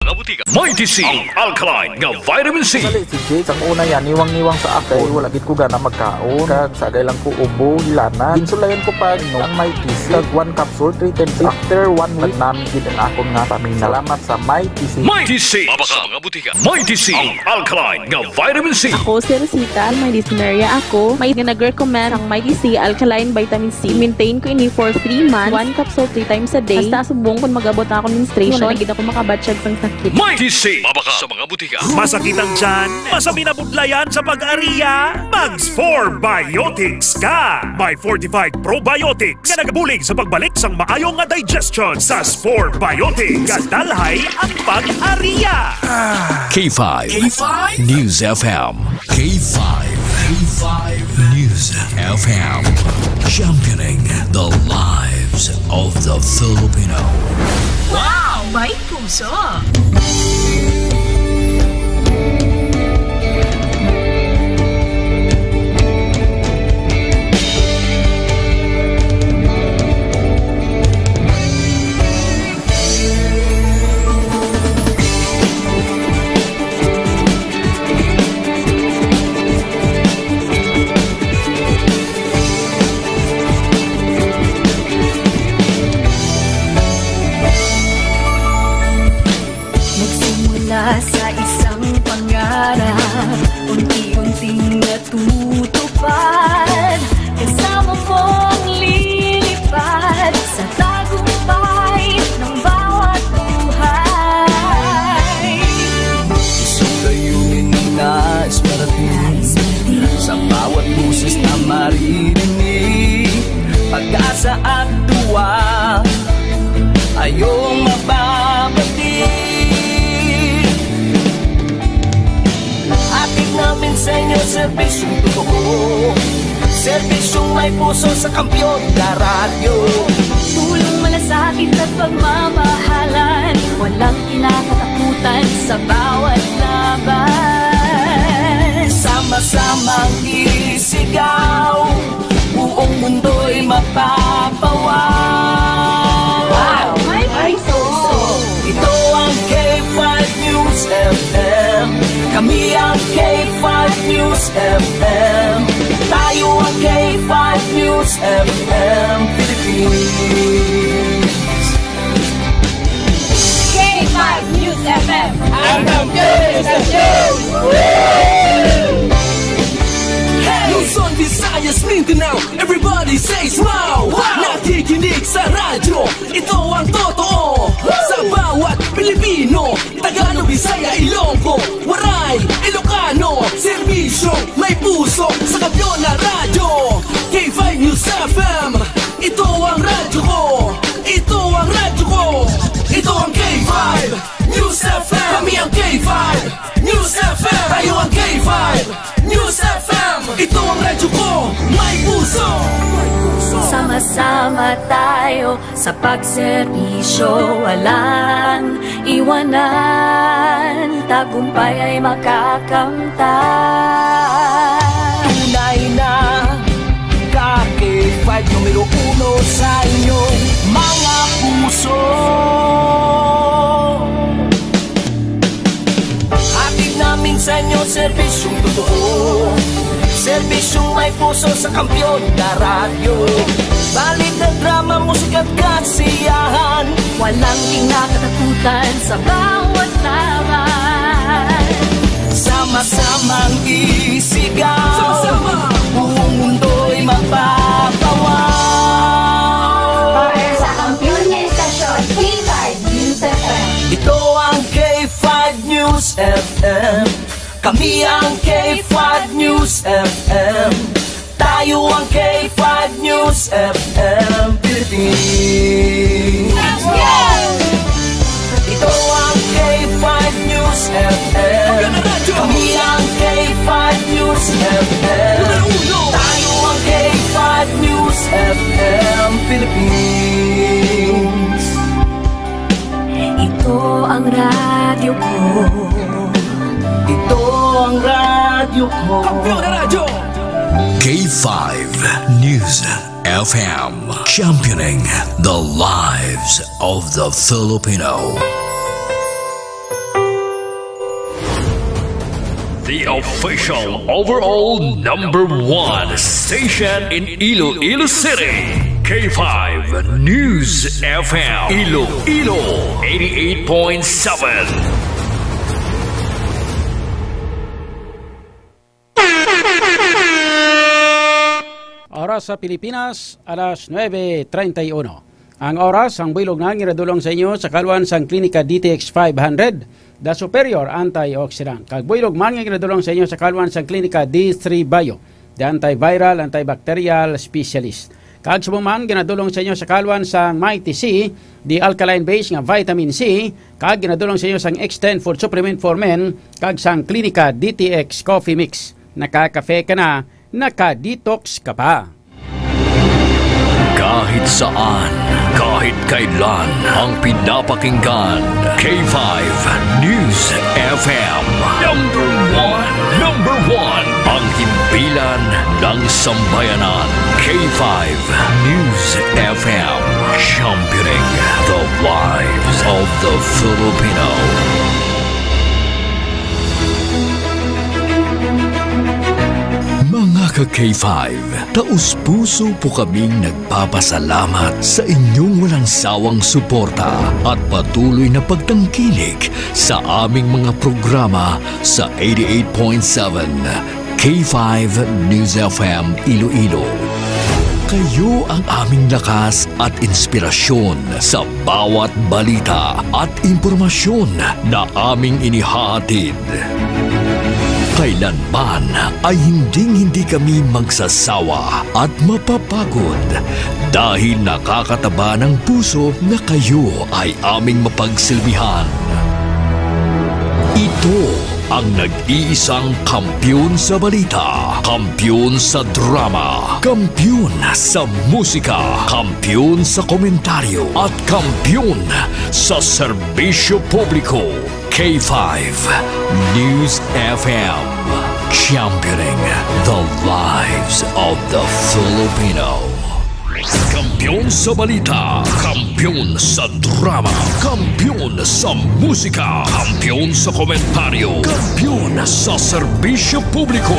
mga butika. Mighty C, ang alkaline nga vitamin C. Dali si Jake, ang una yan, niwang-niwang sa akay, wala gid ko gana magkaon. Kag sagay lang ko ubo, hilana. Insulayan ko pa no ang Mighty C. Kag 1 capsule, 3 times after 1 week namin gid ang akong nga pamina. Salamat sa Mighty C. Mighty C, mabaka mga butika. Mighty C, ang alkaline nga vitamin C. Ako si Rosita, may dyspnea ako. May nag-recommend ang Mighty C Alkaline Vitamin C. Maintain ko ini for 3 months. 1 capsule 3 times a day. Basta subong kung mag-abot ako menstruation. Wala gid ako makabatsyag sang sakit. Mighty C, mabaka sa mga butika. Masakit ang tiyan, masami na budlayan sa pag-ariya, Mags 4 Biotics ka! May fortified probiotics nga nagabulig sa pagbalik sang maayong nga digestion sa 4 Biotics. Kadalhay ang pag-ariya! K5 News FM. K5 News FM. Championing the lives of the Filipino. Wow! May puso! Sa isang pangarap, unti-unting natutupad. Kasama mong lilipad sa tagumpay ng bawat buhay. Isang layunin nais parating sa bawat buses na maririnig. Pag-asa at tuwa ayong mababatid. Namin sa inyo, serbisyong totoo, serbisyong may puso sa kampiyon na radyo. Tulong malasakit at pagmamahalan, walang kinakatakutan sa bawat laban. Sama-samang isigaw, buong mundo'y mapapawaw. Wow! May puso! Ito ang K5 News FM. Kami ang K5 News FM. Tayo ang K5 News FM Philippines. K5 News FM. I'm the News FM. Luzon, Visayas, Mindanao, everybody say smile. Nakikinig sa radyo, ito ang totoo. Sa bawat Pilipino, Tagalog, Bisaya, Ilonggo, Waray, Ilocano, serbisyo, may puso sa kampiyon na radyo. K5 News FM, ito ang radyo ko. Ito ang radyo ko. Ito ang K5 News FM. Kami ang K5 News FM. Tayo ang K5 News FM. Ito ang radyo ko, may puso. Sama-sama tayo sa pagserbisyo, walang iwanan, tagumpay ay makakamtan. Tunay na K5 numero 1 sa inyong mga puso. Hatid namin sa inyo serbisyong totoo, serbisyong may puso sa kampiyon na radyo. Balik ng drama, musika at kasiyahan, walang kinakatakutan sa bawat laban. Sama-samang isigaw, sama-sama, buong mundo'y mapapawaw. Para sa kampiyon na istasyon, K5 News FM. Ito ang K5 News FM. Kami ang K5 News FM. Tayo ang K5 News FM Philippines. Let's go! Ito ang K5 News FM. Kami ang K5 News FM. Tayo ang K5 News FM Philippines. Ito ang radyo ko. Ito ang radyo ko. Kampiyon na radyo! K5 News FM. Championing the lives of the Filipino. the official overall #1 station in Iloilo City. K5 News FM Iloilo 88.7. Oras sa Pilipinas, alas 9:31. Ang oras, ang bilog na giradulong sa inyo sa kaluan sang Klinika DTX 500, the superior antioxidant. Kagbuilog man giradulong sa inyo sa kaluan sang Klinika D3 Bio, the antiviral, antibacterial specialist. Kagsubong ginadulong sa inyo sa kaluan sang Mighty C, the alkaline base nga vitamin C, kag ginadulong sa inyo sang X10 food supplement for men, kag sang Klinika DTX coffee mix. Nakakafe ka na, naka-detox ka pa. Kahit saan, kahit kailan, ang pinapakinggan. K5 News FM. Number one, ang himpilan ng sambayanan. K5 News FM. Championing the lives of the Filipino. Mga ka-K5, taus-puso po kaming nagpapasalamat sa inyong walang sawang suporta at patuloy na pagtangkilik sa aming mga programa sa 88.7 K5 News FM Iloilo. Kayo ang aming lakas at inspirasyon sa bawat balita at impormasyon na aming inihahatid. Kailanman ay hindi kami magsasawa at mapapagod dahil nakakataba ng puso na kayo ay aming mapagsilbihan. Ito ang nag-iisang kampiyon sa balita, kampiyon sa drama, kampiyon sa musika, kampiyon sa komentaryo, at kampiyon sa serbisyo publiko. K5 News FM, championing the lives of the Filipino. Kampiyon sa balita, kampiyon sa drama, kampiyon sa musika, kampiyon sa komentaryo, kampiyon sa serbisyo publiko.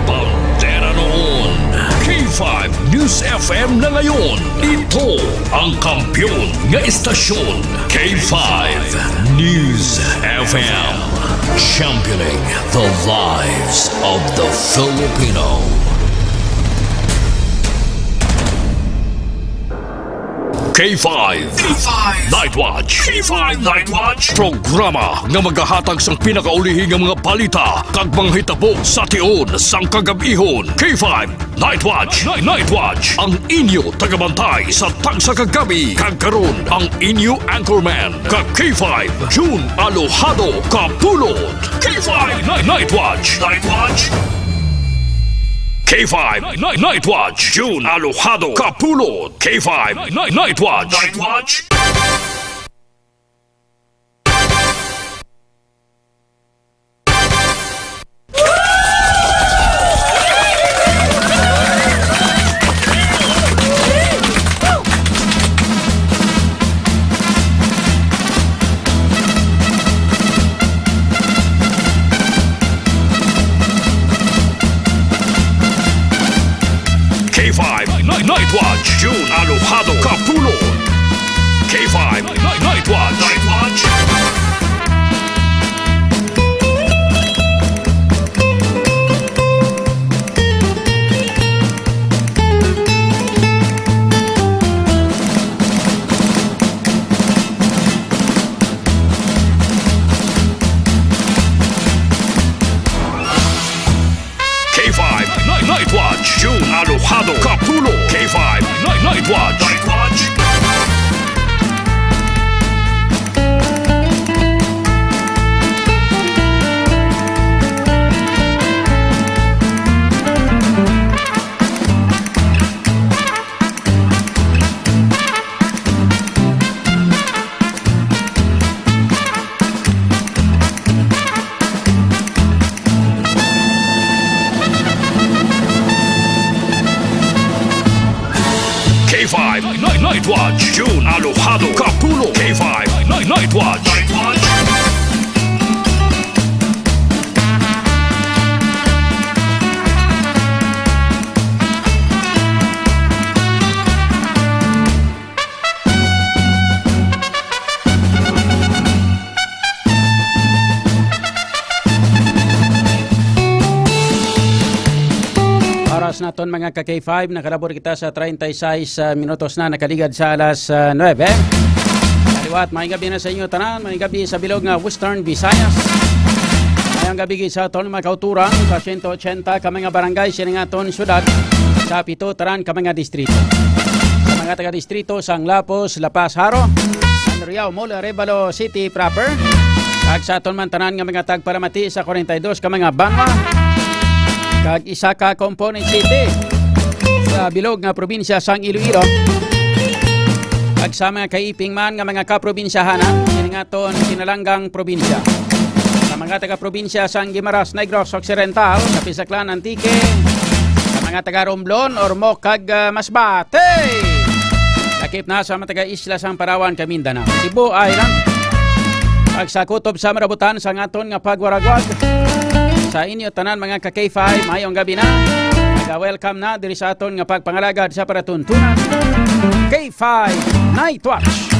Pantera noon, K5 News FM na ngayon. Ito ang kampiyon nga istasyon. K5 News FM, championing the lives of the Filipino. K5 Night Watch. K5 Night Watch, programa nga magahatag sang pinakaulihi nga mga balita kag mga hitabo sa tion sang kagabihon. K5 Night Watch. Night Watch, ang inyo tagabantay sa tagsa kagabi. Kag karon ang inyo anchorman kag K5 June Alojado Kapulot. K5 Night Watch. K5 Night Watch, June Alojado Kapulot. K5 Night Watch. Night Watch, June Alojado Kapulot. K5 Night Watch. K5 Night Watch, June Alojado Kapulot. K5 Night Watch. K5 Night Watch, June Alojado Kapulot. K5 Night Watch. oras naton mga ka-K5, nakalabor kita sa 36 minutos na nakaligad sa alas 9. Kaliwat, may gabi na sa inyo tanan, may gabi sa bilog nga Western Visayas. Mayang gabi sa aton mga kauturang sa 180 ka mga barangay sining aton syudad sa 7 taran ka mga distrito. Sa mga taga-distrito sang Lapos, Lapas, Haro, San Riau, Mula, Arevalo City proper. Kag sa aton man tanan nga mga tagparamati sa 42 ka mga Banwa. Kag isa ka Component City sa bilog nga probinsya sang Iloilo. Kag sa mga kaiping man nga mga kaprobinsyahanan sining aton kinalanggang probinsya. Sa mga taga-probinsya sang Guimaras, Negros Occidental, Kapisaklan, Antique, sa mga taga-Romblon, Ormoc, kag Masbate. Lakip na sa mga taga-isla sang Palawan, Mindanao, Cebu Island. Kag sa kutob sa marabutan sang aton nga pagwaragwag. Sa inyo tanan mga ka-K5, mayong gabi na. Welcome na diri sa aton nga pagpangalagad sa paratuntunan. K5 Night Watch.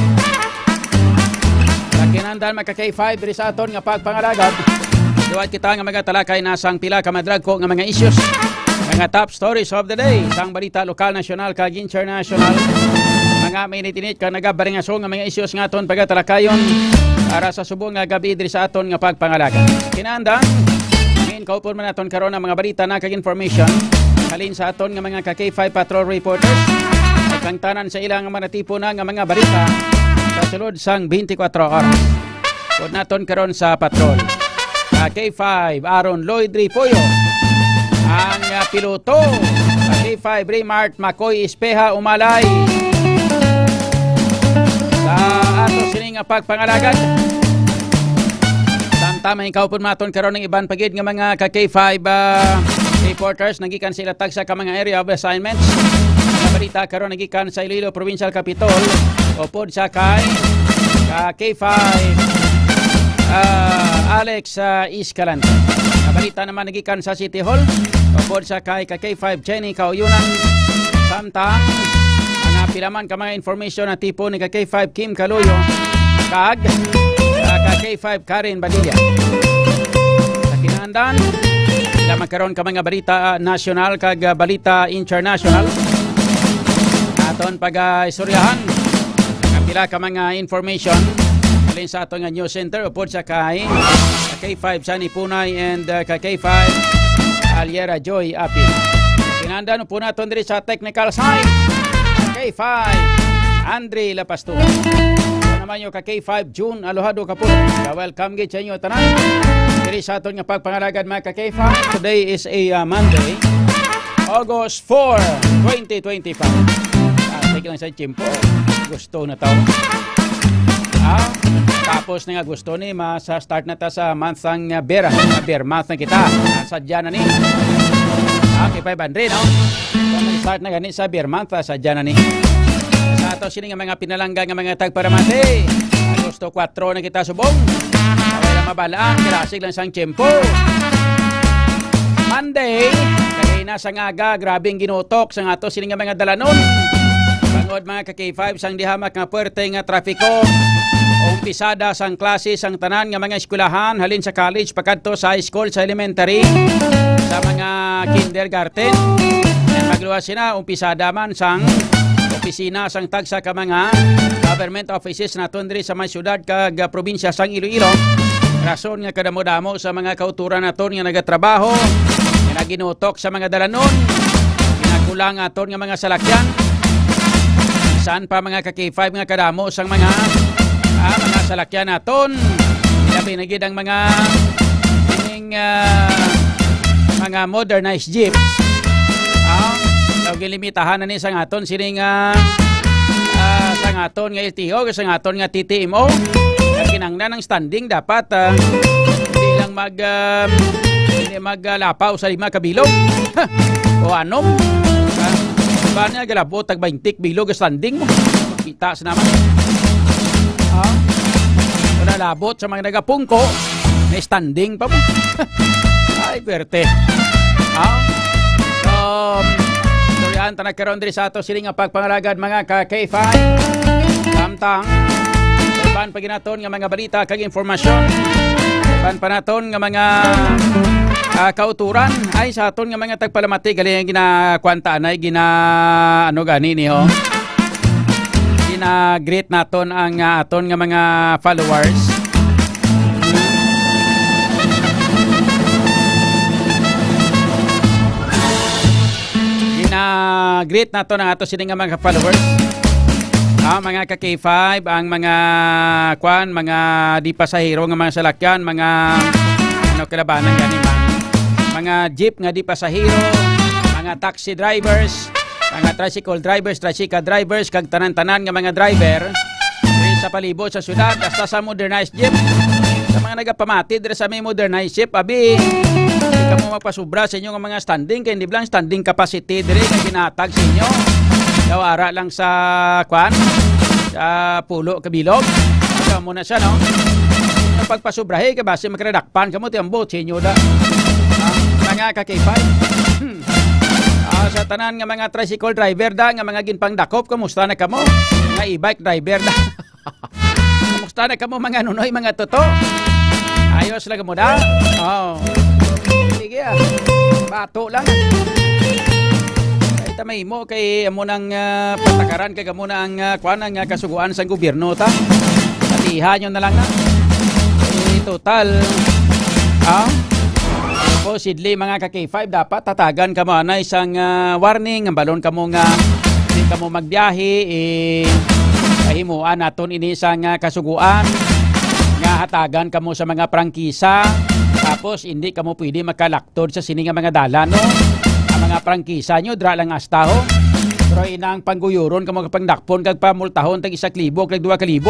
Sa kinandan mga ka-K5 diri sa aton nga pagpangalagad. Duwat kita nga mga talakay na sang pila ka madragko nga mga issues. Mga top stories of the day. Sang balita lokal, nasyonal, kag international. Mga mainit-init ka nagabaringaso nga mga issues nga aton pagatalakayon para sa subong nga gabi diri sa aton nga pagpangalagad. Kinandan kaupon man aton karon ang mga balita na kag information halin sa aton nga mga ka-K5 patrol reporters at ang tanan sa ilang mga tipo na nga mga balita sa sulod sang 24 oras. Pod naton karon sa patrol. K5 Aaron Lloyd Ripoyo, ang piloto sa K5 Raymart Makoy Espeha Umalay sa ato sining pagpangalagad. Tama ikaw po maton karon ng iban pagid nga mga ka-K5 reporters nagikan sila tag sa ka mga area of assignments. Mga balita karon nagikan sa Iloilo Provincial Capital o pod sa kay K5 Alex Escalante. Mga balita naman nagikan sa City Hall o pod sa kay K5 Jenny Kauyunan. Samtang mga pilaman ka mga information na tipo ni K5 Kim Kaluyo kag K5 Karen Badilla. Sa kinandan, sila magkaroon ka mga balita national kag balita international. Aton pag-istoryahan ang pila ka mga information alin sa aton nga news center upod sa kay K5 Sunny Punay and K5 Aliera Joy Apil. Kinandan po naton diri sa technical side K5 Andre Lapastuga. Naman yung ka-K5 June Alohado Kaput. Welcome gid sa inyo tanan. Diri sa aton nga pagpangalagad mga ka-K5. Today is a Monday, August 4, 2025. Take lang sa chimpo. Gusto na tao. Tapos na nga gusto ni sa start na ta sa month ang bear month na kita. Sadya na ni. K500 no. Start na gani sa bear month sadya na ni. Sa ato sini nga mga pinalangga nga mga tagparamati. Agosto 4 na kita subong. Away na mabalaan, klasik lang sang tiyempo. Monday, kagay na sang aga, grabing ginutok sang ato sini nga mga dalanon. Bangod mga ka-K5 sang dihamak nga puwerte nga trafiko. Umpisada sang klase sang tanan nga mga eskwelahan halin sa college pakadto sa high school, sa elementary, sa mga kindergarten. Magluwas sina umpisada man sang opisina sang tagsa ka mga government offices naton diri sa mga syudad kag probinsya sang Iloilo. Rason nga kadamo-damo sa mga kauturan naton nga nagatrabaho, nga naginutok sa mga dalanon, ginakulang aton nga mga salakyan. Saan pa mga ka-K5 nga kadamo sang mga salakyan naton. Labi na gid ang mga mga modernized jeep. Gilimitahan na ni sang aton sining sang aton nga LTO, sang aton nga TTMO. Kinanglan ng standing dapat hindi lang maglapaw sa 5 kabilog. O anom. Ba niya galabot tag 20 bilog standing mo. Kita sa naman. Wala labot sa mga nagapungko, may standing pa mo. Ay, berte. Yan, tanagkaroon din sa ato siling nga pagpangalagad mga ka-K5. Samtang, iban pa ginaton nga mga balita kag informasyon. Iban pa naton nga mga kauturan ay sa aton nga mga tagpalamati galing ginakuantaan ay ano gani ni ho. Gina-greet naton ang aton nga mga followers. Gina-greet naton ang ato sini nga mga followers. Mga ka-K5, ang mga mga di pasahero nga mga salakyan, mga kalabanan gani mga jeep nga di pasahero, mga taxi drivers, mga tricycle drivers, tricycle drivers, kag tanan-tanan nga mga driver sa palibot sa syudad hasta sa modernized jeep. Sa mga nagapamati dire sa may modernized jeep, abi di ka mo magpasubra sa inyo nga mga standing, kaya hindi lang standing capacity dire nga ginatag sa inyo. Dawara lang sa sa pulo kabilog. Ikaw muna siya, no? Pagpasubrahe ka base makredakpan ka mo tiyambot sa inyo da. Mga ka-K5. Sa tanan nga mga tricycle driver da, nga mga ginpang dakop, kamusta na kamo? Nga e-bike driver da. Kamusta na kamo mga nunoy, mga toto? Ayos lang mo da. Sige bato lang. May mo kay amo nang patakaran kay amo na ang ang kasuguan sa gobyerno ta. Patihan nyo na lang na. Total. Supposedly mga ka-K5 dapat tatagan ka mo na isang warning ang balon ka mo nga hindi ka mo magbiyahe kahimuan naton ini isang kasuguan nga hatagan ka mo sa mga prangkisa tapos hindi ka mo pwede makalaktod sa sini nga mga dalan no. Mga prangkisa nyo, dra lang astaho. Pero inang pangguyuron, kamang kapangdakpon, kag pamultahon, tag 1,000, kag 2,000.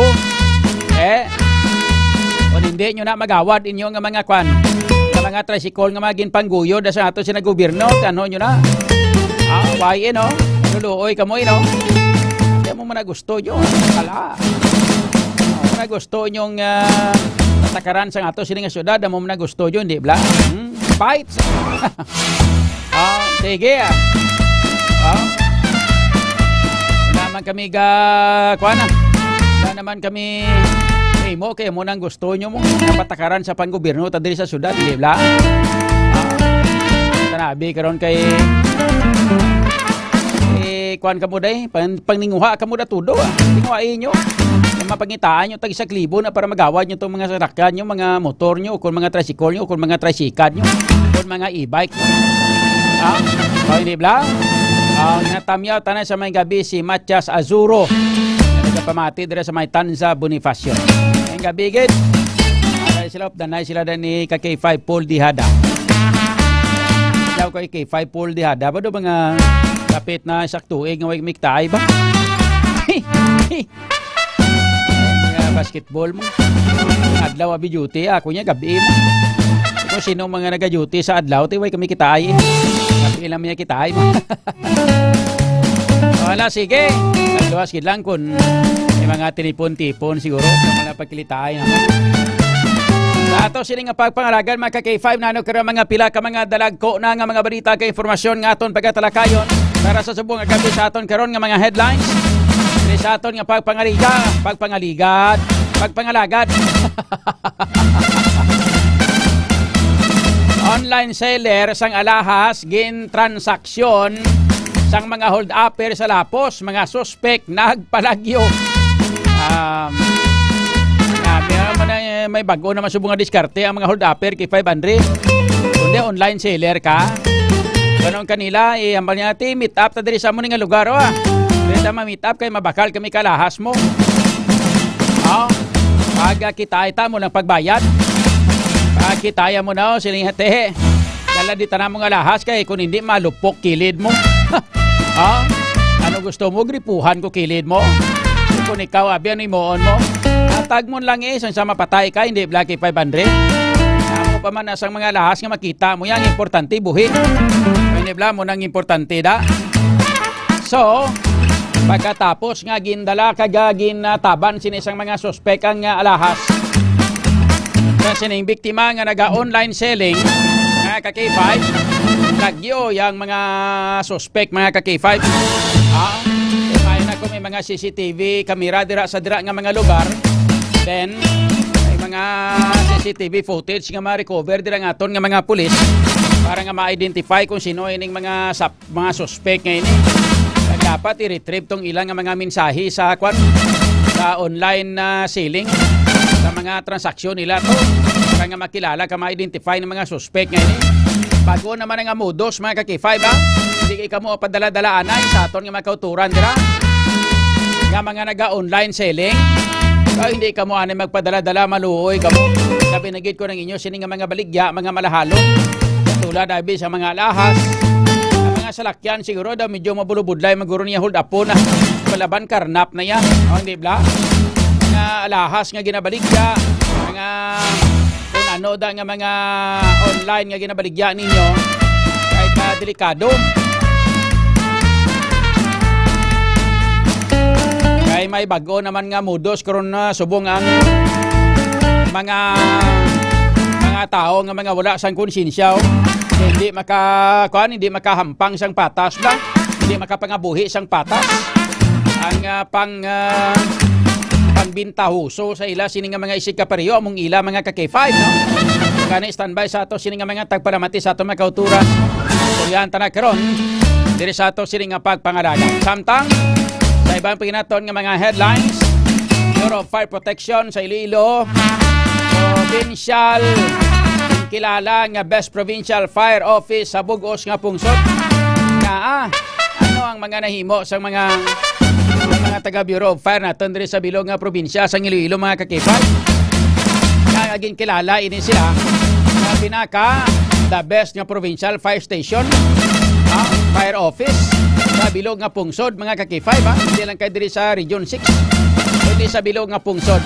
Kung hindi nyo na magawad inyo nga mga mga tricycle nga maging pangguyod, sa ato sina gobyerno, ano nyo na? Why, no? Luluoy ka mo, no? Hindi mo man gusto nyo. Kala. Mo gusto nyong patakaran sa ato sila nga syudad, mo man gusto nyo, hindi bla? Fights! Sige wala naman kami wala naman kami mo kaya mo nang gusto nyo mo napatakaran sa panggobyerno tadiri sa syudad, di ba? Tanabi karon kay kuan ka mo day pangninguha ka mo da tudo tinguhain nyo mapangitaan nyo tag 1,000 na para magawad nyo itong mga sasakyan nyo, mga motor nyo, kung mga tricycle nyo, kung mga tricycad nyo, kung mga e-bike nyo. Hindi ba? Natamyaw tanan sa may gabi si Matias Azuro na nagpamati dira sa may Tanza Bonifacio. Ngayong gabi gid danay sila ni K5 Paul Dihada. Daw ko K5 Paul Dihada ba do mga kapit na saktuig nga way miktay ba? Basketball mo. Adlaw abi duty ako nya gabi mo. Kung sino mga naga-duty sa adlaw ti way kami kitay. Gabi lang niya kitay mo. Wala sige. Adlaw skid lang kun may mga tinipon-tipon siguro kung wala pagkilitay na. Sa ato sila nga pagpangaragan mga K5 nano karon mga pila ka mga dalagko na nga mga balita kay informasyon nga aton pagatalakayon para sa subong nga gabi sa aton karon nga mga headlines. Sa aton nga pagpangalagad. Online seller sang alahas gin transaksyon sang mga hold upper sa Lapos, mga suspect nagpalagyo. May bago naman subong nga diskarte ang mga hold upper kay 500. Kundi online seller ka. Ganun kanila ambal niya meet up ta diri sa mo nga lugar Kaya ma-meet up kay mabakal kami kalahas mo. Pag kitay mo ng pagbayad. Pag kitaya mo na siling hati. Dala di tanang mga lahas kay kung hindi malupok kilid mo. Ano gusto mo? Gripuhan ko kilid mo. Kung ikaw abi ano imoon mo. Tag mo lang sa mapatay ka hindi blaki 500. Ako pa man asang mga lahas nga makita mo yan importante buhi. Hindi bla mo nang importante da. So pagkatapos nga gindala kagagin taban sinisang mga suspek ang alahas. Kasi sining biktima nga naga-online selling mga ka-K5 nagyo yang mga suspek mga ka-K5. May na ko may mga CCTV kamera dira sa dira nga mga lugar. Then may mga CCTV footage nga ma-recover dira nga aton nga mga pulis. para nga ma-identify kung sino ining mga suspect ngayon dapat i-retrieve tong ilang nga mga mensahe sa online na selling sa mga transaksyon nila to para nga makilala ka ma-identify ng mga suspect ngayon bago naman nga modus mga ka-K5 hindi kayo mo padala-dalaan ay sa aton nga mga kauturan dira nga mga naga-online selling hindi ka mo ani magpadala-dala maluoy ka mo nabinagid ko ng inyo sini nga mga baligya mga malahalong tulad abi sa mga alahas mga salakyan siguro daw medyo mabulubudlay maguro niya hold up po na palaban karnap na yan hindi bla mga alahas nga ginabaligya mga kung ano da nga mga online nga ginabaligya ninyo kahit delikado kaya may bago naman nga modus karon na subong ang mga tao nga mga wala sang konsensya hindi hindi makahampang sang patas lang hindi makapangabuhi sang patas ang pangbintahuso sa ila sini nga mga isig kapareho among ila mga ka-K5 no kani standby sa ato sini nga mga tagpalamati sa ato mga kauturan yan tanan karon diri sa ato sini nga pagpangalaga samtang sa ibang paginaton nga mga headlines Bureau of Fire Protection sa Iloilo provincial kilala nga Best Provincial Fire Office sa Bugos nga pungsod nga ano ang mga nahimo sa mga taga Bureau of Fire naton diri sa bilog nga probinsya sa Iloilo mga ka-K5 nga aging kilala ini sila nga pinaka the best nga provincial fire station fire office sa bilog nga pungsod mga ka-K5 hindi lang kay diri sa Region 6 kundi sa bilog nga pungsod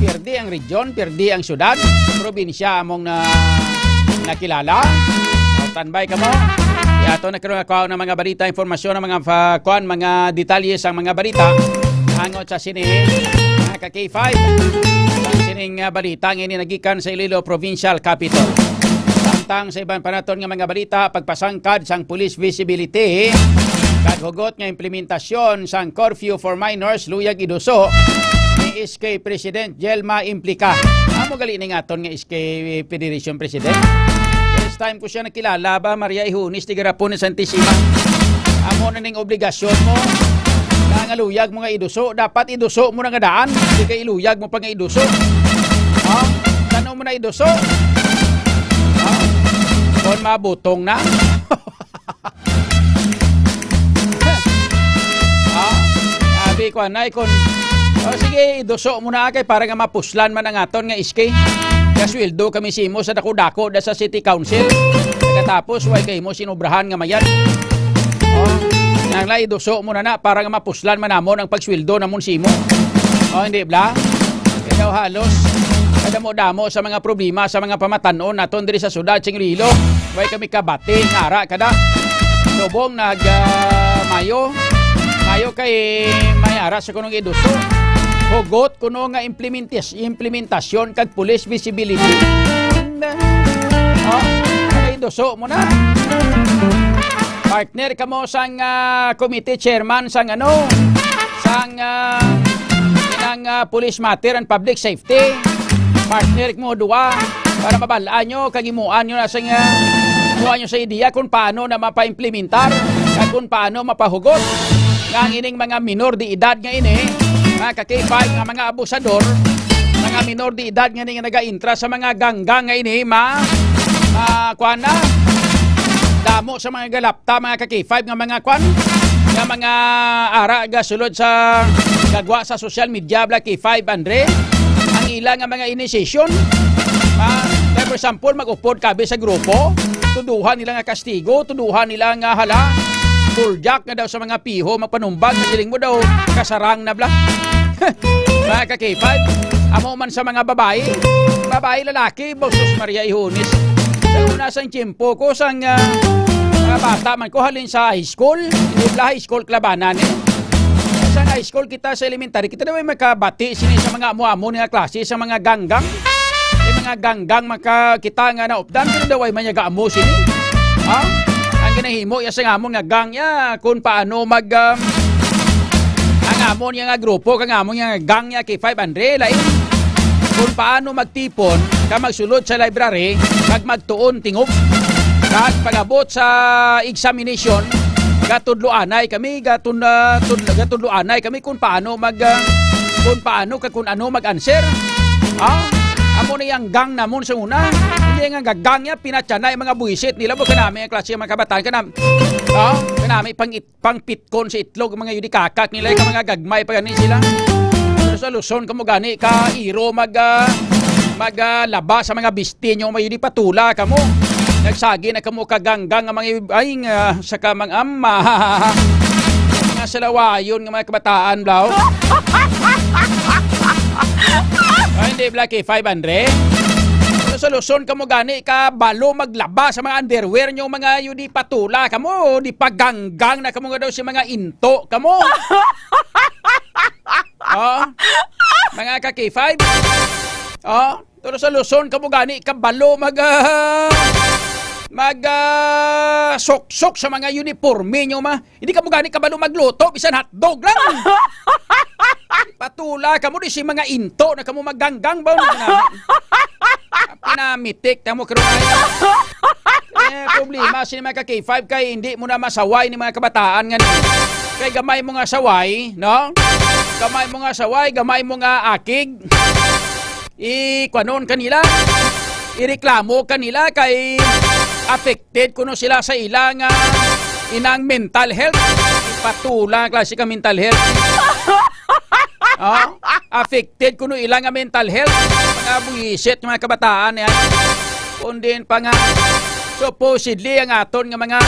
perdi ang region, perdi ang syudad, probinsya among nakilala. Standby ka mo. Yato nagkaroon ako ng mga balita, informasyon ng mga detalles ang mga balita. Hangot sa sini, mga ka-K5. Ang sining balita ng nagikan sa Iloilo Provincial Capital. Samtang sa ibang panaton ng mga balita, pagpasangkad sang police visibility, kaghugot ng implementasyon sang curfew for minors, luyag iduso, SK President Jelma Implica. Amo gali ni ngaton nga SK Federation President. First time ko siya nakilala ba Maria Ihunis ti garapon ni Santissima. Amo na ning obligasyon mo. Nga luyag mo nga iduso, dapat iduso mo na nga daan, di kay iluyag mo pa nga iduso. Tanong mo na iduso. Kon mabutong na. Abi ko anay kon sige, iduso mo na kay para nga mapuslan man ang aton nga iske. Kasweldo kami simo sa dako-dako da sa City Council. Pagkatapos, way kay mo sinubrahan nga mayan. Nangla, iduso mo na para nga mapuslan man namon ang pagsweldo namon simo. Hindi bla? Kaya halos, kadamo-damo sa mga problema sa mga pamatanon naton diri sa syudad sing Iloilo. Way kami kabati, ngara kada. Subong Mayo kay may ara sa kunong iduso. Hugot kuno nga implementasyon kag police visibility. Iduso mo na. Partner ka mo sang committee chairman sang police matter and public safety. Partner mo duwa para mabalaan nyo kag imuan nyo na sang imuan nyo sa ideya kung paano na mapa-implementar kag kung paano mapahugot nga ining mga minor di edad nga ini mga ka-K5 nga mga abusador mga minor di edad nga ni nga naga-intra sa mga ganggang nga ini kuan na damo sa mga galapta mga ka-K5 nga mga kuan nga mga ara ga sulod sa gagwa sa social media bla K5 Andre ang ilang nga mga initiation for example mag-upod kabi sa grupo tuduhan nila nga kastigo tuduhan nila nga hala buljak nga daw sa mga piho magpanumbag na siling mo daw kasarang na bla mga ka-K5 amo man sa mga babae lalaki Bosos Maria Ihunis sa una sang tiyempo ko sang mga bata man ko halin sa high school hindi bla high school klabanan sa high school kita sa elementary kita daw ay makabati sini sa mga amo-amo nga klase sa mga ganggang mga ganggang makakita nga na updan pero daw ay manyaga-amo sini ang ginahimo ya sa amon nga gang ya kung paano ang amon nga grupo kang amon nga gang ya K5 Andre lain kung paano magtipon ka magsulod sa library kag magtuon tingog kag pagabot sa examination gatudloanay kami gatudloanay kami kung paano kung ano mag-answer. Amo na yung gang namon sa una. Hindi nga gagang niya, pinatsanay mga buwisit nila. Bo kanami ang klase mga kabataan. Kanami pang pitkon sa itlog, mga yun kakak nila, ka mga gagmay pa ganin sila. Sa Luzon, kamo gani, ka iro maglaba sa mga bisti nyo, may yun patula kamo. Nagsagi na kamo kaganggang ang mga sa kamang ama. Mga salawayon ng mga kabataan, blaw. Hindi Blacky 500. Sa Luzon kamo gani ka balo maglaba sa mga underwear nyo mga yun di patula kamo di paganggang na kamo nga daw si mga into kamo. Mga ka K5. Pero sa Luzon kamo gani ka balo sok-sok sa mga uniforme nyo hindi kamo gani ka balo magluto bisan hotdog lang. Patula kamo di si mga into na kamo maganggang ba pinamitik tamo karon problema si mga K5 kay hindi mo na masaway ni mga kabataan nga kay gamay mo nga saway no gamay mo nga saway gamay mo nga akig kwanon kanila ireklamo kanila kay affected kuno sila sa ilang inang mental health patula klase ka mental health. Affected kuno ilang mental health mga buwisit mga kabataan yan kundin pa nga supposedly ang aton nga mga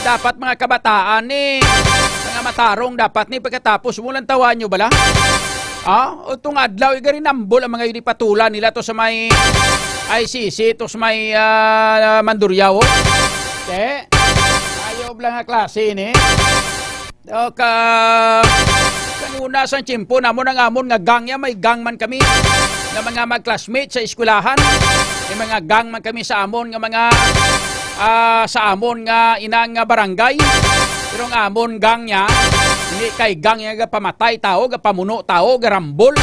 dapat mga kabataan mga matarong dapat ni pagkatapos mulang tawan nyo bala itong adlaw igarinambol ang mga yun patula nila to sa may ICC to sa may Manduryaw ayaw lang nga klase ni una sa tiyempo namon ang amon nga gang may gang man kami nga mga mag-classmate sa eskwelahan may mga gang man kami sa amon nga mga sa amon nga inang nga barangay pero ang amon gang niya hindi kay gang nga pamatay tao ga pamuno tao ga rambol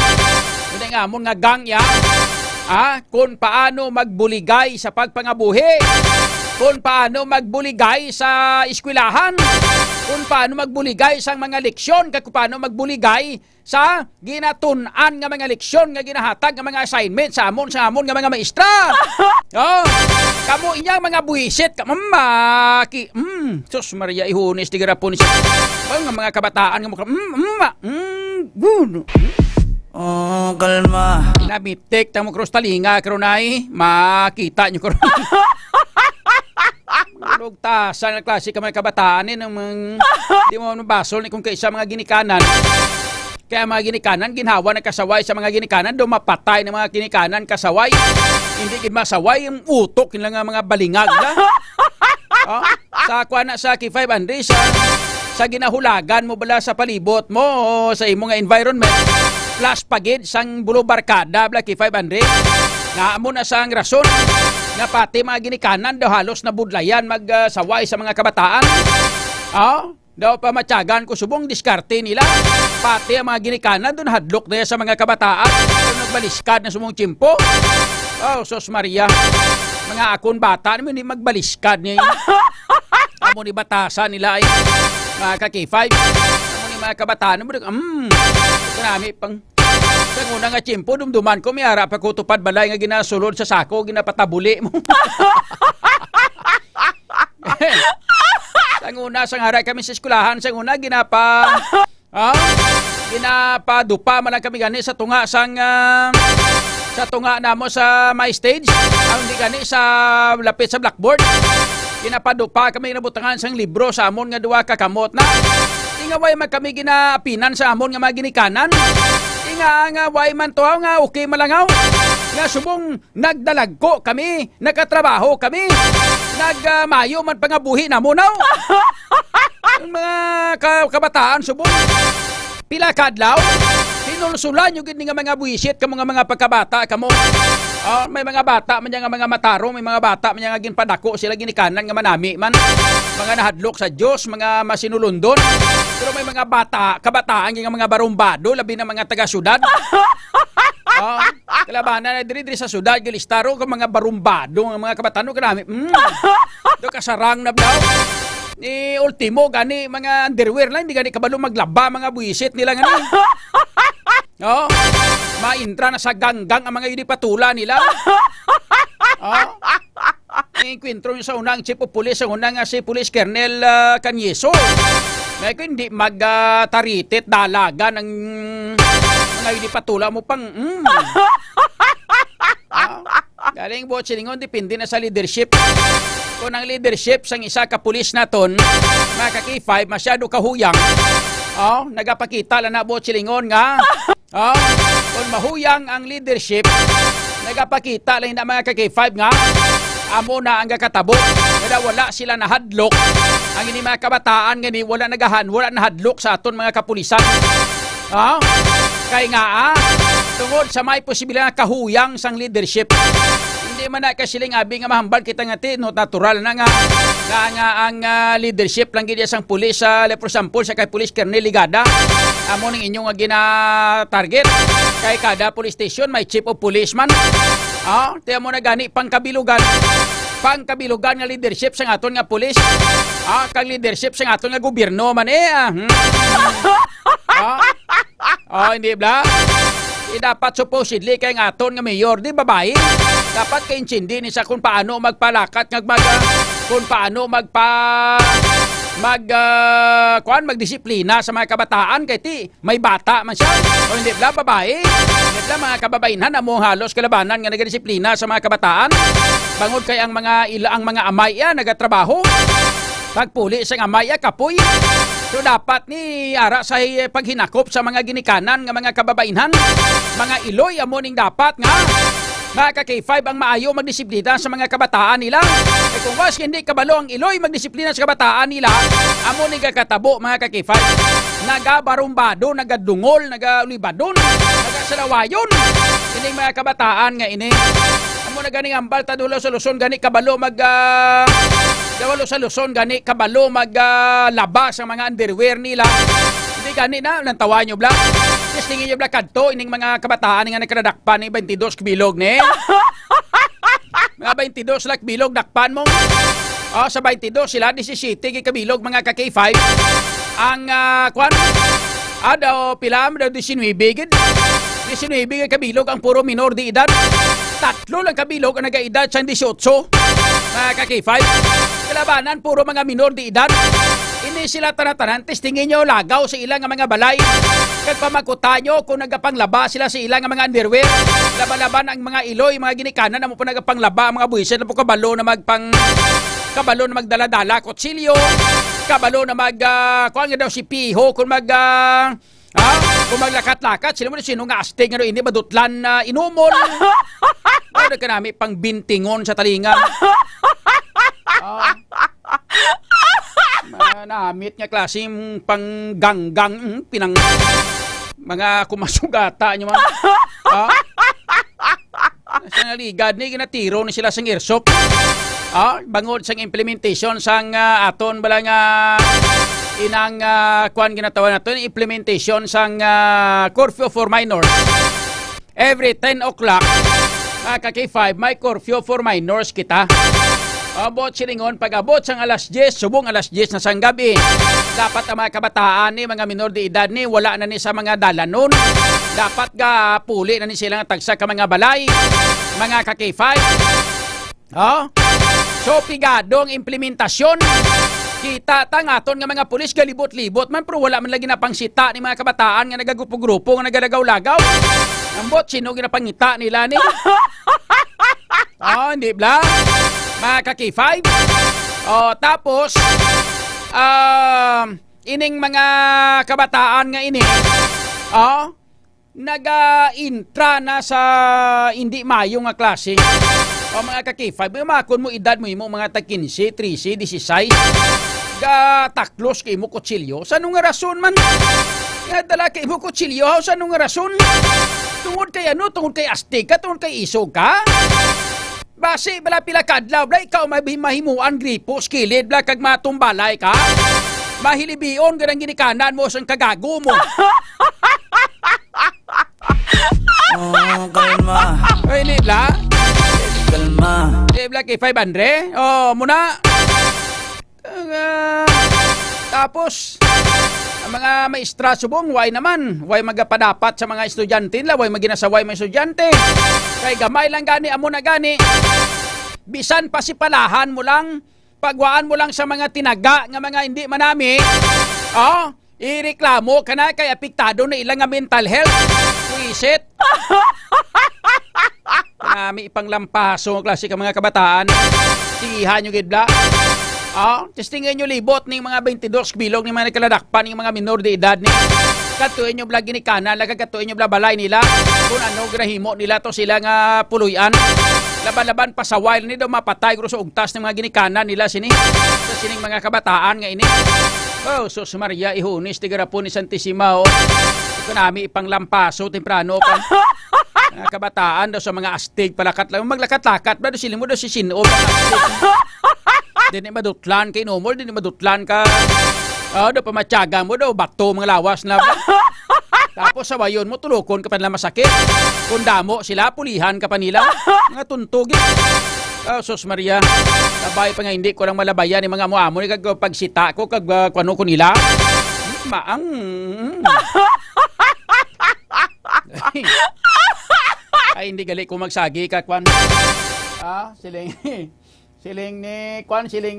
hindi ang amon nga gang niya kung paano magbuligay sa pagpangabuhi kung paano magbuligay sa eskwelahan kung paano magbuligay sa mga leksyon, kung paano magbuligay sa ginatunan nga mga leksyon, nga ginahatag nga mga assignment sa amon nga mga maestra. Kamo inyang mga buwisit, kamamaki. Sus Maria Ihunis, tigarapon siya. Mga kabataan nga mukha, kalma. Nabitik, tamo cross talinga, karunay, makita nyo karon. Lugtasan na klase ka mga kabataan di mo basol ni kung kaisa mga ginikanan kaya mga ginikanan ginhawa na kasaway sa mga ginikanan dumapatay ng mga ginikanan kasaway hindi gid masaway yung utok yun lang mga balingag na sa kuana sa K500 sa ginahulagan mo bala sa palibot mo sa imong environment plus pagid sang bulo barkada bala K500 nga mo na sang rason nga pati mga ginikanan daw halos na budlayan magsaway sa mga kabataan. Daw pa matyagan ko subong diskarte nila. Pati ang mga ginikanan doon hadlok na sa mga kabataan. Doon nagbaliskad na sumong tiyempo. Sos Maria. Mga akon bata naman hindi magbaliskad niya. Amo ni batasan nila ay mga ka-K5. Amo ni mga kabataan naman. Marami pang sa una nga tiyempo, dumduman ko, may harap ako tupad balay nga ginasulod sa sako, ginapatabuli mo. Sa una, sa haray kami sa eskulahan, sa una, ginapadupa man lang kami gani sa tunga sa tunga namo sa my stage, hindi gani sa lapit sa blackboard. Ginapadupa kami nabutangan sang libro sa amon nga duwa kakamot na. Ingaway man kami ginaapinan sa amon nga mga ginikanan. Nga way man to nga okay malangaw nga subong nagdalagko kami nagkatrabaho kami nagmayo man pangabuhi na munaw mga kabataan subong pila kadlaw pinulsulan yung gid nga mga buwisit kamo nga mga pagkabata kamo may mga bata man nga mga matarong may mga bata man nga ginpadako sila ginikanan nga manami man mga nahadlok sa Dios mga masinulundon pero may mga bata kabataan nga mga barumbado labi na mga taga syudad Kalabanan na diri sa syudad gilistaro ka mga barumbado nga mga kabataan kanami. Do kasarang na daw. Ni ultimo gani mga underwear lang hindi gani kabalo maglaba mga buwisit nila ngani. Maintra na sa ganggang ang mga patula nila. Ikwentro yung sa unang chief of police, ang unang si Police Colonel Canyeso. May ko hindi mag-taritit dalaga ng mga patula mo pang galing po siningon, depende na sa leadership. Kung ang leadership sang isa ka pulis naton, mga kaki-5, masyado kahuyang, nagapakita lang na po silingon nga, kung mahuyang ang leadership, nagapakita lang na mga kaki-5 nga, amo na ang kakatabo, kada wala sila nahadlok, ang ini mga kabataan ngani wala nahadlok sa aton mga kapulisan. Kaya nga tungod sa may posibilidad na kahuyang sang leadership. Hindi man na kasiling abi nga mahambal kita nga no natural na nga ang leadership lang gid sang pulis sa for example sa kay Police Colonel Ligada. Amo ning inyong gina-target kay kada police station may chief of policeman. Tiyan mo na gani pangkabilugan nga leadership sa aton nga pulis. Kang leadership sa aton nga gobyerno man hindi ba? Dapat supposedly kay aton nga mayor di babae. Dapat kay intindi ni sa kung paano magpalakat kung paano magdisiplina sa mga kabataan kay ti may bata man siya. O hindi ba babae? Hindi ba mga kababainhan among halos kalabanan nga nagadisiplina sa mga kabataan? Bangod kay ang mga amay nagatrabaho. Pagpuli sa amay kapoy. So dapat ni ara sa paghinakop sa mga ginikanan nga mga kababainhan, mga iloy amoning dapat nga mga ka-K5 ang maayo magdisiplina sa mga kabataan nila. Kung was hindi kabalo ang iloy magdisiplina sa kabataan nila, amoning kakatabo mga ka-K5. Nagabarumbado, nagadungol, nagalibadon, nagasalawayon. Ini mga kabataan nga ini. Amo na ganing ambal tadulo sa Luzon gani kabalo Dawalo sa Luzon gani kabalo maglaba sa mga underwear nila. Hindi gani na nantawa nyo bla. Tingin nyo bla kadto ining mga kabataan nga nagkadakpan ni 22 kabilog ni. Mga 22 lak bilog dakpan mo. Sa 22 sila 17 kabilog mga ka-K5. Ang daw pilam daw 19 gid. 19 kabilog ang puro minor di edad. 3 lang kabilog ang nag-edad sa 18. Mga ka-K5. Kalabanan, puro mga minor di edad. Hindi sila tanatanan, testingin nyo lagaw sa ilang mga balay. Kagpamakuta nyo kung nagapanglaba sila sa ilang mga underwear. Laban-laban ang mga iloy, mga ginikanan na mo po nagapanglaba, mga buwisit na po kabalo na magdala-dala, kutsilyo, kabalo na kuha nga daw si Piho, kung maglakat-lakat, sila mo na sino nga astig nga ini badutlan na inumol. Ano ka namin pang bintingon sa talingan. Namit nga klaseng pangganggang pinang mga kumasugata nyo man. Sa naligad ni ginatiro ni sila sang airsoft. Bangod sang implementation sang aton bala nga inang kuan ginatawa nato implementation sang curfew for minors. Every 10 o'clock ka-K5 may curfew for minors kita. Abot silingon, pag-abot sang alas 10, subong alas 10 na sang gabi. Dapat ang mga kabataan ni, mga minor de edad ni, wala na ni sa mga dalanon. Dapat puli na ni sila nga tagsa ka mga balay, mga ka-K5. So, pigadong implementasyon. Kita tangaton nga mga pulis galibot-libot man, pero wala man lagi na pangsita ni mga kabataan nga nagagrupo-grupo, nga nagalagaw-lagaw. Ambot, sino ginapangita nila ni? Hindi bla? Mga ka-K5. Tapos, ining mga kabataan nga ini, naga-intra na sa hindi mayo nga klase. Mga ka-K5, makon mo edad mo mga tag-15, 13, 16, taklos kay mo kutsilyo. Sa nung rason man? Dala kay mo kutsilyo, sa nung rason? Tungod kay tungod kay astig ka, tungod kay isog ka? Basi, bala pila kadlaw, bala ikaw mahimuan gripo, skilid, bala kag matumbalay ka? Mahilibion, ganang ginikanan mo, sang kagago mo. Oh, kalma. Ay, nibla. Kalma. Nibla kay 500. Oh, muna. Tapos, ang mga maestra subong, why naman? Why magapadapat sa mga estudyante nila? Why maginasaway mga estudyante? Kay gamay lang gani, amo na gani. Bisan pa si palahan mo lang, pagwaan mo lang sa mga tinaga nga mga hindi manami. Oh, ireklamo ka na kay apektado na ilang nga mental health. Puisit. Kami ipang lampaso klase ka mga kabataan. Sigihan nyo gidla. Testingin nyo libot ng mga 22 bilog ng mga nagkaladakpan ng mga minor de edad ni. Katuin nyo bla ginikanan, katuin nyo bla balay nila. Kung ano grahimo nila to sila nga puluyan. Laban-laban pa sa while ni daw mapatay guro sa ugtas ng mga ginikanan nila sini. Sa sining mga kabataan nga ini. Oh, sus Maria ihunis ti garapon ni Santissima oh. Kanami ipang lampaso temprano pa. Mga kabataan daw sa mga astig palakat lang maglakat-lakat ba do sila mo daw si Sino Dini madutlan kay nomol, dini madutlan ka. Do pamatyaga mo daw bato mga lawas na. Tapos sa wayon mo tulukon ka pa nila masakit. Kung damo sila pulihan ka pa nila. Mga tuntog. Sus Maria. Kabay pa nga hindi ko lang malabayan ni mga muamo ni kag pagsita ko kag kuno ko nila. Maang. Ay hindi gali ko magsagi ka kwan. Siling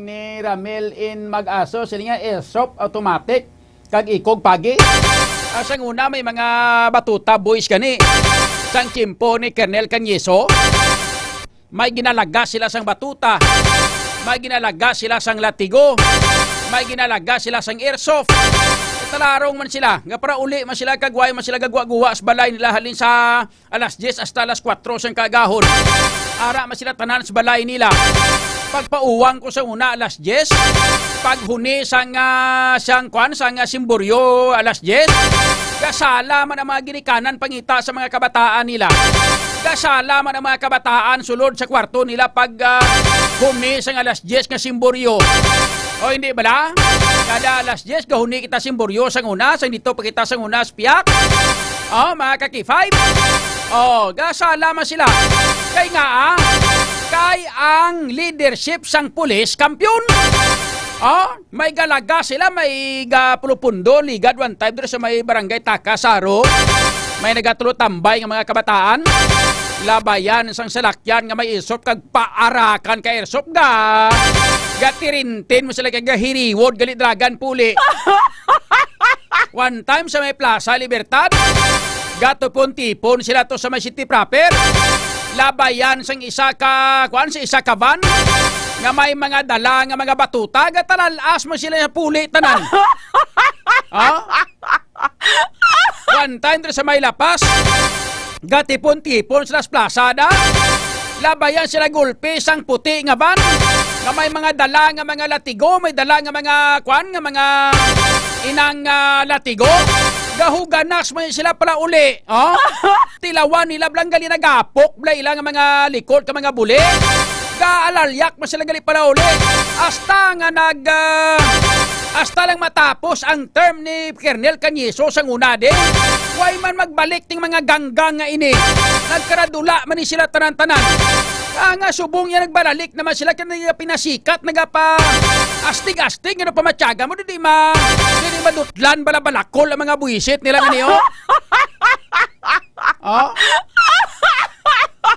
ni Ramel in Mag-aso, siling nga airsoft automatic kag ikog pagi. Sang una may mga batuta boys kani. Sang kimpo ni Colonel Canyeso. May ginalaga sila sang batuta. May ginalaga sila sang latigo. May ginalaga sila sang airsoft. Talarong man sila. Nga para uli man sila kagway man sila gagwa-guwa sa balay nila halin sa alas 10 hasta alas 4 sang kagahon. Ara man sila tanan sa balay nila. Pagpauwang ko sa una alas 10, paghuni sang simboryo alas 10, gasala man ang mga ginikanan pangita sa mga kabataan nila. Gasala man ang mga kabataan sulod sa kwarto nila pag huni sang alas 10 nga simboryo. O hindi bala? Kada alas 10 gahuni kita simboryo sang una, sang dito pakita sang una spiyak. Mga kaki-5. Gasala man sila. Kay nga kay ang leadership sang pulis kampiyon. May galaga sila, may pulupundo, ligad one time doon sa may barangay Takasaro. May nagatulo tambay ng mga kabataan. Labayan sang salakyan nga may airsoft kag paarakan ka airsoft ga. Gatirintin mo sila kag hiriwod gali dragan puli. One time sa may Plaza Libertad, gatupon-tipon sila to sa may city proper. Labayan sang isa ka van nga may mga dala nga mga batuta gatalalas mo sila sa puli tanan. One time sa may lapas gatipon-tipon sa plaza da. Labayan sila gulpi sang puti nga van nga may mga dala nga mga latigo, may dala nga mga mga inang latigo. Gahuganas mo sila pala uli. Tilawan nila blang gali nagapok bla ilang mga likod ka mga buli. Gaalalyak mo sila gali pala uli. Hasta lang matapos ang term ni Colonel Canyeso sang una din. Way man magbalik ting mga ganggang nga ini. Nagkaradula man ni sila tanan-tanan. Nga subong yan nagbaralik naman sila kaya pinasikat nagapa astig-astig nga pamatyaga mo di madutlan balabalakol ang mga buwisit nila nga niyo.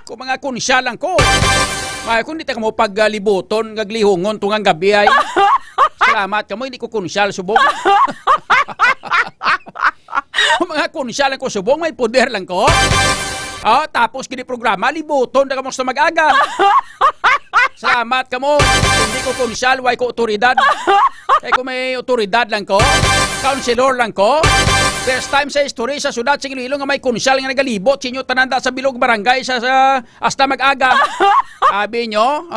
Kung mga kunsya lang ko. Kung di ka mo paglibuton gaglihungon tungang gabi ay salamat ka mo hindi ko kunsyal subong. Kung mga kunsya lang ko subong may poder lang ko. Tapos gini programa, libuton na kamusta mag-aga. Salamat ka mo. Hindi ko konsyal, way ko otoridad. Kung may otoridad lang ko, counselor lang ko. First time sa history sa syudad sa Iloilo nga may konsyal nga nagalibot. Sinyo tananda sa bilog barangay sa hasta mag-aga. Sabi nyo,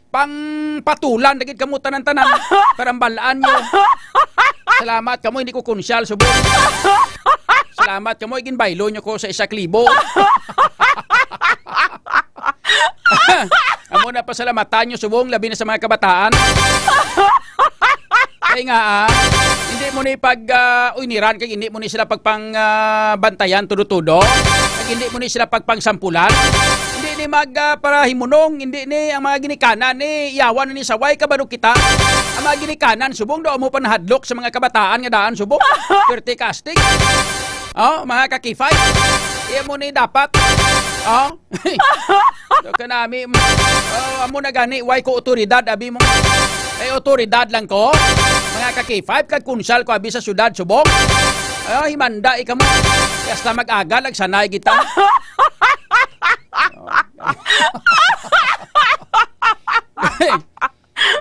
pang patulan, nagit kamo tanan-tanan. Parambalaan nyo. Salamat ka mo, hindi ko konsyal, subong. Salamat ka mo, iginbaylo nyo ko sa 1,000. Amo na pasalamatan nyo subong, labi na sa mga kabataan. Kaya nga, hindi mo ni pag-uniran, kaya hindi mo ni sila pagpang bantayan tudo-tudo. hindi mo ni sila pagpangsampulan. Hindi ni para himunong, hindi ni ang mga ginikanan ni iyawan ni saway kabalo kita. Ang mga ginikanan subong do mo panahadlok sa mga kabataan nga daan subong. Perti casting. Mga kakifay. Iya mo ni dapat. Do kanami amo na gani way ko otoridad abi mo. Ay otoridad lang ko. Mga kakifay kag kunsal ko abi sa syudad subong. Himanda ikaw mo. Kasta mag-aga sanay kita.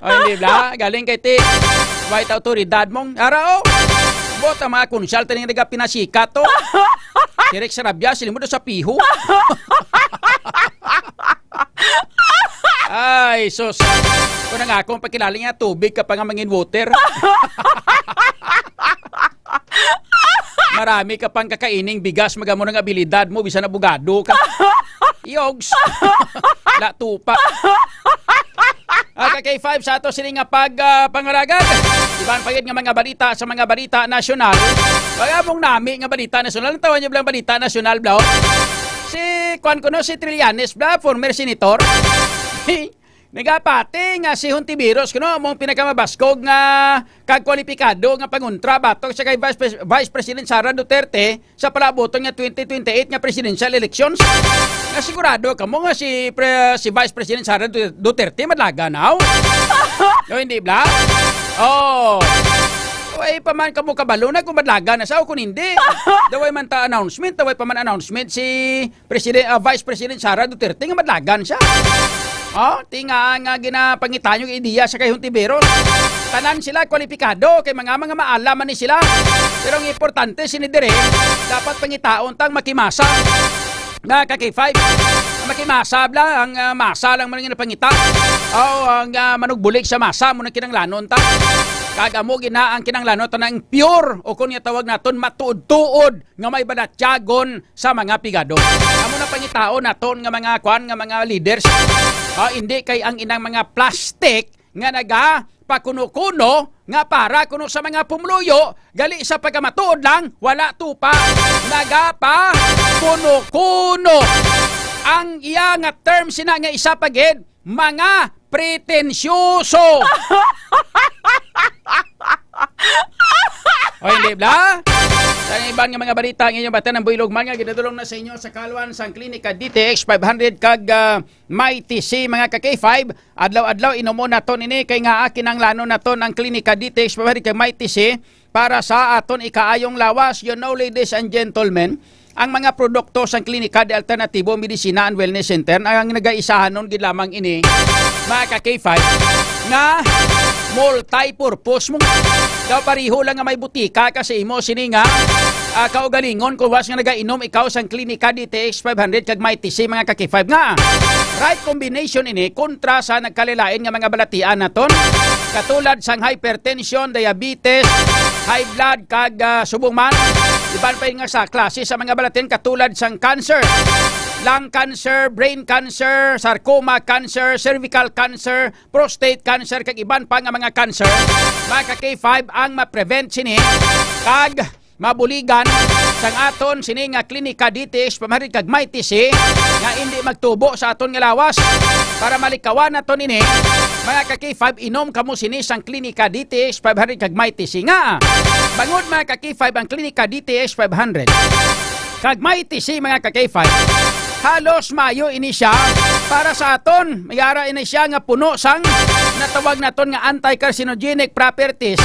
Hindi ba? Galing kay ti. White autoridad mong. Arao. Bota mga konsyalta ng naga pinasikat to. Direk sa rabya, sila mo sa piho. Ay, sos. Kung nga akong pakilaling nga tubig ka pa nga mangin water. Marami ka pang kakaining bigas, magamo ng abilidad mo, bisa na bugado ka. Yogs. La tupa. K5 sa ato sila nga pangaragad. Iban pagid nga mga balita sa mga balita nasyonal. Kaya mong nami nga balita nasyonal. Tawan niyo lang balita nasyonal, bro. Si Juan Cuno, si Trillanes, bro, former senator. Nagapati nga si Hontiveros kuno mong pinakamabaskog nga kagkwalipikado nga panguntra batok sa kay Vice President Sara Duterte sa palaboton nga 2028 nga presidential elections. Nga sigurado kamo nga si Vice President Sara Duterte madlaga now. No, hindi bla? Ay paman kamo kabalo na kung madlaga na sa kung hindi. Daway man ta announcement, daway paman announcement si Vice President Sara Duterte nga madlagan siya. Tinga nga ginapangitan yung ideya sa kay Hontiveros. Tanan sila kwalipikado kay mga maalaman ni sila. Pero ang importante sinidire dapat pangitaon tang makimasa. Nga kaki-5 makimasa bla ang masa lang man nga napangita. Ang manugbulig sa masa mo nang kinanglanon ta. Kagamo gina ang kinanglanon ta nang pure o kun tawag naton matuod-tuod nga may badatyagon sa mga pigado. Amo na pangitaon naton nga mga kwan nga mga leaders. Hindi kay ang inang mga plastic nga naga pakuno-kuno nga para kuno sa mga pumuluyo gali sa pagkamatuod lang wala tupa naga pa kuno-kuno ang iya nga term sina nga isa pagid mga pretensyoso. Hindi bla? Sa ibang nga mga balita ang inyong bata ng Builog Man nga ginadulong na sa inyo sa kalwan sang klinika DTX 500 kag Mighty C mga ka-K5 adlaw-adlaw inumo naton ini kay nga akin ang lano naton ang klinika DTX 500 kag Mighty C para sa aton ikaayong lawas. You know, ladies and gentlemen, ang mga produkto sang klinika de Alternatibo Medicina and Wellness Center ang nagaisahan nun gid lamang ini mga ka-K5 nga multi-purpose mo daw pariho lang nga may butika kasi imo sini nga kaugalingon kung was nga nagainom ikaw sang klinika DTX 500 kag Mighty C mga ka-K5 nga right combination ini kontra sa nagkalilain nga mga balatian naton katulad sang hypertension, diabetes, high blood kag subong man iban pa nga sa klase sa mga balatian katulad sang cancer, lung cancer, brain cancer, sarcoma cancer, cervical cancer, prostate cancer kag iban pa nga mga cancer mga ka-K5 ang ma-prevent sini kag mabuligan sang aton sini nga klinika DTX 500 kag Mighty C nga hindi magtubo sa aton nga lawas para malikawan naton ini mga ka-K5 inom kamo sini sang klinika DTX 500 kag Mighty C nga bangod mga ka-K5 ang klinika DTX 500 kag Mighty C mga ka-K5 halos mayo ini siya para sa aton mayara ini siya nga puno sang natawag naton nga anti-carcinogenic properties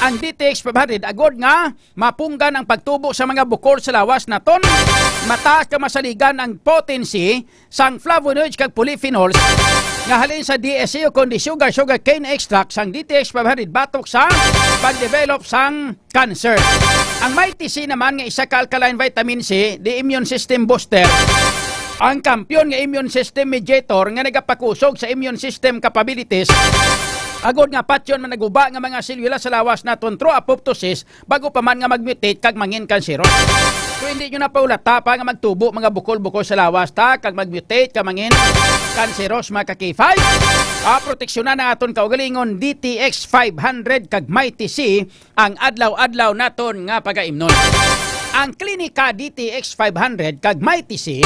ang DTX 500 agod nga mapunggan ang pagtubo sa mga bukol sa lawas naton mataas ka masaligan ang potency sang flavonoids kag polyphenols nga halin sa DSC o kundi sugar cane extract sang DTX 500 batok sa pagdevelop sang cancer. Ang Mighty C naman nga isa ka alkaline vitamin C, the immune system booster. Ang kampiyon nga immune system mediator nga nagapakusog sa immune system capabilities. Agod nga patyon man naguba nga mga selula sa lawas naton through apoptosis bago pa man nga magmutate kag mangin kanseros. Kung hindi nyo na paulata pa nga magtubo mga bukol-bukol sa lawas ta kag magmutate kag mangin kanseros mga ka-K5. Proteksyonan na aton kaugalingon DTX 500 kag Mighty C ang adlaw-adlaw naton nga pagaimnon. ang klinika DTX 500 kag Mighty C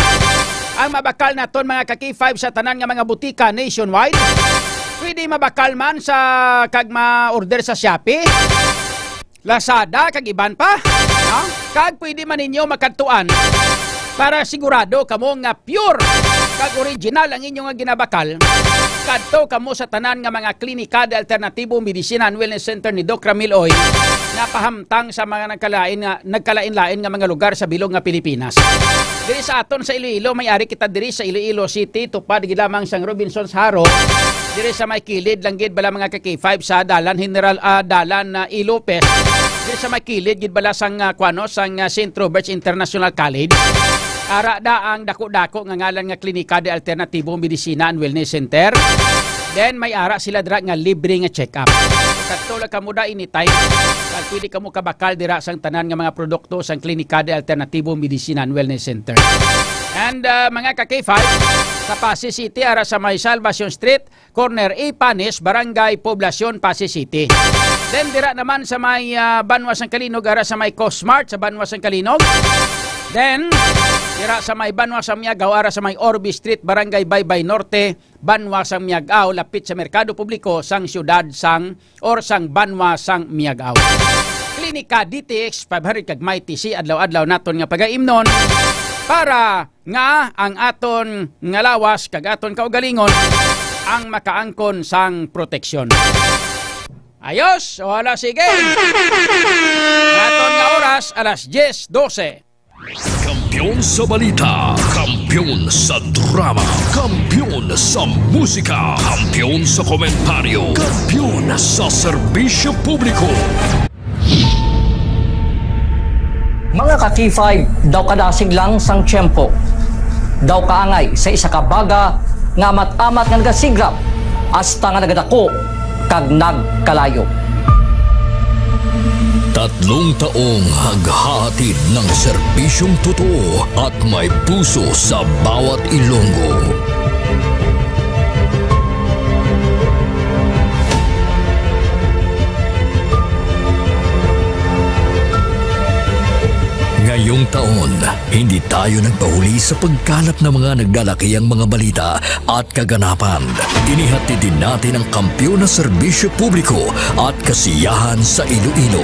ang mabakal naton mga ka-K5 sa tanan nga mga butika nationwide. Pwede mabakal man sa kag ma-order sa Shopee, Lazada kag iban pa. No? Kag pwede man ninyo makadtuan para sigurado kamo nga pure kag original ang inyong nga ginabakal. Kadto kamo sa tanan nga mga klinika de alternatibo medisina and wellness center ni Doc Ramil Oy napahamtang sa mga nagkalain-lain nga mga lugar sa bilog nga Pilipinas. Diri sa aton sa Iloilo, may-ari kita diri sa Iloilo City, tupad gid lamang sang Robinson's Haro. Diri sa may kilid lang gid bala mga ka-K5 sa Dalan General Dalan E. Lopez. Diri sa may kilid gid bala sang sang St. Robert's International College. Ara da ang dako-dako nga ngalan nga klinika de alternatibo medisina and wellness center. Then may ara sila dira nga libre nga check-up. Katulad kamo da anytime. Kag pwede kamo kabakal dira sang tanan nga mga produkto sang klinika de alternatibo medisina and wellness center. And mga ka-K5 sa Pasay City ara sa may Salvacion Street, corner A Panis, Barangay Poblacion, Pasay City. Then dira naman sa may Banwas ng Kalinog ara sa may Cosmart sa Banwas ng Kalinog. Then dira sa may Banwas ng Miagaw ara sa may Orbi Street, Barangay Baybay Norte, Banwas ng Miagaw, lapit sa Merkado Publiko sang siyudad sang Banwas ng Miagaw. Klinika DTX 500 kag Mighty C adlaw-adlaw naton nga pagaimnon para nga ang aton nga lawas kag aton kaugalingon ang makaangkon sang proteksyon. Ayos, wala sige. Aton nga oras alas 10:12. Kampiyon sa balita, kampiyon sa drama, kampiyon sa musika, kampiyon sa komentaryo, kampiyon sa serbisyo publiko. Mga ka-K5, daw kadasig lang sang tiyempo. Daw kaangay sa isa ka baga nga amat-amat nga nagasigrap hasta nga nagadako kag nagkalayo. 3 taong haghahatid ng serbisyong totoo at may puso sa bawat Ilonggo. Ngayong taon, hindi tayo nagpahuli sa pagkalat ng mga naglalakihang mga balita at kaganapan. Inihatid din natin ang kampiyon na serbisyo publiko at kasiyahan sa Iloilo.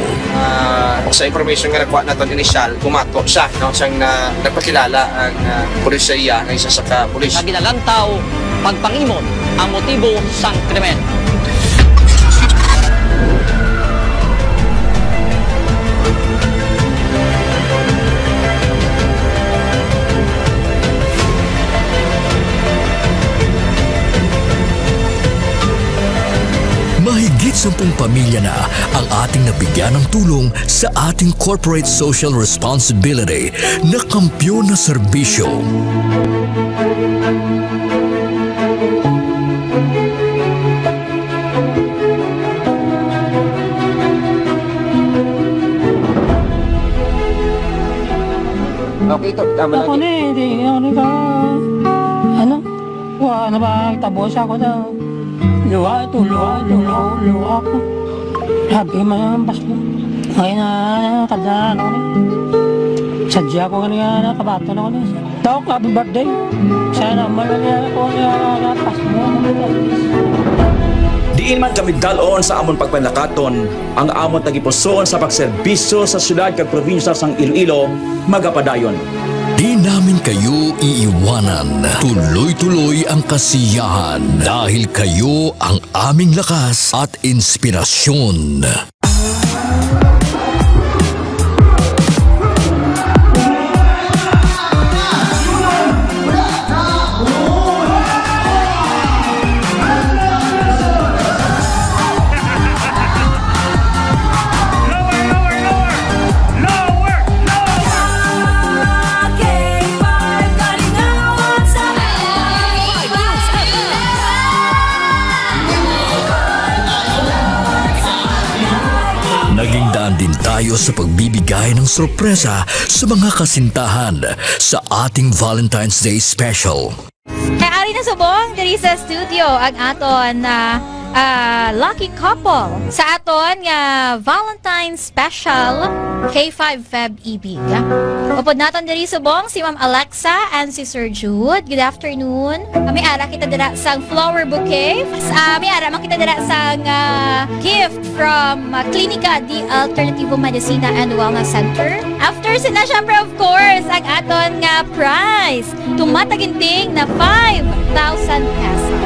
Sa information nga nakuha natin inisyal, pumato siya. Siyang nagpakilala ang pulisya ng isa sa ka-pulis. Naginalantaw, pagpangimon ang motibo sang krimen. Mahigit 10 pamilya na ang ating nabigyan ng tulong sa ating corporate social responsibility na kampiyon na serbisyo. Okay, ito. Tama ako lagi. Hindi ako ka. Ano? Wala na ba? Tabos ako daw. Luha ito, luha ako. Sabi mo naman, Pasko. Ngayon na, kadaan ako niya. Sadya ko kanina, nakabato na ako niya. Tawag, happy birthday. Sana malala ako niya, Pasko. Diin man kami dalon sa amon pagpanlakaton, ang amon tagipuson sa pagserbisyo sa syudad kag probinsya sang Iloilo, magapadayon. Di namin kayo iiwanan. Tuloy-tuloy ang kasiyahan dahil kayo ang aming lakas at inspirasyon. Naging daan din tayo sa pagbibigay ng sorpresa sa mga kasintahan sa ating Valentine's Day Special. Ari na subong diri sa studio ang aton na lucky couple sa aton nga Valentine's Special K5 Feb Ibig. Upod naton diri subong si Ma'am Alexa and si Sir Jude. Good afternoon. May ara kita dira sang flower bouquet. May ara man kita dira sang gift from Clinica di Alternativo Medicina and Wellness Center. After sina syempre of course ang aton nga prize. Tumataginting na 5,000 pesos.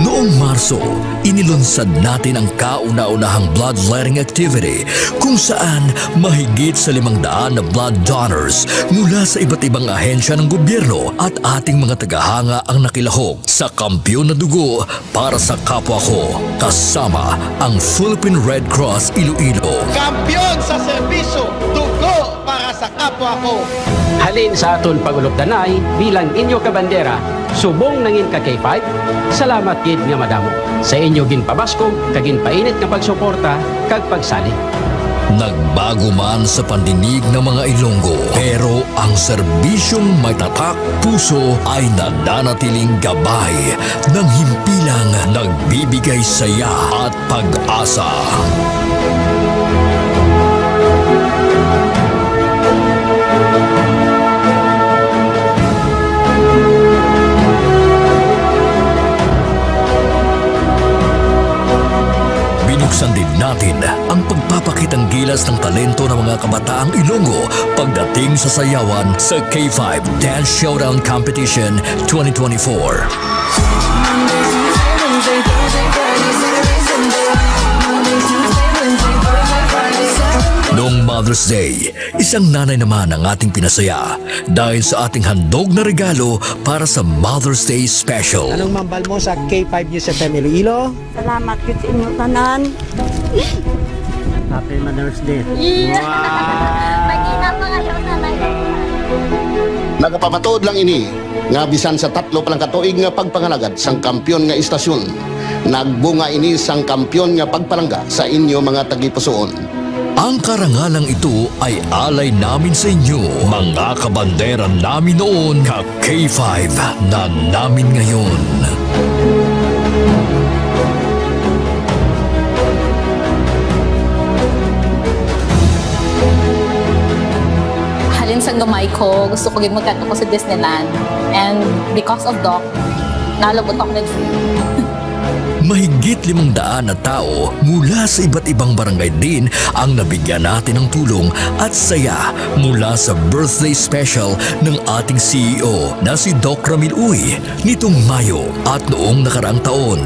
Noong Marso, inilunsad natin ang kauna-unahang bloodletting activity kung saan mahigit sa 500 na blood donors mula sa iba't ibang ahensya ng gobyerno at ating mga tagahanga ang nakilahok sa Kampiyon na Dugo para sa kapwa ko, kasama ang Philippine Red Cross Iloilo. Kampiyon sa serbisyo, dugo para sa kapwa ko. Halin sa aton pagulupdanay bilang inyo kabandera, subong nangin ka K5, salamat gid nga madamo. Sa inyo ginpabaskog, kagin painit nga pagsuporta, kag pagsali. Nagbago man sa pandinig ng mga Ilonggo, pero ang serbisyong may tatak puso ay nananatiling gabay ng himpilang nagbibigay saya at pag-asa. Binuksan din natin ang pagpapakitang gilas ng talento ng mga kabataang Ilonggo pagdating sa sayawan sa K5 Dance Showdown Competition 2024. Noong Mother's Day, isang nanay naman ang ating pinasaya dahil sa ating handog na regalo para sa Mother's Day Special. Anong mambal mo sa K5 News FM Iloilo? Salamat yun sa inyo tanan. Happy Mother's Day. Yeah. Magina pa kayo nanay. Nagapamatuod lang ini nga bisan sa 3 pa lang katuig nga pagpangalagad sang kampiyon nga istasyon. Nagbunga ini sang kampiyon nga pagpalangga sa inyo mga tagipusoon. Ang karangalang ito ay alay namin sa inyo, mga kabandera namin noon, ka K5 na namin ngayon. Halin sa gamay ko, gusto ko magkanto ko sa Disneyland. And because of Doc, nalabot ako ng Mahigit 500 na tao mula sa iba't ibang barangay din ang nabigyan natin ng tulong at saya mula sa birthday special ng ating CEO na si Doc Ramil Uy nitong Mayo at noong nakaraang taon.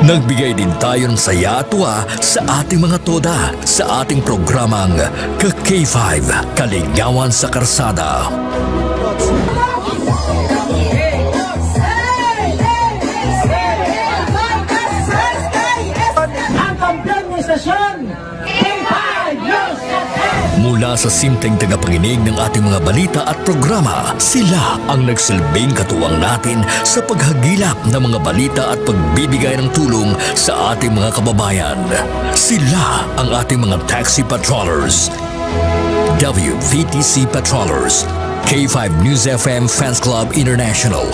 Nagbigay din tayo ng saya at tuwa sa ating mga toda sa ating programang Ka-K5, Kaligawan sa Karsada. Ang kampiyon ng istasyon, K5 News FM! Mula sa simpleng tagapanginig ng ating mga balita at programa, sila ang nagsilbing katuwang natin sa paghagilap ng mga balita at pagbibigay ng tulong sa ating mga kababayan. Sila ang ating mga taxi patrollers, WVTC patrollers, K5 News FM Fans Club International,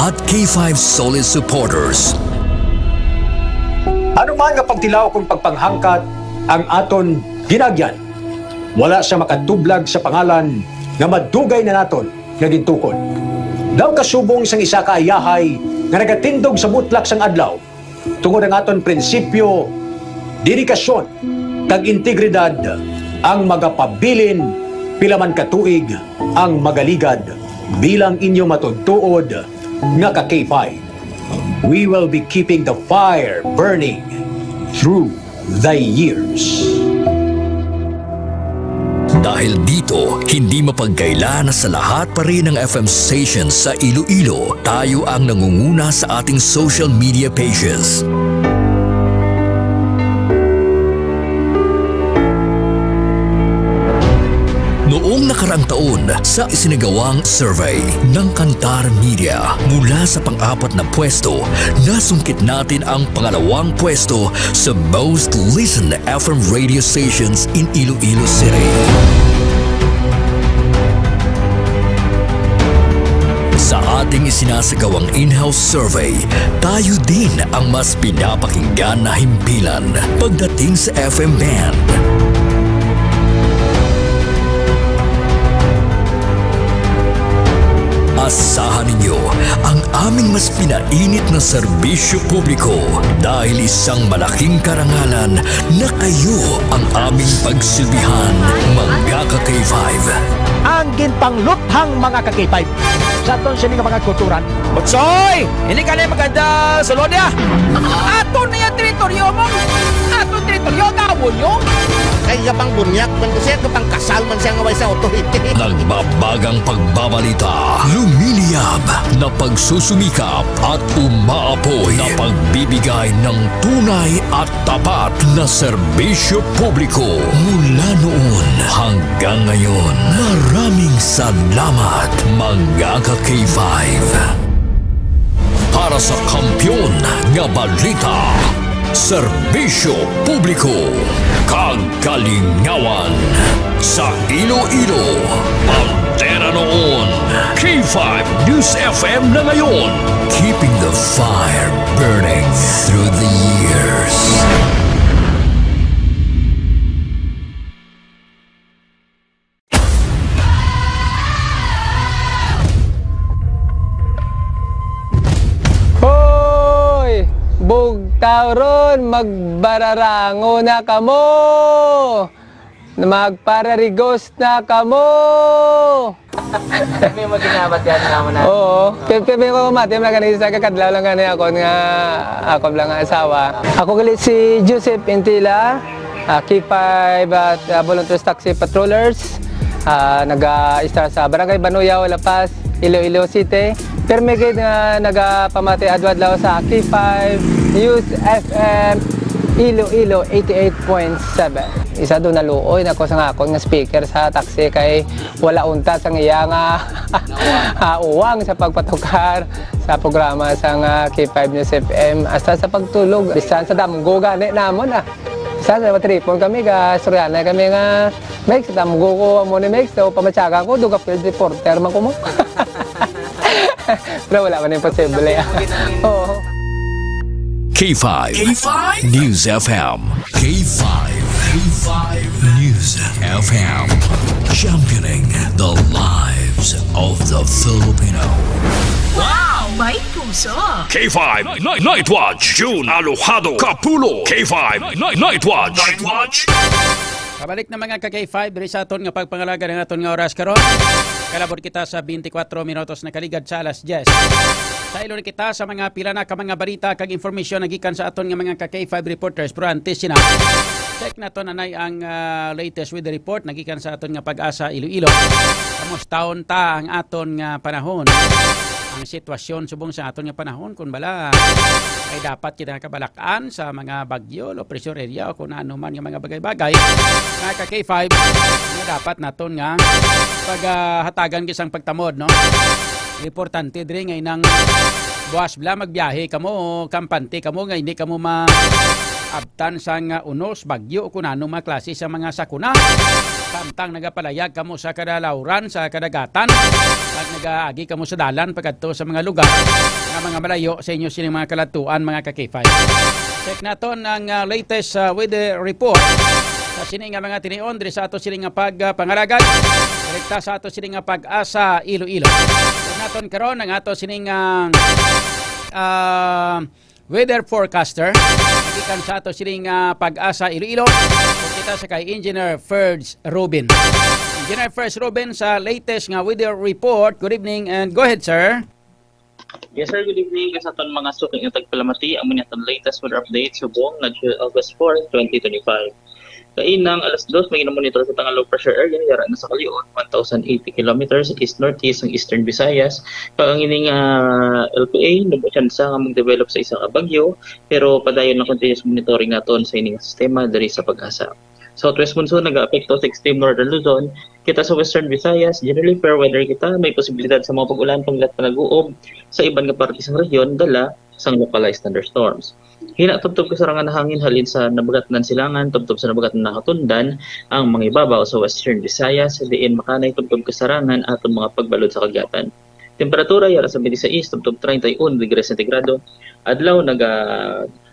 at K5 Solid Supporters. Ano man nga pagtilaw kung pagpanghangkat ang aton ginagyan, wala siya makatublag sa pangalan nga madugay na naton nga gintukod. Daw kasubong sang isa ka ayahay nga nagatindog sa mutlak sang adlaw tungod ang aton prinsipyo, dedikasyon kag integridad ang magapabilin pila man katuig ang magaligad bilang inyo matudtuod nga ka K5. We will be keeping the fire burning through the years. Dahil dito, hindi mapagkaila na sa lahat pa rin ng FM stations sa Iloilo, tayo ang nangunguna sa ating social media pages. Noong nakaraang taon, sa isinagawang survey ng Kantar Media, mula sa pang-4 na pwesto, nasungkit natin ang pangalawang pwesto sa most listened FM radio stations in Iloilo City. Sa ating isinasagawang in-house survey, tayo din ang mas pinapakinggan na himpilan pagdating sa FM band. Asahan ninyo ang aming mas pinainit na serbisyo publiko dahil isang malaking karangalan na kayo ang aming pagsilbihan, mga ka-K5. Ang ginpangluthang mga ka-K5 sa aton sini nga mga kulturan. Butsoy! Hindi ka na maganda sa lodya! Aton na yung teritoryo mo! Aton teritoryo, gawon nyo! Kaya pang bunyak, man siya kapang kasal man siya ngaway sa authority. Nagbabagang pagbabalita, lumiliyab na pagsusumikap at umaapoy na pagbibigay ng tunay at tapat na serbisyo publiko. Mula noon hanggang ngayon, maraming salamat mga ka-K5. Para sa kampyon nga balita, serbisyo publiko, kagalingawan sa Iloilo. Antena noon, K5 News FM na ngayon, keeping the fire burning through the years. Bugtauron, magbararango na kamo. Magpararigos na kamo. May maginabat yan naman na. Oo. Pero ko mati, maganisa kakadlaw lang gani ako nga ako lang ang asawa. Ako galit si Joseph Intila, K5 at Volunteer Taxi Patrollers. Nag-start sa Barangay Banuyaw, La Paz, Iloilo City. Pero may nga nagpamati adwadlaw sa K5 News FM Iloilo 88.7. Isa doon naluoy na ko sa ngakon nga speaker sa taxi kay wala unta sa iya nga uwang sa pagpatukar sa programa sa K5 News FM hasta sa pagtulog. Bisan sa damgo gani namon Isa sa matripon kami ga Suryana kami nga Mex, damgo ko mo ni Mex so pamatsaga ko duga field reporter man ko mo. Pero wala man imposible. Oo. K5 News FM. K5 News FM. Championing the lives of the Filipino. Wow! May puso! K5 Night Watch. June Alojado Capulo. K5 Night Watch. Pabalik na mga ka-K5, diri sa aton nga pagpangalaga ng aton nga oras karon. Kalabot kita sa 24 minutos na kaligad sa alas 10. Sa ilo kita sa mga pila na ka mga balita kag informasyon nagikan sa aton nga mga ka-K5 reporters. Pero antes sina, check na to nanay ang latest weather report nagikan sa aton nga Pag-asa Iloilo. Kamustaon ta ang aton nga panahon? Ang sitwasyon subong sa aton nga panahon kung bala ay dapat kita kabalakan sa mga bagyo o pressure area o kung ano man yung mga bagay-bagay mga ka-K5 na dapat naton nga paghatagan kisang pagtamod, no? Importante diri nga inang buwas bla magbiyahe kamo o kampante kamo nga hindi kamo maabtan sa nga unos bagyo o kung ano mga klase sa mga sakuna. Samtang nagapalayag kamo sa kadalawran sa kadagatan at nagaagi kamo sa dalan pagkadto sa mga lugar nga mga malayo sa inyo sining mga kalatuan mga ka-K5. Check naton ang latest weather report sa sining nga mga tinion diri sa ato sining nga pagpangalagad direkta sa ato sining nga Pag-asa Iloilo. Check naton karon ang ato sining weather forecaster gikan sa ato sining Pag-asa Iloilo. Kita sa kay Engineer Ferds Robin. Engineer Ferds Robin sa latest nga weather report. Good evening and go ahead, sir. Yes, sir. Good evening. Sa aton mga suking ng tagpalamati, ang mga latest weather update subong na August 4, 2025. Kainang alas 2, may monitor sa tangang low pressure area, yara na sa Kalion, 1,080 kilometers east-northeast ng Eastern Visayas. Ang ining LPA, nabusyan sa nga mag-develop sa isang bagyo, pero padayon ng continuous monitoring naton sa ining sistema dari sa Pag-asa. Southwest monsoon nag-aapekto sa extreme northern Luzon. Kita sa Western Visayas, generally fair weather kita, may posibilidad sa mga pag-ulan panglat na nag-uob sa ibang parte sa rehiyon, dala sa localized thunderstorms. Hina tubtob kasarangan na hangin halin sa nabagat ng silangan, tubtob sa nabagat ng nakatundan, ang mga ibabaw sa Western Visayas, diin makanay tubtob kasarangan at mga pagbalod sa kagatan. Temperatura yara sa 26 tubtob 31 degrees centigrado. Adlaw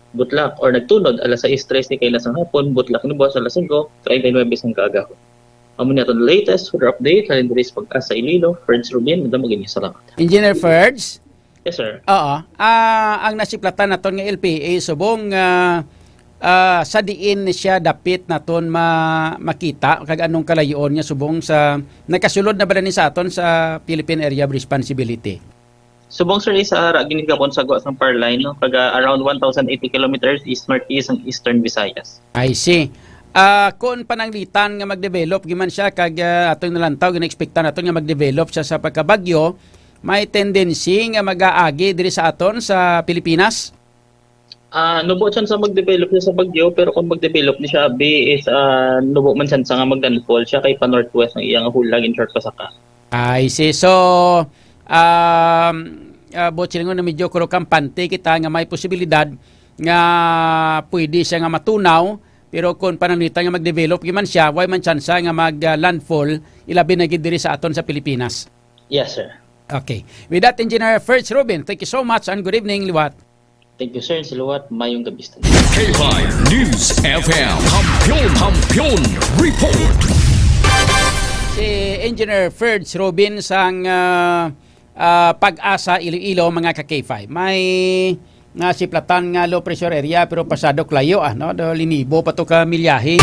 butlak or nagtunod alas 6:13 kay lasang hapon, butlak ni buwas alas 5:39 sang kaagahon. Amo na the latest weather update halin diri sa Pag-asa Iloilo. Ferds Rubin, madam magini salamat. Engineer Ferds. Yes sir. Oo. Ang nasiplatan naton nga LPA subong sa diin siya dapit naton makita kag anong kalayon niya subong sa nakasulod na ba ni sa aton sa Philippine Area of Responsibility. Subong sir sa ginigapon sa guwas ng power line no kag around 1080 kilometers east northeast ang Eastern Visayas. I see. Kung pananglitan nga mag-develop giman siya kag atong nalantaw gina-expectan naton nga mag-develop siya sa pagkabagyo, may tendency nga mag-aagi diri sa aton sa Pilipinas. Nubo siya sa mag-develop niya sa bagyo pero kung mag-develop ni siya is nubo man siya nga mag-landfall siya kay pa-northwest ng iyang hulag in short pasaka. I see. So botchilingon na medyo kuro kampante kita nga may posibilidad nga pwede siya nga matunaw pero kung pananglitan nga mag-develop giman siya way man chance nga mag-landfall ilabi na gid diri sa aton sa Pilipinas. Yes sir. Okay. With that, Engineer Ferds Rubin, thank you so much and good evening, Liwat. Thank you, sir. Siluwat, mayong gabi. K5 News FM, Hampion Report. Si Engineer Ferds Rubin sang Pag-asa Iloilo, mga ka-K5. May siplatan nga low pressure area pero pasado klayo, no? Linibo pa to ka milyahe.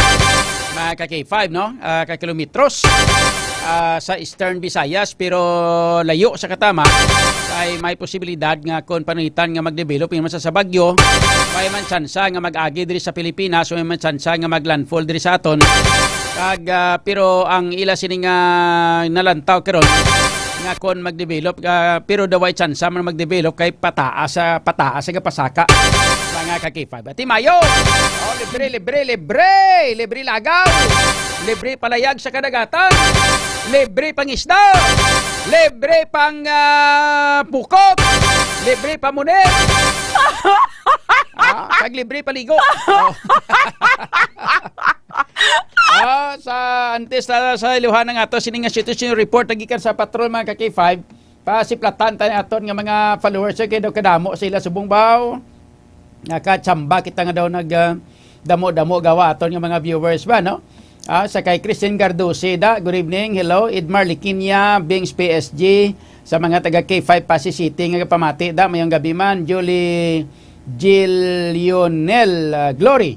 Mga ka-K5, no? Ka-kilometros. Sa Eastern Visayas pero layo sa katama ay may posibilidad nga kung panuhitan nga mag-develop yung sa bagyo may man tsansa nga mag-agi diri sa Pilipinas o may man tsansa nga mag-landfall diri sa aton pero ang ila sini nga nalantaw karon nga kung mag-develop pero daway tsansa man mag-develop kay pataas sa pasaka mga ka-K5 Timayo libre lagaw libre palayag sa kadagatan libre pang isda, libre pang pukot, libre pa munir, kag libre paligo. Sa antes sa iluhan nga ato sining situation report nagikan sa patrol mga ka-K5 pasiplatan tayo aton nga mga followers kay daw kadamo sila subong baw nakachamba kita nga daw nag damo-damo gawa aton nga mga viewers ba no. Sa kay Christine Gardoseda, good evening, hello. Edmar Liquinia, Bings PSG, sa mga taga K5 Pasig City, nga pamati da, mayong gabi man, Julie Lionel Glory.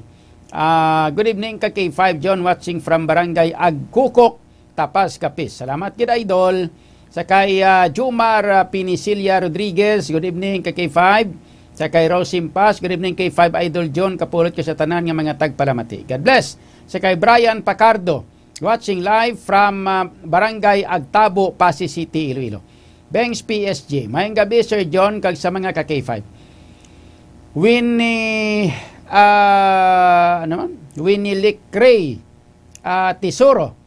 Good evening ka K5, John watching from Barangay Agkukok, Tapas, Kapis. Salamat kid idol. Sa kay Jumar Pinicilia Rodriguez, good evening ka K5. Sa kay Rosimpas, good evening K5 Idol John, kapulot ko sa tanan nga mga tagpalamati. God bless. Sa kay Brian Pacardo, watching live from Barangay Agtabo, Pasig City, Iloilo. Banks PSG, mayang gabi Sir John, kag sa mga ka-K5. Winnie Licray Tesoro.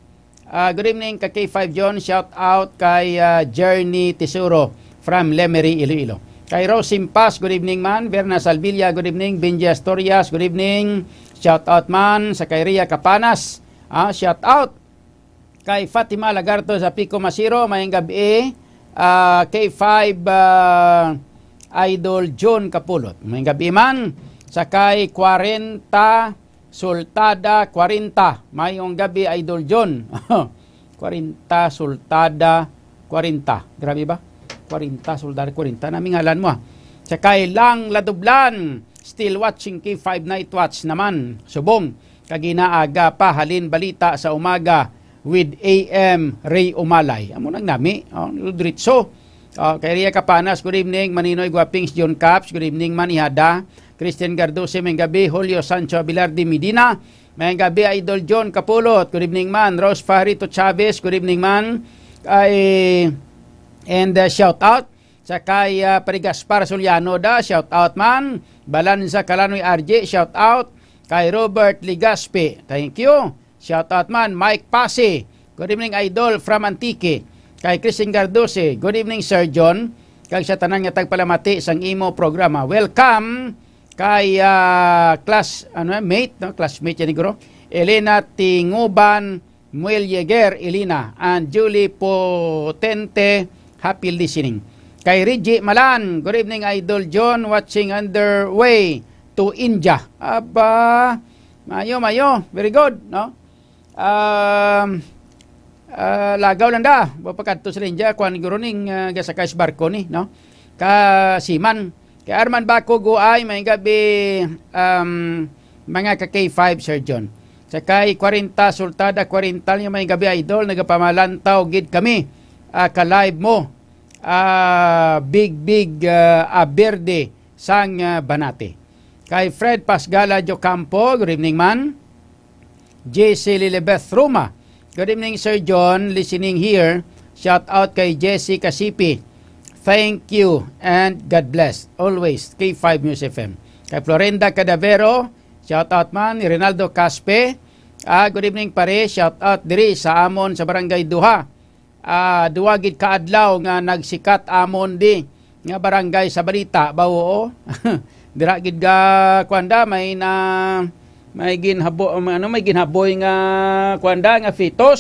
Good evening ka-K5 John, shout out kay Journey Tesoro from Lemery, Iloilo. Kay Rosimpas, good evening man. Verna Salvilla, good evening. Benji Astorias, good evening. Shout out man sa kay Ria Capanas. Shout out kay Fatima Lagarto sa Pico Masiro. Mayang gabi. K5 Idol John Kapulot. Mayang gabi man sa kay 40 Sultada 40. Mayong gabi Idol John. 40 Sultada 40. Grabe ba? 40 Sultada 40. Naming ngalan mo. Sa kay Lang Ladublan. Still watching K5 Night Watch naman. Subong, kaginaaga pa halin balita sa umaga with AM Ray Umalay. Amo nang nami, diretso. Kay Ria Capanas, good evening. Maninoy Guapings, John Caps, good evening. Manihada, Christian Gardose, may gabi. Julio Sancho Abilardi Medina, may gabi. Idol John Kapulot, good evening man. Rose Farito Chavez, good evening man. And shout out sa kay Parigaspar Soliano da, shout out man. Balanza Kalanoy RJ, shout out. Kay Robert Ligaspe, thank you. Shout out man. Mike Pase, good evening Idol from Antique. Kay Christine Gardose, good evening Sir John. Kay sa tanan nga tagpalamati sang imo programa. Welcome kay classmate yan iguro. Elena Tinguban Muel Yeger Elena and Julie Potente Happy listening. Kay Reggie Malan, good evening Idol John, watching underway to India. Aba, mayo, very good, no? Lagaw lang da, bapakadto sa India, kuan guruning gasakay sa barko ni, no? Ka Siman. Kay Arman Bako Guay, may gabi mga ka-K5, Sir John. Sakay 40, sultada 40 yung may gabi Idol, nagapamalantaw gid kami. Ka-live mo. Big Aberde sang Banate. Kay Fred Pasgala Jocampo, good evening man. JC Lilibeth Roma, good evening Sir John, listening here. Shout out kay Jesse Kasipi. Thank you and God bless. Always, K5 News FM. Kay Florenda Cadavero, shout out man. Rinaldo Caspe, good evening pare. Shout out diri sa amon sa Barangay Duha. Duwagid kaadlaw nga nagsikat amon di nga barangay sa balita bawo. Dira gid ga kuanda may ginhaboy nga kuanda nga fetus.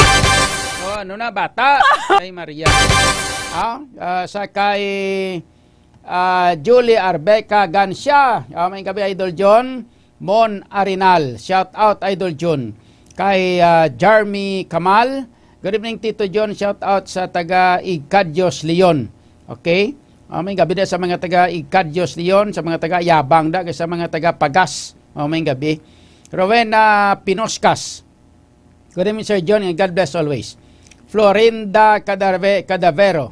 Ano na bata? Ay Maria. Sa kay Julie Arbeca Gansya. May gabi Idol John. Mon Arinal. Shout out Idol John. Kay Jeremy Kamal. Good evening Tito John. Shout out sa taga Igcadyos Leon. Okay? May gabi na sa mga taga Igcadyos Leon, sa mga taga Yabang da, sa mga taga Pagas. May gabi. Rowena Pinoscas. Good evening Sir John and God bless always. Florinda Cadavero.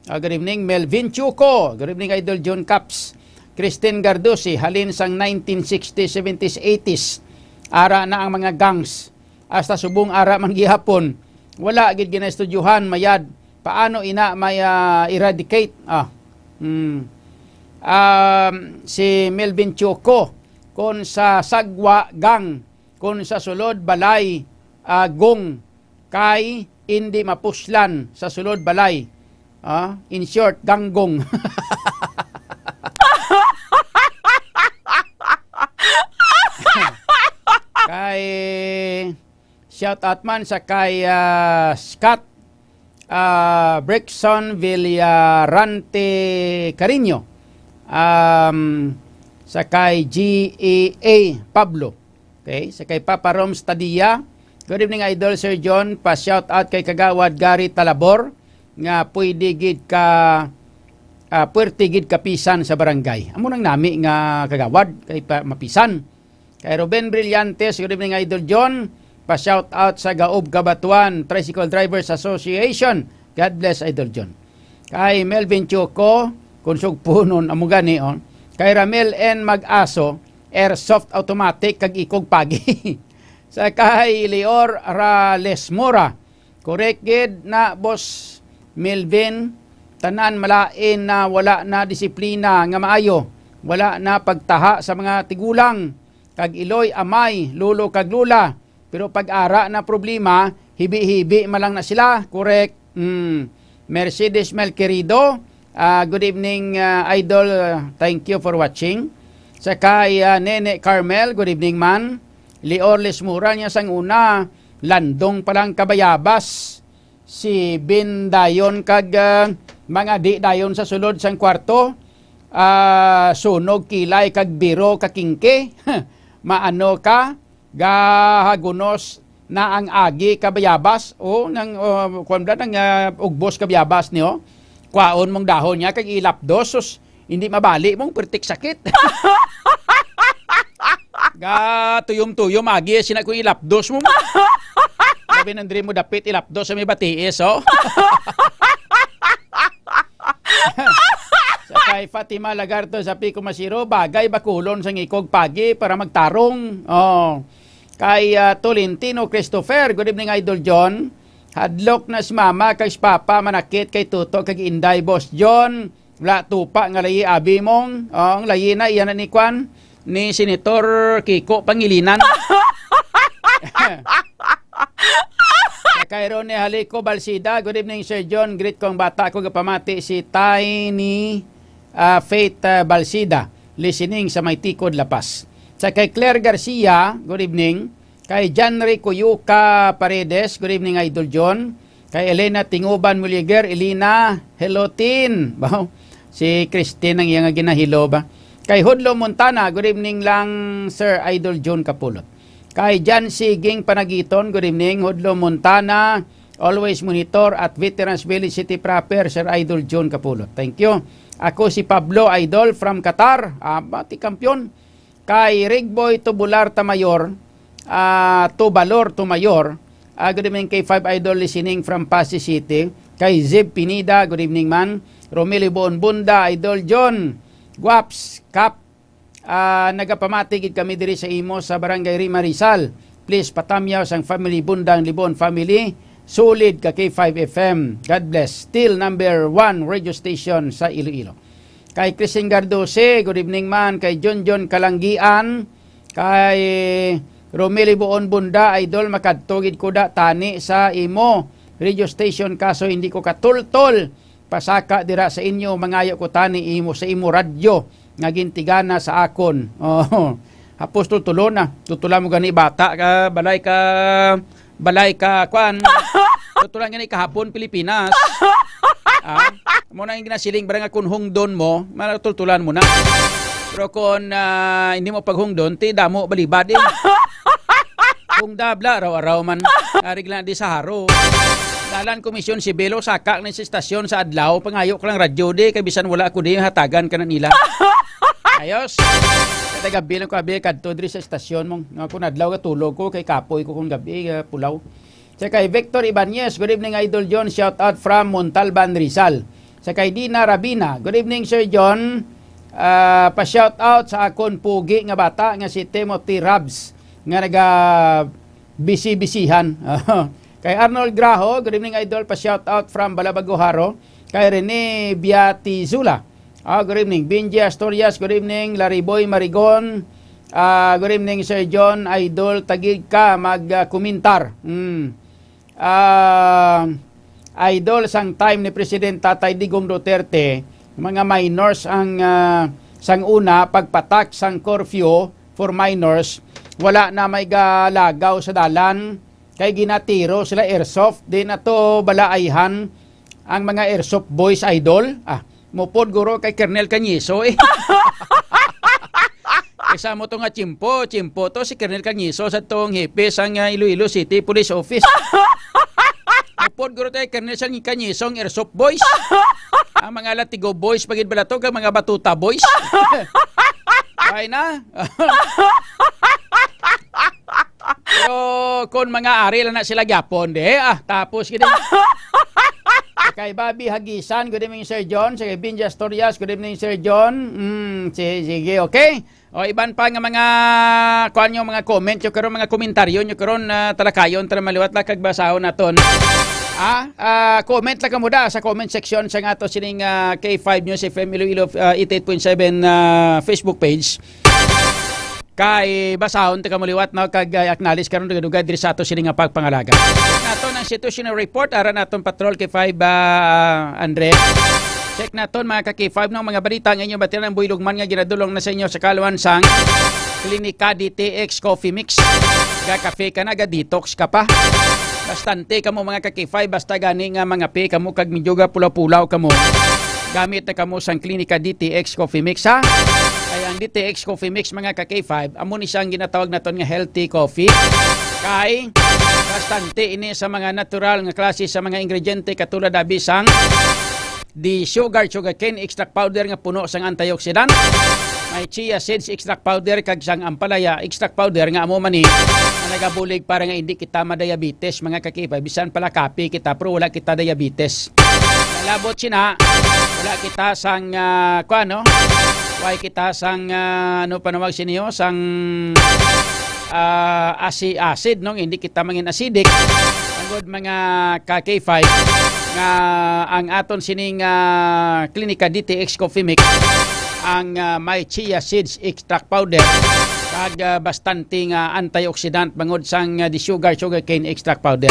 Good evening Melvin Chuco. Good evening Idol John Caps. Christine Gardusi, halin sang 1960s, 70s, 80s. Ara na ang mga gangs. Hasta subong ara man gihapon. Wala gid ginaestudyuhan mayad. Paano ina may eradicate? Si Melvin Chuco kung sa Sagwa Gang, kung sa sulod balay gong kay hindi mapuslan sa sulod balay. In short, ganggong. Kay shout out man sa kay Scott Brexon Villarante Carino. Sa kay GEA Pablo. Okay, sa kay Papa Rom Stadia. Good evening Idol Sir John. Pa-shout out kay Kagawad Gary Talabor nga pwede gid ka puwerte gid kapisan sa barangay. Amo nang nami nga kagawad kay mapisan. Kay Ruben Brillantes, good evening Idol John. Pa-shout out sa Gaob Kabatuan Tricycle Drivers Association. God bless Idol John. Kay Melvin Choco, kunsog punon amo gani on. Kay Ramel N. Mag-aso, airsoft automatic kag ikog pagi. Sa kay Leor Ralesmora, correct gid na boss Melvin, tanan malain na wala na disiplina nga maayo, wala na pagtaha sa mga tigulang, kag iloy amay, lulo kag lula, pero pag-ara na problema, hibi-hibi malang na sila, correct. Mercedes Melquerido, good evening Idol, thank you for watching. Sa kay Nene Carmel, good evening man. Leor Lesmura niya sang una, landong palang kabayabas. Si Bin dayon kag mga di dayon sa sulod sang kwarto. Sunog kilay kag biro kakingke. Maano ka? Gahagunos na ang agi kabayabas. O nang kuanda nang ugbos kabayabas niyo. Kwaon mong dahon niya kag ilapdos. Hindi mabali mong pertik sakit. Tuyom-tuyom agi sina ko ilapdos mo. Sabi nandri mo dapit ilapdos sa may batiis, oh. Sa kay Fatima Lagarto sa Pico Masiro, bagay bakulon sa ngikog pagi para magtarong. Oh. Kay Tolentino Christopher, good evening Idol John. Hadlok na si mama kay si papa manakit kay Tuto kag Inday Boss John. Wala tupa nga layi abi mong. Oh, ang layi na iyan ni Kwan ni Senator Kiko Pangilinan. Kay Ronnie Haliko Balsida, good evening Sir John. Great kong bata ko kapamati si Tiny Faith Balsida, listening sa May Tikod Lapas. Sa kay Claire Garcia, good evening. Kay Janry Cuyuca Paredes, good evening Idol John. Kay Elena Tinguban Mulyeger, Elena, hello tin. Wow. Si Christine ang iyang ginahilo ba? Kay Hudlo Montana, good evening lang Sir Idol John Kapulot. Kay Jan Siging Panagiton, good evening Hudlo Montana. Always monitor at Veterans Village City proper, Sir Idol John Kapulot. Thank you. Ako si Pablo Idol from Qatar. Bati kampiyon. Kay Rigboy Tubular Tamayor, Tubalor Tumayor. Good evening kay 5 Idol listening from Pasig City. Kay Zeb Pinida, good evening man. Romeli Bonbunda, Idol John. Guaps, Kap. Nagapamatigid kami diri sa imo sa Barangay Rima Rizal. Please patamyaw sang family Bundang Libon family. Solid ka K5 FM. God bless. Still number 1 radio station sa Iloilo. Kay Crising Gardose, good evening man. Kay John Kalanggian. Kay Romeli Buon Bunda, Idol, makadtugid ko da tani sa imo radio station kaso hindi ko katultol. Pasaka dira sa inyo, mangayo ko tani imo sa imo radyo nga gintigana sa akon. Oh, hapos tutulo na. Tutula mo gani bata ka, balay ka kwan. Tutulan gani kahapon Pilipinas. Mo na yung ginasiling barang akong hungdon mo, matultulan mo na. Pero kung hindi mo paghungdon, ti damo balibad eh. Kung dabla, araw-araw man, ariglan di sa haro. Dalan komisyon si Belo, sakak na sa istasyon sa adlaw, pangayo ko lang radyo di, kabisan wala ako di, hatagan ka na nila. Ayos. Kaya gabi lang ko gabi, kadto di sa istasyon mong, kung adlaw ka tulog ko, kay kapoy ko kung gabi, pulaw. Sa kay Victor Ibanez, good evening Idol John, shout out from Montalban, Rizal. Sa kay Dina Rabina, good evening Sir John, pa-shout out sa akon pugi nga bata, nga si Timothy Rabs, nga naga bisi-bisihan. Kay Arnold Graho, good evening Idol, pa-shout out from Balabagoharo. Kay Rene Biatizula, good evening. Benji Astorias, good evening. Lariboy Marigon, good evening Sir John, Idol, tagig ka mag-komentar. Idol, sang time ni President Tatay Digong Duterte, mga minors ang sang una, pagpatak sang curfew for minors, wala na may galagaw sa dalan, kay ginatiro sila airsoft, din na to balaayhan ang mga airsoft boys Idol. Mupod guro kay Colonel Canyiso eh. Isa mo to nga chimpo to si Colonel Canyiso sa tong hipis ang Iloilo City Police Office. Mupod guro kay Colonel Canyiso ang airsoft boys. Ang mga Latigo boys pagid bala to kag mga Batuta boys. Ay na. Pero kung mga ari lang na sila gyapon de, tapos gid. Kay Bobby Hagisan, good evening Sir John. Sa kay Binja Storias, good evening Sir John. Sige, okay. O iban pa nga mga kuan nyo, mga comment nyo karon, mga komentaryo nyo karon, talakayon tara maliwat la kag basahon naton. Comment lang kamo da sa comment section sa ato sining K5 News FM Iloilo 88.7 Facebook page. Kay basahon ta kamuliwat na kag acknowledge karon dugay diri sa ato sining pagpangalaga. Nato ang situational report ara naton patrol kay 5 Andre. Check naton mga ka-K5 ng mga balita ngayon batiran ang buylugman nga ginadulong na sa inyo sa kaluan sang Klinika DTX Coffee Mix. Ga kafe ka na, ga detox ka pa. Bastante kamo mga ka-K5 basta gani nga mga pe kamo kag medyo pulaw-pulaw kamo. Gamit na kamo sang Klinika DTX Coffee Mix ha. Kaya ang DTX Coffee Mix mga ka-K5, amo ni siyang ginatawag naton nga healthy coffee. Kay bastante ini sa mga natural nga klase sa mga ingrediente katulad abisang di sugarcane extract powder nga puno sang antioxidant. May chia seeds extract powder kag sang ampalaya extract powder nga amo man ni nagabulig para nga hindi kita ma-diabetes mga ka-K5. Bisan pala kape kita pero wala kita diabetes. Labot sina wala kita sang why kita sang ano panawag siniyo sang acid no, hindi kita mangin acidic. Angod mga ka-K5 nga ang aton sining Klinika DTX Coffee Mix ang may chia seeds extract powder kag bastante nga antioxidant bangod sang di sugarcane extract powder.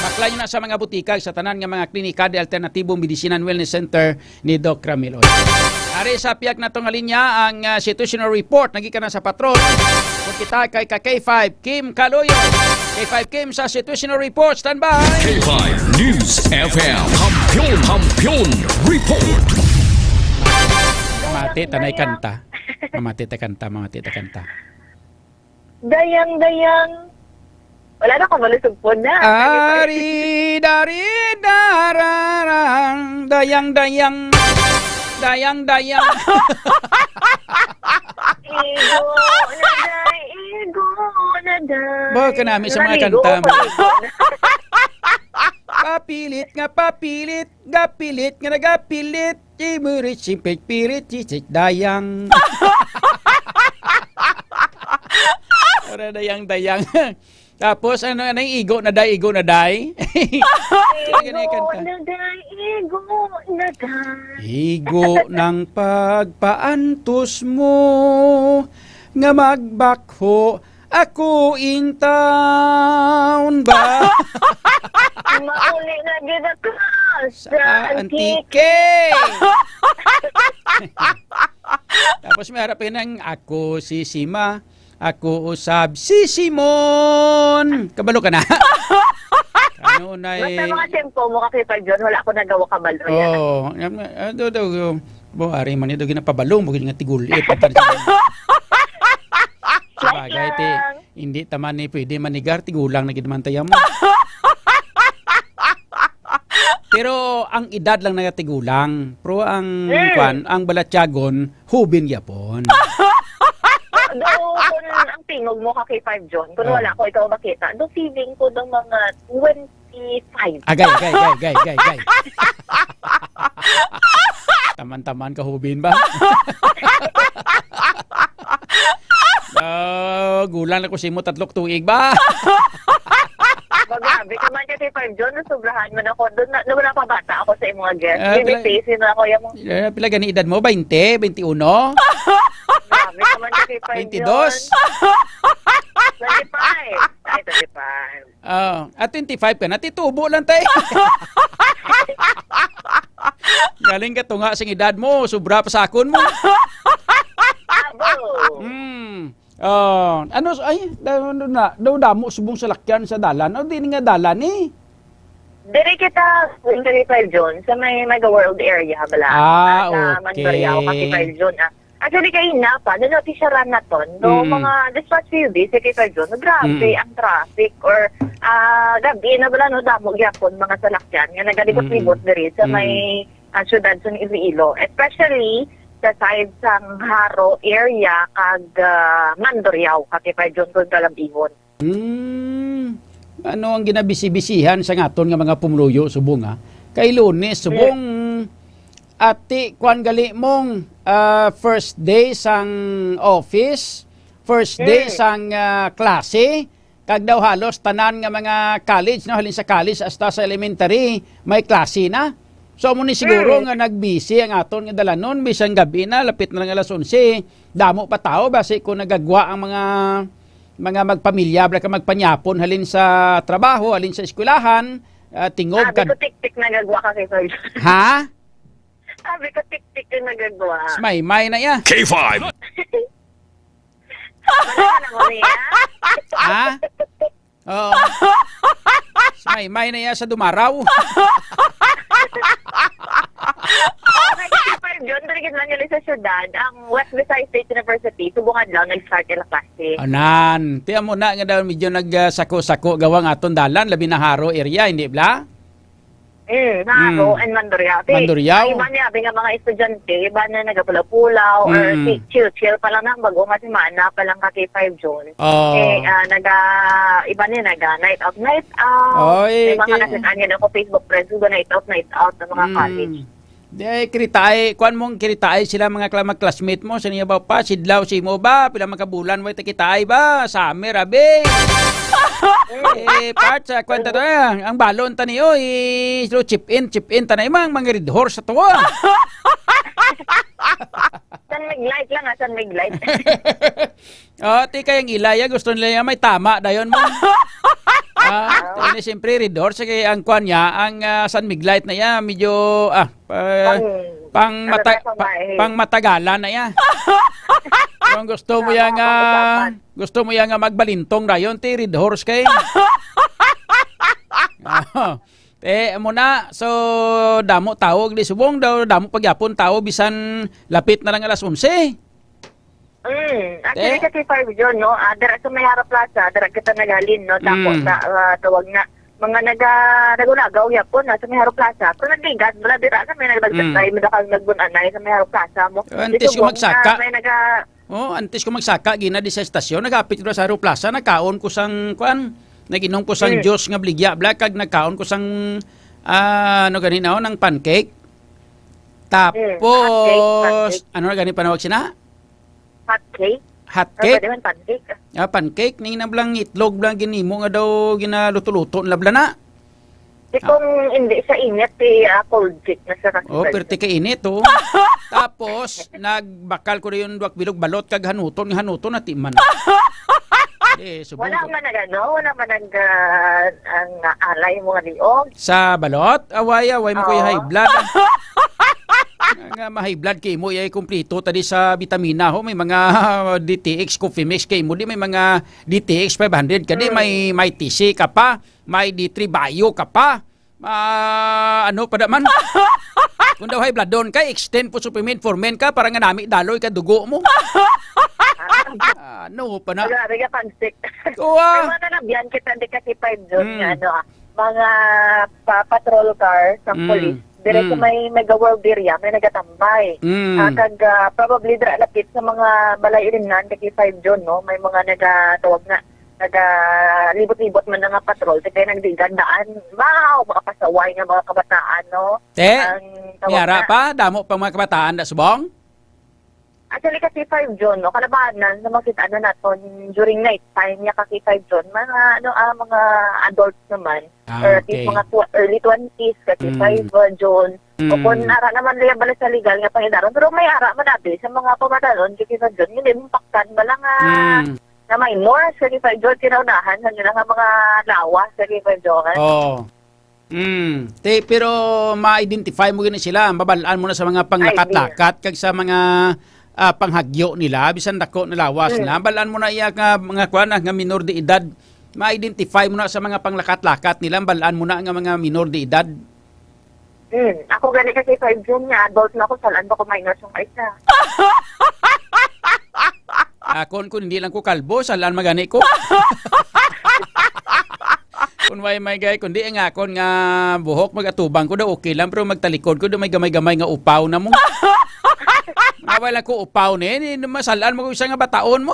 Bakla nyo na sa mga butika sa tanan nga mga klinika de alternatibong medicine and wellness center ni Doc Ramil. Ari sa piyak na tong linya ang situational report nagika na sa patron. Kung kita kay K5 Kim Kaloyo. K5 Kim sa situational report. Stand by. K5 News FM. Kampiyon report. Mamati tanay kanta. Mamati ta kanta. Dayang. Wala na ka malusog po na. Ari dari dararang dayang. Igo na day. Bawa ka namin sa mga kanta mo. Papilit, gapilit, nga nagapilit, imurit, simpit, pirit, cicik, dayang. Ora dayang. Tapos ano yung igo na day? Igo na day. Igo ng pagpaantos mo nga magbakho ako in town ba? Mauli na gina ka sa antike. Tapos may harapin ng ako si Sima. Ako usab si Simon. Kabalo ka na? Ano na Basta mga tempo mo kakipag dyan, wala ako nagawa kabalo yan. Oo. Ari man ito ginapabalong, bukid nga tigulit. Sabagay, hindi taman ni pwede manigar, tigulang na ginamantayan mo. Pero ang edad lang nagatigulang. Pero ang ang balatyagon, hubin yapon. Doon, ang tingog mo kakipag dyan, kung wala ko ikaw makita, doon feeling ko ng mga 25. Agay. Taman-taman ka hubin ba? Gulang na ko si mo 3 tuig ba? Magabi ka man kasi 5 John, nasubrahan man ako. Doon na pa bata ako sa mga guest. Limitation na ako yung... Pila gani edad mo? 20? 21? Grabe ka man kasi 5 22? 25. Ay, 25. At 25 ka na, titubo lang tayo. Galing ka tunga sa edad mo, sobra pa sakon mo. Ano ay daw damo subong salakyan sa dalan. O di nga dalan ni. Dire kita 25 John sa may Mega World area bala. Okay. Mandariao kasi 5 John. Actually kay na pa, natin siya ran na ton. No, mga dispatch few days kay 5 John. Grabe ang traffic or gabi na bala no damo gyapon mga salakyan nga nagalibot-libot diri sa may syudad sa Iloilo. Especially sa side sang Haro area kag Mandariao kay John kung talabihon. Ano ang ginabisi-bisihan sa ngaton nga mga pumluyo subong ha? Kay Lunes subong ati kwan gali mong first day sang office, first day sang klase, kag daw halos tanan nga mga college no halin sa college hasta sa elementary may klase na. So mo ni siguro nga nagbisi ang aton nga dalanon bisan gabi na lapit na ng alas 11 damo pa tao basi ko nagagwa ang mga magpamilya bla ka magpanyapon halin sa trabaho halin sa eskwelahan tingog ka tik-tik nagagwa ka kay Serge. Ha? Sabi ko tik-tik yung nagagwa. May na ya. K5. Wala na mo niya. Ha? Oo. May na ya sa dumaraw. John, darigid lang yun sa syudad, ang West Visayas State University, subungan lang, nag-start yung klase. Anan, tiyan mo na nga daw medyo nagsako-sako gawang aton dalan, labi na Haro area, hindi bla? Haro and Mandariao. Iba niya, nga mga estudyante, iba na nagapula-pulaw, or chill pa lang na, bago nga si Mana, pa lang kaki 5 John. Iba niya, night out. May mga nasitaan niya ako, Facebook friends, night out ng mga college. Di kiritay, kuan mong kiritay sila mga classmate mo, sa niya ba pa, sidlaw si mo ba, pila makabulan mo ito kitay ba, summer, abe. Parts, kwenta to ang balon ta niyo, chip in, tanay mga red horse sa tuwa. San Miglight lang San Miglight. Ti kayang ilaya, gusto nila may tama, dayon mo. Siyempre red horse, kaya ang kuan niya, ang San Miglight na yan, medyo, pang matagalan na ya. Kung gusto mo yang magbalintong rayon ti red horse kay. Muna so damo tawag di subong daw damo pagyapon tao bisan lapit na lang alas 11. Actually kasi 5 June, no? Dara sa Mayara Plaza, dara kita nagalin, no? Tapos tawag na mga nagulagaw yapon na sa Mayara Plaza. Pero nagligas, wala dira kami nagdagtay, medakal nagbunanay sa Mayara Plaza mo. Antes ko magsaka. Antes ko magsaka gina di sa estasyon, nagapit ko sa Mayara Plaza, nagkaon ko sang naginom ko sang Diyos nga bligya, kag nagkaon ko sang ganina ng pancake. Tapos ano na gani panawag sina? Hot cake? Hot cake? Pwede man pancake. Pancake. Ning nablang itlog blang ginimo nga daw ginaluto-luto labla na. Kung hindi sa init, cold cake na sa kasi. Perti ka init, Tapos, nagbakal ko rin yung duwak bilog balot kag hanuton na timan. Wala man wala man ang alay mo nga liog. Sa balot? Away mo ko yung high blood. Nga ma-high blood kay mo ay kumplito tadi sa vitamina ho may mga DTX Coffee Mix kay mo di may mga DTX 500 kadi may TC ka pa may D3 Bio ka pa ano pa man kung daw high blood doon kay extend po supplement for men ka para nga nami daloy ka dugo mo ano pa na grabe ka pansik kuha na nabyan kita di kasi 5 doon mga patrol car sa police diretso may mega-world area, may nagatambay. Probably lapit sa mga balay irinan, kaki 5 June, no? May mga nagatawag na, libot-libot man na nga patrol, kaya nagdigandaan, makapasaway nga mga kabataan, no? Miyara pa, damo pang mga kabataan, subong? Actually, kasi 5 June, no? Kalabanan, na makita na natin during night time niya kasi 5 June, mga adults naman, or at least mga early 20s, kasi 5 June. O kung nara naman liya bala sa legal nga pangidaron, pero may ara manabi sa mga pamadanon, kasi 5 June, hindi mong paktan bala nga na minors, kasi 5 June, kinaunahan, nga mga lawas, kasi 5 June. Pero ma-identify mo gina sila, mabalaan mo na sa mga panglakat-lakat, kag sa mga panghagyo nila, bisan dako na lawas na, balaan mo na iya nga mga nga minor de edad, ma-identify mo na sa mga panglakat-lakat nila, balaan mo na nga mga minor de edad. Ako gani kasi 5 June nga, adult na ako, salaan ba ko minors yung isa? Kung hindi lang ko kalbo, salaan magani ko. Kung may gay, kundi nga kon nga buhok magatubang ko daw okay lang, pero magtalikod ko daw may gamay-gamay nga upaw na mo. Wala ko upaw ni masalaan mo isa nga bataon mo.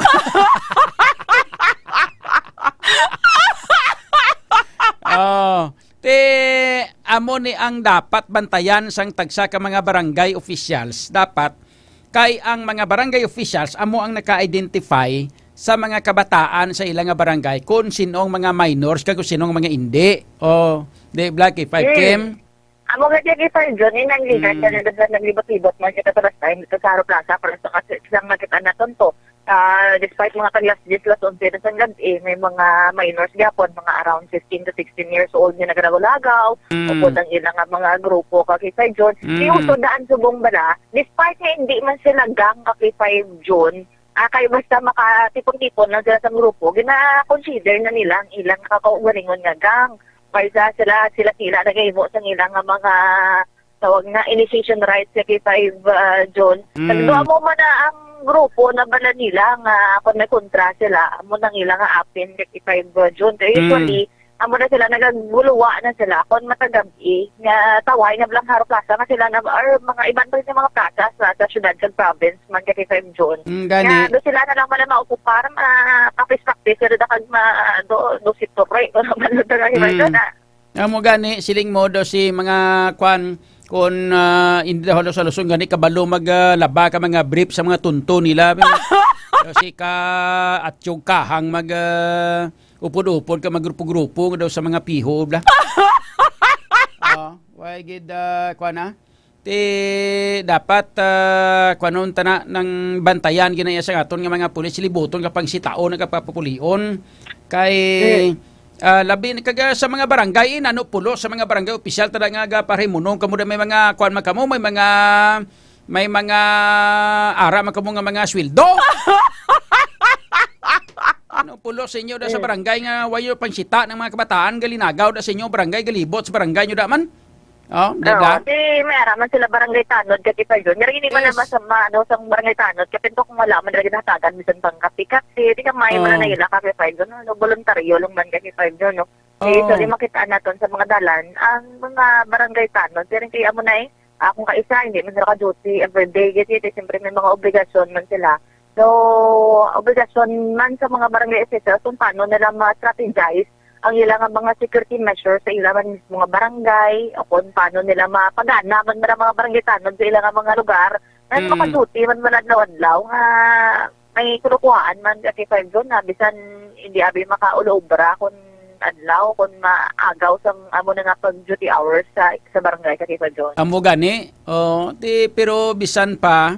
Amo ni ang dapat bantayan sang tagsa ka mga barangay officials. Dapat kay ang mga barangay officials amo ang naka-identify sa mga kabataan sa ilang nga barangay kung sinong mga minors kag kung sinong mga hindi. Di black 5 Kim. Amo nga kay 5 June inang liga na naglibot-libot man kita sa time dito sa Aro Plaza para sa isang makita naton to. Despite mga kaglas-gislas on sa gabi, may mga minors gapon, mga around 15 to 16 years old na nagragulagaw, o ang ilang mga grupo kay 5 June. Yung daan subong bala, despite na hindi man sila gang kay 5 June, kayo basta makatipon-tipon na sila sa grupo, gina-consider na nila ang ilang kakaugalingon nga gang. Kaysa sila nagaymo sa ilang mga tawag na initiation rights kay 5 June. Nagduha mo man na ang grupo na bala nila nga kung may kontra sila, amo nang ilang nga apin kay 5 June. Usually, amo na sila nagaguluwa na sila kung matagabi nga taway nga blang Aro Plaza nga sila na or mga ibang pa mga plaza sa syudad sa province man kay 5 June. Nga do sila na lang man maupo para practice pero dakag do sito right or man do nga amo gani siling modo si mga kwan kung hindi holo sa Luzon gani kabalo maglaba ka mga brief sa mga tunto nila. Si ka at yung kahang upod-upod ka magrupo-grupo daw sa mga piho bla. Why gid kuana? Dapat kuanon tana ng bantayan ginaya sa aton nga mga pulis libuton kapag sitaon nagapapulion kay labi kaga sa mga barangay ano pulo sa mga barangay opisyal tada nga paremunong kamo may mga kuan man kamo may mga ara man kamo nga mga sweldo. Ano pulo sa inyo da sa barangay nga wayo pansita ng mga kabataan galinagaw da sa inyo barangay galibot sa barangay nyo da man. Oh, diba? Di mera man sila barangay tanod kati pa yun. Pero hindi man naman sa sa barangay tanod kapinto kung wala man dali hatagan bisan pang kapi-kapi. Di ka may man na ila kapi 5 no voluntaryo lang man kati 5 no. So di makita naton sa mga dalan ang mga barangay tanod pero kay amo na kung kaisa hindi man sila ka duty everyday kasi siyempre may mga obligasyon man sila. So obligasyon man sa mga barangay officials kung paano nila ma-strategize ang ilang mga security measures sa ilang mga barangay o kung paano nila mapagana man mga barangay tanod sa ilang mga lugar na makaduty man maladlaw-adlaw nga may kulukuhaan man kasi 5 doon na bisan hindi abi makaulobra kung adlaw kung maagaw sa amo na nga pag duty hours sa barangay kasi 5 doon. Amo gani pero bisan pa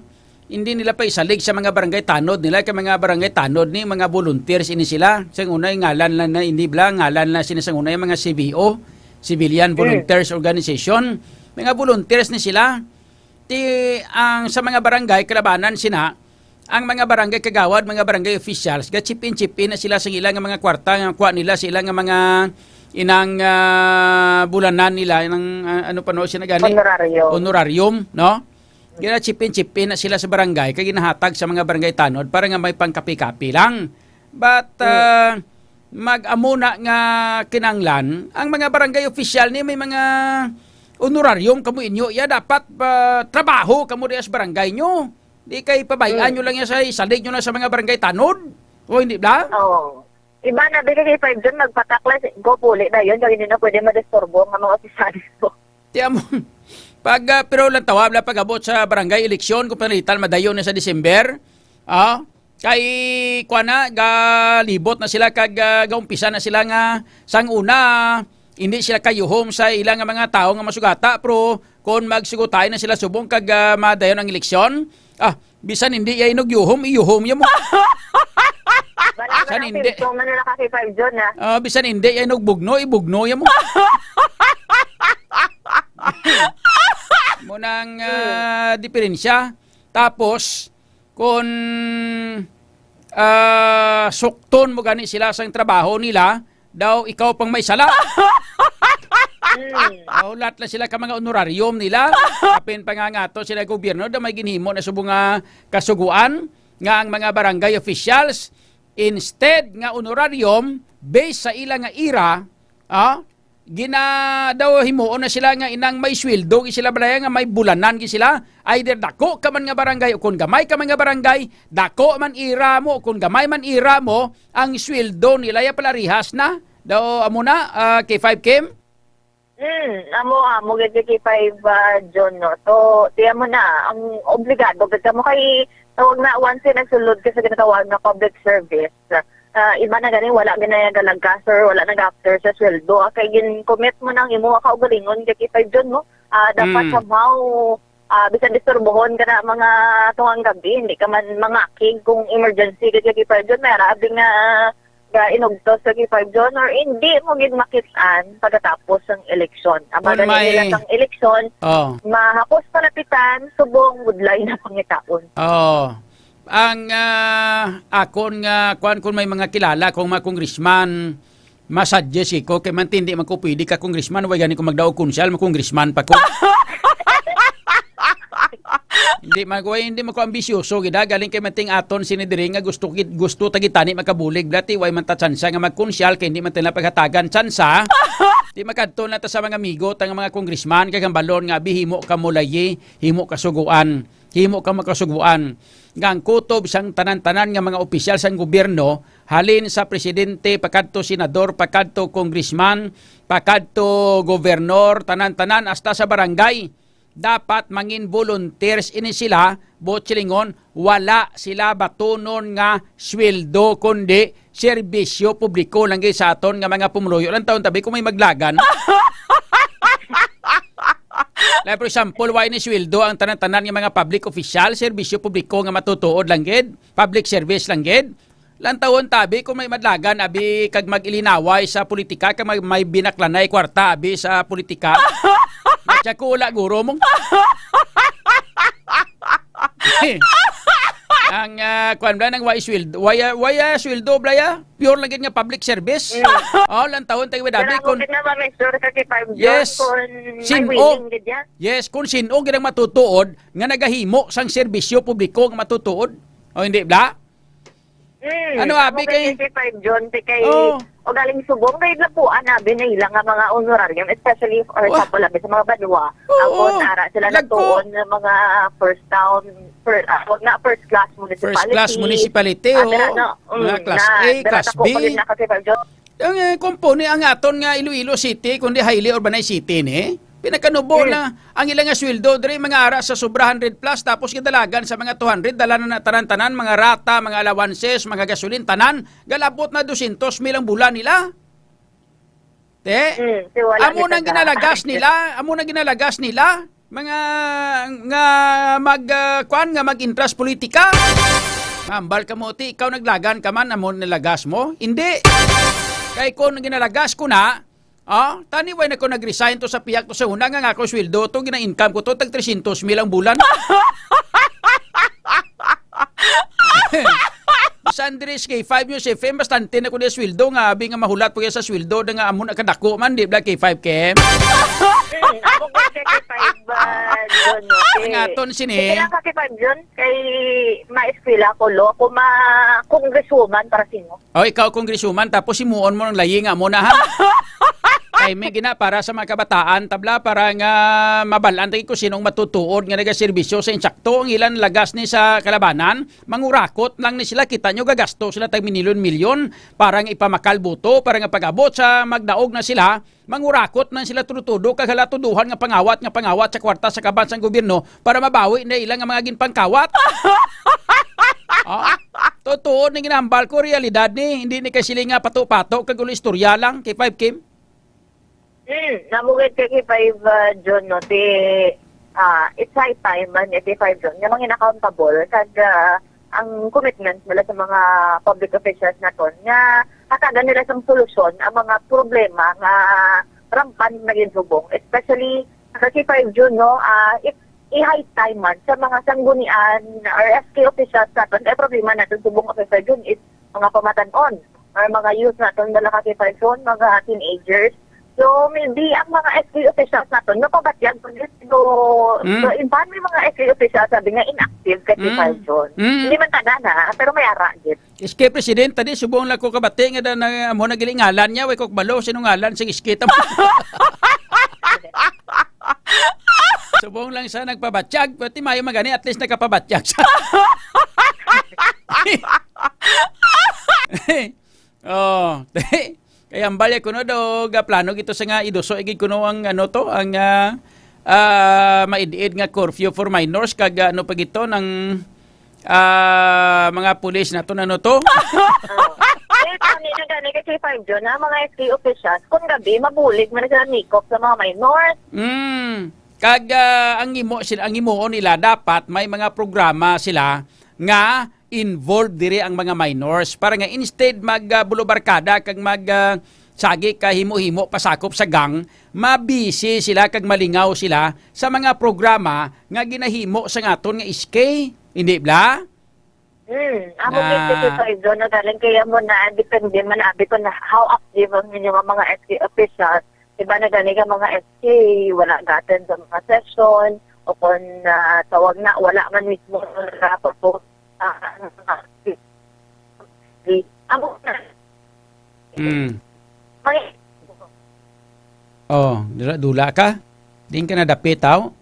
hindi nila pa isalig sa mga barangay tanod nila kay mga barangay tanod ni mga volunteers ini sila sa unay ngalan lang na hindi bla ngalan na sila sa unay mga CVO Civilian Volunteers Organization mga volunteers ni sila ang sa mga barangay kalabanan sina ang mga barangay kagawad mga barangay officials ga chip in na sila sa ilang mga kwarta nga kuha nila sa ilang mga inang bulanan nila inang ano pa no sila gani honorarium no. Gina chipin na sila sa barangay kay ginahatag sa mga barangay tanod para nga may pangkapi-kapi lang. But mag-amuna nga kinanglan ang mga barangay official ni may mga honorarium kamo inyo ya dapat trabaho kamo diya sa barangay nyo. Di kay pabayaan nyo lang ya sa isalig nyo na sa mga barangay tanod. O hindi ba? Oo. Iba na bigay kay 5 dyan magpataklas go puli na yun kaya hindi na pwede madisturbo ng mga opisyalis ko. Tiyan mo. Pero lang tawab na pag-abot sa barangay eleksyon kung panalitan madayon na sa December, kay kuana galibot na sila kag gaumpisa na sila nga sang una hindi sila kayuhom sa ilang mga tao nga masugata pero kung magsugutay na sila subong kag madayon ang eleksyon, bisan hindi ay inugyuhom mo. Bisan hindi man nila kasi 5 John bisan hindi ay inugbugno ibugno mo. Munang diferensya. Tapos, kung sukton mo gani sila sa trabaho nila, daw ikaw pang may sala. Lahat na sila ka mga honorarium nila. Kapin pangangato sila gobyerno na may ginhimo na subong kasuguan nga ang mga barangay officials instead nga honorarium based sa ilang nga ira, daw himuon na sila nga inang may sweldo sila balaya nga may bulanan sila either dako ka man nga barangay o kung gamay ka man nga barangay dako man ira mo o kung gamay man ira mo ang sweldo nila ya pala rihas na daw amo na K5 Kim amo gid K5 John no so tiya mo na ang obligado gid mo kay tawag na once nagsulod ka sa ginatawag na public service iba na ganing wala ginayagalag sir wala nag-after sa sweldo kay gin-commit mo nang imo ka ugalingon kay 5 John no dapat somehow bisan disturbohon ka na mga tungang gabi hindi ka man mangakig kung emergency kay 5 John may arabi nga inugtos sa 5 John or hindi mo gid makitaan pagkatapos ng eleksyon aba nila ang eleksyon mahapos palapitan subong budlay na pangitaon ang akon nga kung may mga kilala kung mga congressman masuggest ko kay man tindi man ko pwede ka congressman way gani ko magdaog konsyal congressman pa ko hindi man ko ambisyoso gid galing kay manting aton sinidiri nga gusto tagitani makabulig blati way man ta tsansa nga magkonsyal kay hindi man tila paghatagan tsansa di makadto na ta sa mga amigo tang mga congressman kay balon nga bihimo ka mulayi himo ka makasuguan nga ang kutob sang tanan-tanan nga mga opisyal sang gobyerno halin sa presidente pakadto senador pakadto congressman pakadto gobernador tanan-tanan hasta sa barangay dapat mangin volunteers ini sila botchilingon wala sila batunon nga sweldo kundi serbisyo publiko lang sa aton nga mga pumuluyo lang taon tabi kung may maglagan like for example, why ni sweldo ang tanan-tanan ng mga public official, serbisyo publiko nga matutuod lang gid, public service lang gid. Lantawon tabi kung may madlagan abi kag mag-ilinaway sa politika kag may binaklanay kwarta abi sa politika. Matya ko ula guro mong. Ang kuan bla nang way sweldo blaya pure lang nga public service. Oh lantawon tayo dabi kun yes yes kun sino gid ang matutuod nga nagahimo sang serbisyo publiko nga matutuod. O hindi bla? Ano abi kay 5 John kay o galing subong kay lapuan abi na ilang nga mga honorarium especially for example abi sa mga banwa ako ara sila natuon ng mga first class municipality mga class A class B ang kompone ang aton nga Iloilo City kundi highly urbanized city ni pinakanubo na ang ilang nga sweldo diri mga ara sa sobra 100 plus tapos kadalagan sa mga 200 dala na tanan-tanan mga rata, mga allowances, mga gasolin tanan galabot na 200,000 ang bulan nila. Amo nang ginalagas nila mga nga mag-interest politika. Mambal ka mo ti ikaw naglagan ka man amo nalagas mo? Hindi. Kay ko ginalagas ko na tani way na ko nag-resign to sa piyak to sa una nga ako sweldo to gina-income ko to tag 300,000 ang bulan. Sandris kay 5 yung FM bastante na ko na sweldo nga abi nga mahulat po sa sweldo nga amo na kadako man di bla kay 5 KM. Ako kay 5 John. Ngaton sini. Kaya kay 5 John kay ma-eskwela ko lo ko congresswoman para sino. Ikaw congresswoman tapos simuon mo ng layi nga mo na ha. Ay may gina para sa mga kabataan tabla para nga mabalaan ko sinong matutuod nga nagaserbisyo sa insakto ang ilan lagas ni sa kalabanan mangurakot lang ni sila kita nyo gagasto sila tag milyon para nga ipamakal buto para nga pag-abot sa magdaog na sila mangurakot na sila tutudo kag halatuduhan nga pangawat sa kwarta sa kabansang gobyerno para mabawi na ilang nga mga ginpangkawat. Totoo ni ginambal ko realidad ni hindi ni kasi nga pato-pato kag ulo istorya lang kay 5 Kim. Namugad kay 5 John no it's high time man kay 5 John nga mga accountable kag ang commitment nila sa mga public officials naton nga hatagan nila sang solusyon ang mga problema nga rampan na ginsubong especially kay 5 June no i-high time man sa mga sanggunian or SK officials naton kay problema naton subong kay 5 June is mga pamatan-on or mga youth naton dala kay 5 June mga teenagers. So, maybe ang mga SK officials natin, napabatyag po dito. So, in fact, may mga SK officials sabi nga inactive kasi 5 June. Hindi man taga na, pero may ara. SK President, tadi subong lang ko kabati nga na mo nagilingalan niya, way kok balo, sinong ngalan, sige SK tamo. Subong lang sa nagpabatyag, pati mayo magani, at least nagkapabatyag siya. Kaya ang balya ko no do plano gito sa nga idoso igid kuno ang ang maidiid nga curfew for minors kag pag ito ng mga pulis nato to. Gani kasi 5 June na mga SK officials kung gabi mabulig man sila nikop sa mga minors. Kag ang imuon nila dapat may mga programa sila nga involved dire ang mga minors para nga instead magbulobarkada kag sagi ka himo-himo pasakop sa gang mabisi sila kag malingaw sila sa mga programa nga ginahimo sa ngaton nga SK hindi bla ako kay 5 June na galing kaya mo na depende man abi ko na how active ang inyong mga SK officials iba na galing ka mga SK wala gaten sa mga session o kung tawag na wala man mismo na propose dula ka? Din ka na dapit tao?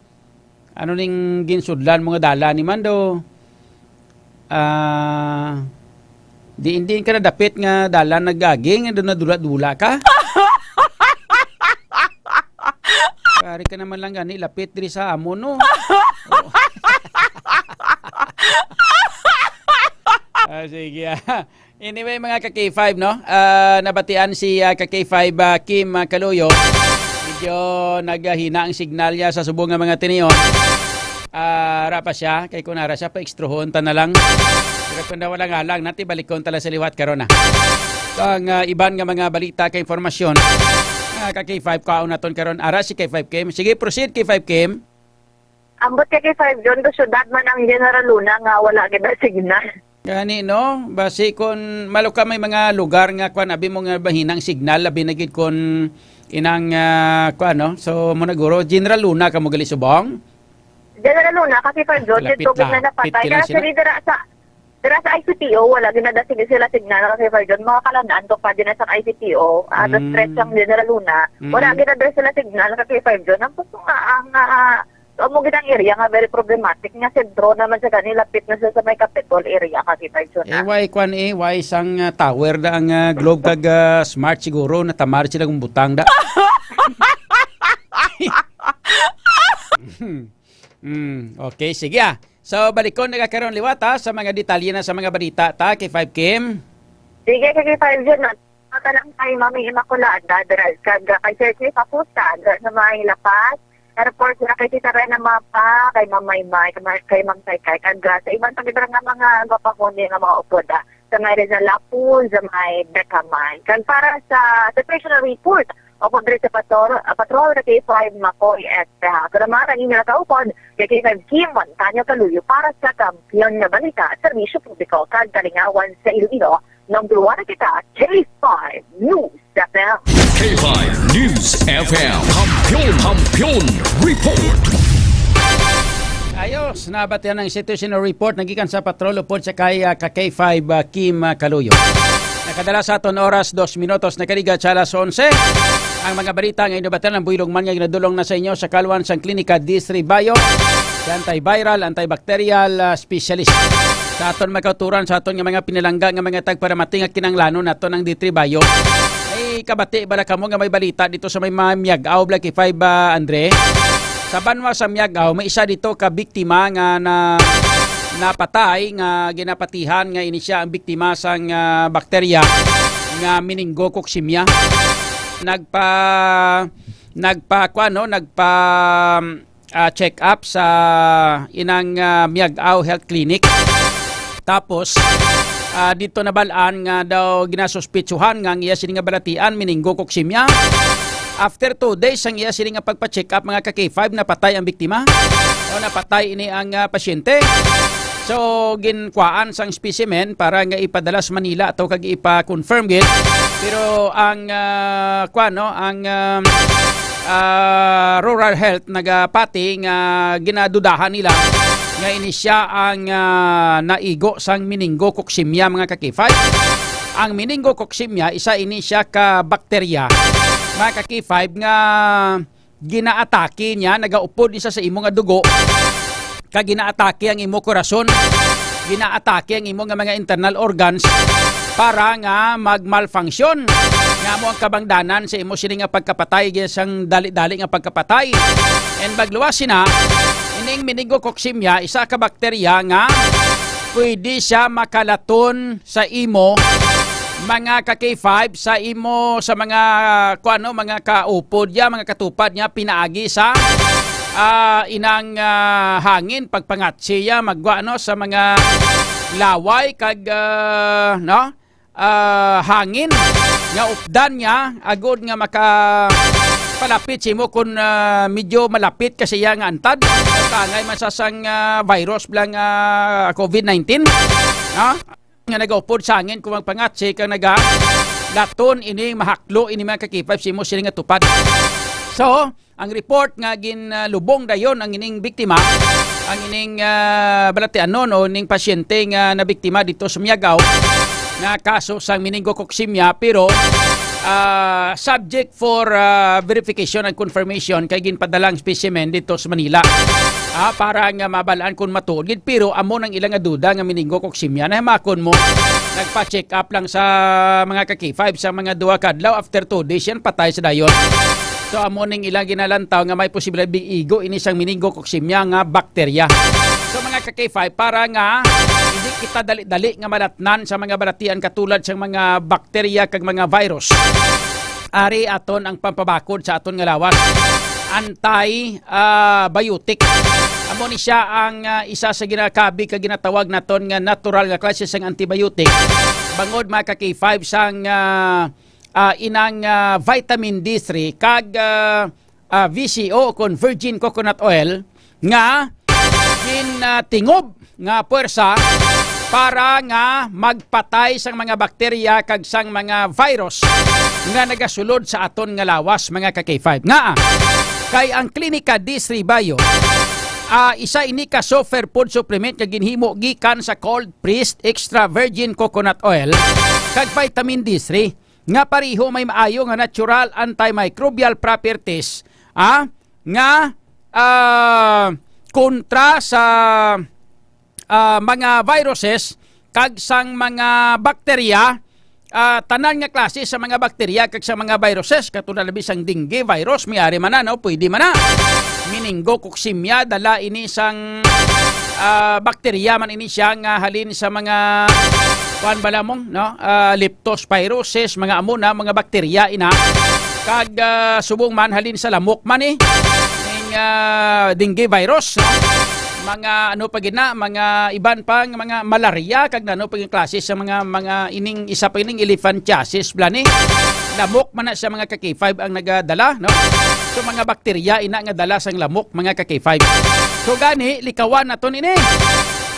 Ano ning ginsudlan mga dala ni Mando? Hindi ka na dapit nga dala nagaging na dula ka? Kari ka naman lang gani lapit diri sa amo no. Sige. Anyway mga ka-K5 no, nabatian si ka-K5 Kim Kaluyo. Medyo naghina ang signal niya sa subong nga mga tiniyon. Ra pa siya, kay kunara siya pa ekstruhon ta na lang. Pero kung wala nga lang, nati balikon tala sa liwat karon na. So, ang iban nga mga balita kay informasyon, ka K5 kaon naton karon ara si K5 Kim. Sige, proceed K5 Kim. Ambot kay K5 John, do syudad man ang General Luna nga wala gid signal. Gani no, basi kon maluka may mga lugar nga kuan abi mo nga bahinang signal labi na gid kon inang kuan no. So mo naguro General Luna kamo gali subong. General Luna kasi pa John dito na napatay kasi dira sa ICTO wala ginada sila signal kasi pa John mga kalandaan to pa din sa ICTO at stress ang General Luna wala ginada sila signal kasi pa John ang puso nga ang mo gitang area nga very problematic nga sentro naman sa kanila pit na sa may Capitol area kasi pa John. Why kwan why isang tower da ang globe kag smart siguro na tamar sila kung butang da. Okay, sige So, balikon nagkakaroon liwat sa mga detalye na sa mga balita ta kay 5 Kim. Sige, kay 5 John. Makalang tayo Mami Immaculada, kay Sir Papusta, sa mga lapas. Airport na kay Tita Rena Mapa, kay Mamaymay, kay Mang Saykay, kag sa ibang pagkita nga mga gapakoni nga mga upoda. Sa may Rizal Lapu, sa may Becamay. Kag para sa situational report, o kung sa patrol na K5 Makoy at Karamara niya nakaupod kay K5 Kimon, Tanyo Kaluyo para sa kampiyon na balita at serbisyo publiko kag kalingawan sa Iloilo. Number 1 na kita, K5 News FM. K5 News FM. Kampiyon Report. Ayos, nabat yan ang situational report nagikan sa patrol upod sa kay K5 Kim Kaluyo. Nakadala sa aton oras 2 minutos na kaliga sa alas 11. Ang mga balita ngayon nabatan ng builog man nga ginadulong na sa inyo sa Kalwan sang Klinika D3 Bio, antiviral, antibacterial specialist. Sa aton magkauturan sa aton nga mga pinalangga nga mga tagparamating at kinanglanon naton ng D3 Bio. Ay kabati bala kamo nga may balita dito sa may Miagaw Black 5 Andre. Sa banwa sa Miagaw may isa dito ka biktima nga napatay nga ginapatihan nga ini siya ang biktima sang bakterya nga meningococcemia. Check up sa inang Miagaw Health Clinic. Tapos dito nabalaan nga daw ginasuspitsuhan nga iya sini nga balatian meningococcemia. After 2 days ang iya sini nga pagpa-check up mga ka-K5 napatay ang biktima o napatay ini ang pasyente. So ginkuhaan sang specimen para nga ipadala sa Manila ato kag ipa-confirm gid. Pero ang rural health nagapati nga ginadudahan nila nga ini siya ang naigo sang meningococcemia mga ka-K5. Ang meningococcemia isa ini siya ka bakterya mga ka-K5 nga ginaatake niya nagaupod isa sa imo nga dugo kag ginaatake ang imo korason, ginaatake ang imo nga mga internal organs para nga mag-malfunction nga mo ang kabangdanan sa imo sini nga pagkapatay sang dali-dali nga pagkapatay. And bagluwasin na ining meningococcemia isa ka bakterya nga pwede siya makalaton sa imo mga ka-K5 sa imo sa mga mga kaupod ya mga katupad niya pinaagi sa inang hangin pagpangat siya magwa sa mga laway kag hangin nga updan niya agod nga makapalapit si mo kung medyo malapit kasi nga antad kangay masasang virus blang COVID-19 nga nagaupod sa hangin kung magpangat siya kang laton ini mahaklo ini mga ka-K5 si mo sila nga tupad. So ang report nga ginlubong dayon ang ining biktima, ang ining balatianon o ining pasyente nga nabiktima dito sa Miagaw na kaso sang meningococcemia pero subject for verification and confirmation kay ginpadalang specimen dito sa Manila. Para nga mabalaan kung matuod pero amo nang ilang duda nga meningococcemia na makon mo nagpa-check up lang sa mga ka-K5 sa mga 2 kadlaw after 2 days yan patay sa dayon. So amo ning ilang ginalantaw nga may posibilidad biigo ini sang meningococcemia nga bakterya. So mga ka-K5 para nga hindi kita dali-dali nga madatnan sa mga balatian katulad sa mga bakterya kag mga virus. Ari aton ang pampabakod sa aton nga lawas. Antibiotic. Amo ni siya ang isa sa ginakabi ka ginatawag naton nga natural nga klase sang antibiotic. Bangod mga ka-K5 sang inang vitamin D3 kag VCO kon virgin coconut oil nga tingob nga puwersa para nga magpatay sang mga bakterya kag sang mga virus nga nagasulod sa aton nga lawas mga ka-K5. Nga kay ang Clinica D3 Bio isa ini ka superfood supplement nga ginhimo gikan sa cold pressed extra virgin coconut oil kag vitamin D3 nga pareho may maayo nga natural antimicrobial properties nga kontra sa mga viruses kag sang mga bakterya, tanan nga klase sa mga bakterya kag sa mga viruses katulad labi sang dengue virus miari man na, no? Pwede man na. Meningococcemia dala ini sang bakterya man ini siya nga halin sa mga kuan bala mong, no? Leptospirosis, mga amo na mga bakterya ina kag subong man halin sa lamok man ning dengue virus, no? Mga ano pa gina, mga iban pang mga malaria kag ano pang klase sa mga ining isa pa ining elephantiasis blani. Lamok man na sa mga ka-K5 ang nagadala, no? So mga bakterya ina nga dala sang lamok mga ka-K5. So gani likawan naton ini.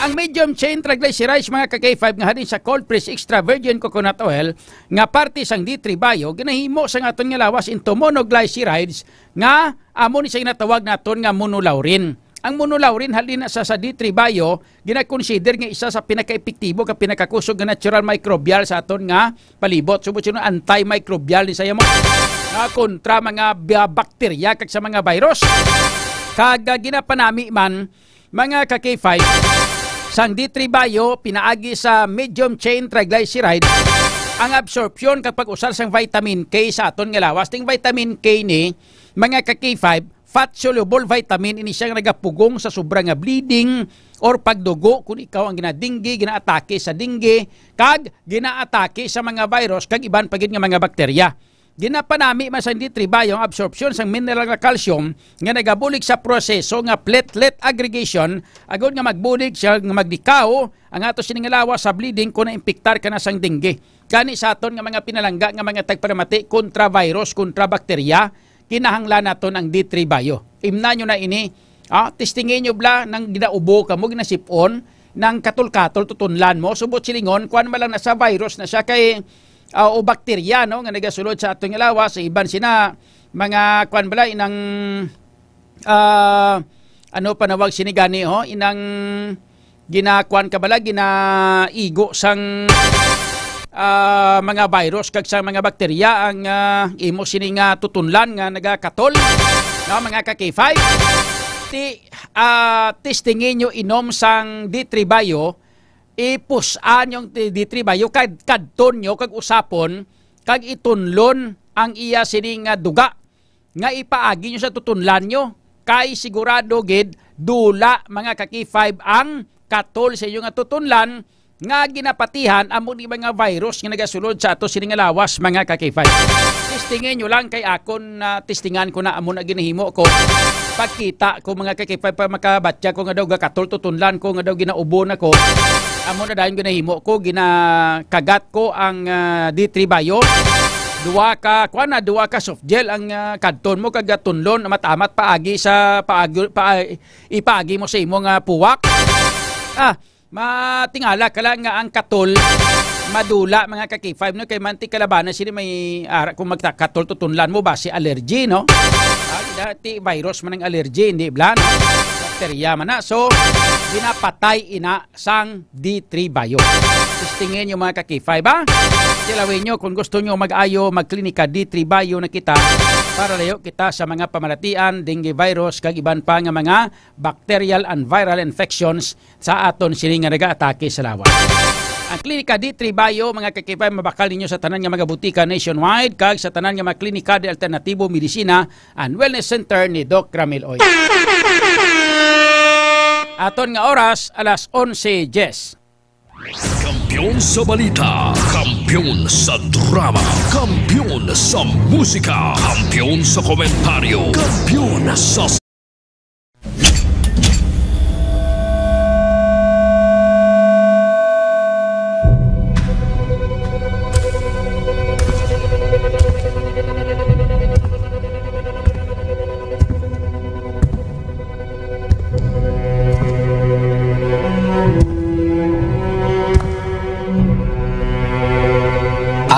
Ang medium chain triglycerides mga ka-K5 nga halin sa cold pressed extra virgin coconut oil nga parte sang D3 Bio ginahimo sa aton nga lawas into monoglycerides nga amo ni sa ginatawag naton nga monolaurin. Ang monolaurin halin sa D3 Bio gina-consider nga isa sa pinaka-epektibo ka pinakakusog nga natural microbial sa aton nga palibot. Subot sino antimicrobial ni saya mo nga kontra mga bakterya kag sa mga virus. Kag ginapanami man mga ka-K5 sang D3 Bio pinaagi sa medium chain triglyceride ang absorption kapag usar sang vitamin K sa aton nga lawas. Ting vitamin K ni mga ka-K5 fat-soluble vitamin ini siya nagapugong sa sobra nga bleeding or pagdugo kung ikaw ang ginadinggi, ginaatake sa dinggi, kag ginaatake sa mga virus, kag iban pagid nga mga bakterya. Ginapanami man sa D3 Bio ang absorption sa mineral nga calcium nga nagabulig sa proseso nga platelet aggregation agod nga magbulig siya nga magdikaw ang ato sining lawas sa bleeding kung naimpiktar ka na sang dinggi. Kani sa aton nga mga pinalangga nga mga tagparamati kontra virus, kontra bakterya, kinahanglan naton ang D3 Bio. Imna nyo na ini, testingin nyo bla nang ginaubo ka mo, ginasipon, nang katol-katol tutunlan mo, subot silingon, kuan malang nasa virus na siya kay o bakterya, no, nga nagasulod sa atong lawas, sa iban sina, mga kuan bala, inang, ano panawag sinigani, inang, ginakuan ka bala, ginaigo sang, mga virus kag sa mga bakterya ang imo sini nga tutunlan nga nagakatol, no, mga ka-K5 testingin nyo inom sang D3 Bio, ipusan yung D3 Bio kadton nyo kag usapon kag itunlon ang iya sini nga duga nga ipaagi nyo sa tutunlan nyo kay sigurado gid dula mga ka-K5 ang katol sa inyo nga tutunlan nga ginapatihan amo ni mga virus nga nagasulod sa ato sining lawas mga ka-K5. Testingin nyo lang kay akon testingan ko na amo na ginahimo ko. Pagkita ko mga ka-K5 pa makabatya ko nga daw gakatol tutunlan ko nga daw ginaubo na ko. Amo na dahil ginahimo ko ginakagat ko ang D3 Bio. Duwa ka soft gel ang kadton mo kag tunlon matamat paagi sa ipaagi mo sa imong puwak. Matingala ka lang nga ang katol madula mga ka-K5 no kay manti kalabanan sila may kung magkatol tutunlan mo base allergy no. Dati virus man ang allergy hindi blan bakterya man na so ginapatay ina sang D3 Bio. Testingin nyo mga ka-K5 Silawin nyo kung gusto nyo mag-ayo magklinika D3 Bio na kita para layo kita sa mga pamalatian, dengue virus, kag iban pa nga mga bacterial and viral infections sa aton sini nga nag-atake sa lawas. Ang klinika D3 Bio, mga kakipay, mabakal ninyo sa tanan nga mga butika nationwide, kag sa tanan nga mga klinika de alternatibo medisina and wellness center ni Doc Ramil Oy. Aton nga oras, alas 11:10. Kampiyon sa balita, kampiyon sa drama, kampiyon sa musika, kampiyon sa komentaryo, kampiyon sa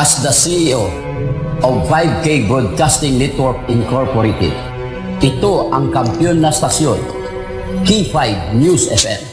As the CEO of 5K Broadcasting Network Incorporated, ito ang kampiyon na stasyon, K5 News FM.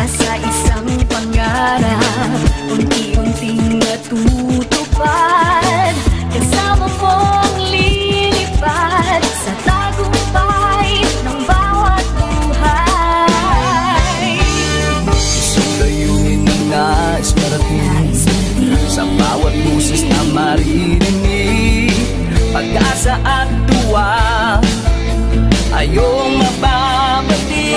Sa isang pangarap, unti-unting natutupad, kasama mong lilipad sa tagumpay ng bawat buhay. Isang layunin ng nais marating sa bawat busis na maririnig, pag-asa at tuwa ayong mababati.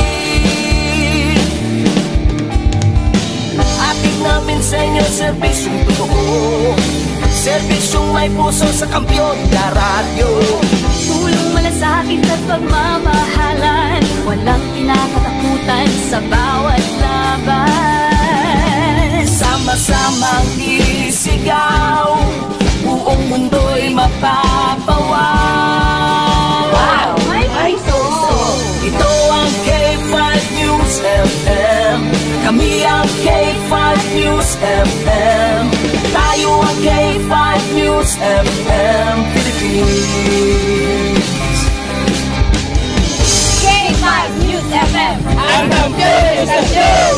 Namin sa inyo, serbisyong totoo, serbisyong may puso sa kampiyon na radyo. Tulong malasakit at pagmamahalan, walang kinakatakutan sa bawat laban. Sama-samang isigaw, buong mundo'y mapapawaw. Wow! May puso! Ito ang K5 News FM, kami ang K5 News FM, tayo ang K5 News FM Philippines. K5 News FM, ang kampiyon sa show!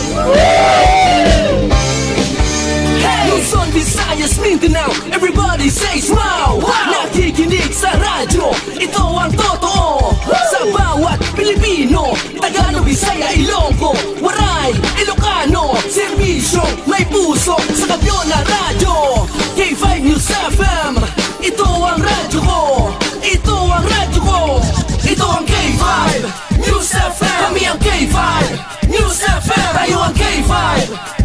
Luzon, Visayas, Mindanao, everybody says wow! Nakikinig sa radyo, ito ang totoo. Sa bawat Pilipino, Tagalog, Bisaya, Ilonggo, Waray, Ilocano, serbisyo, may puso sa kampiyon na radyo. K5 News FM, ito ang radyo ko, ito ang radyo ko, ito ang K5 News FM. Kami ang K5 News FM, tayo ang K5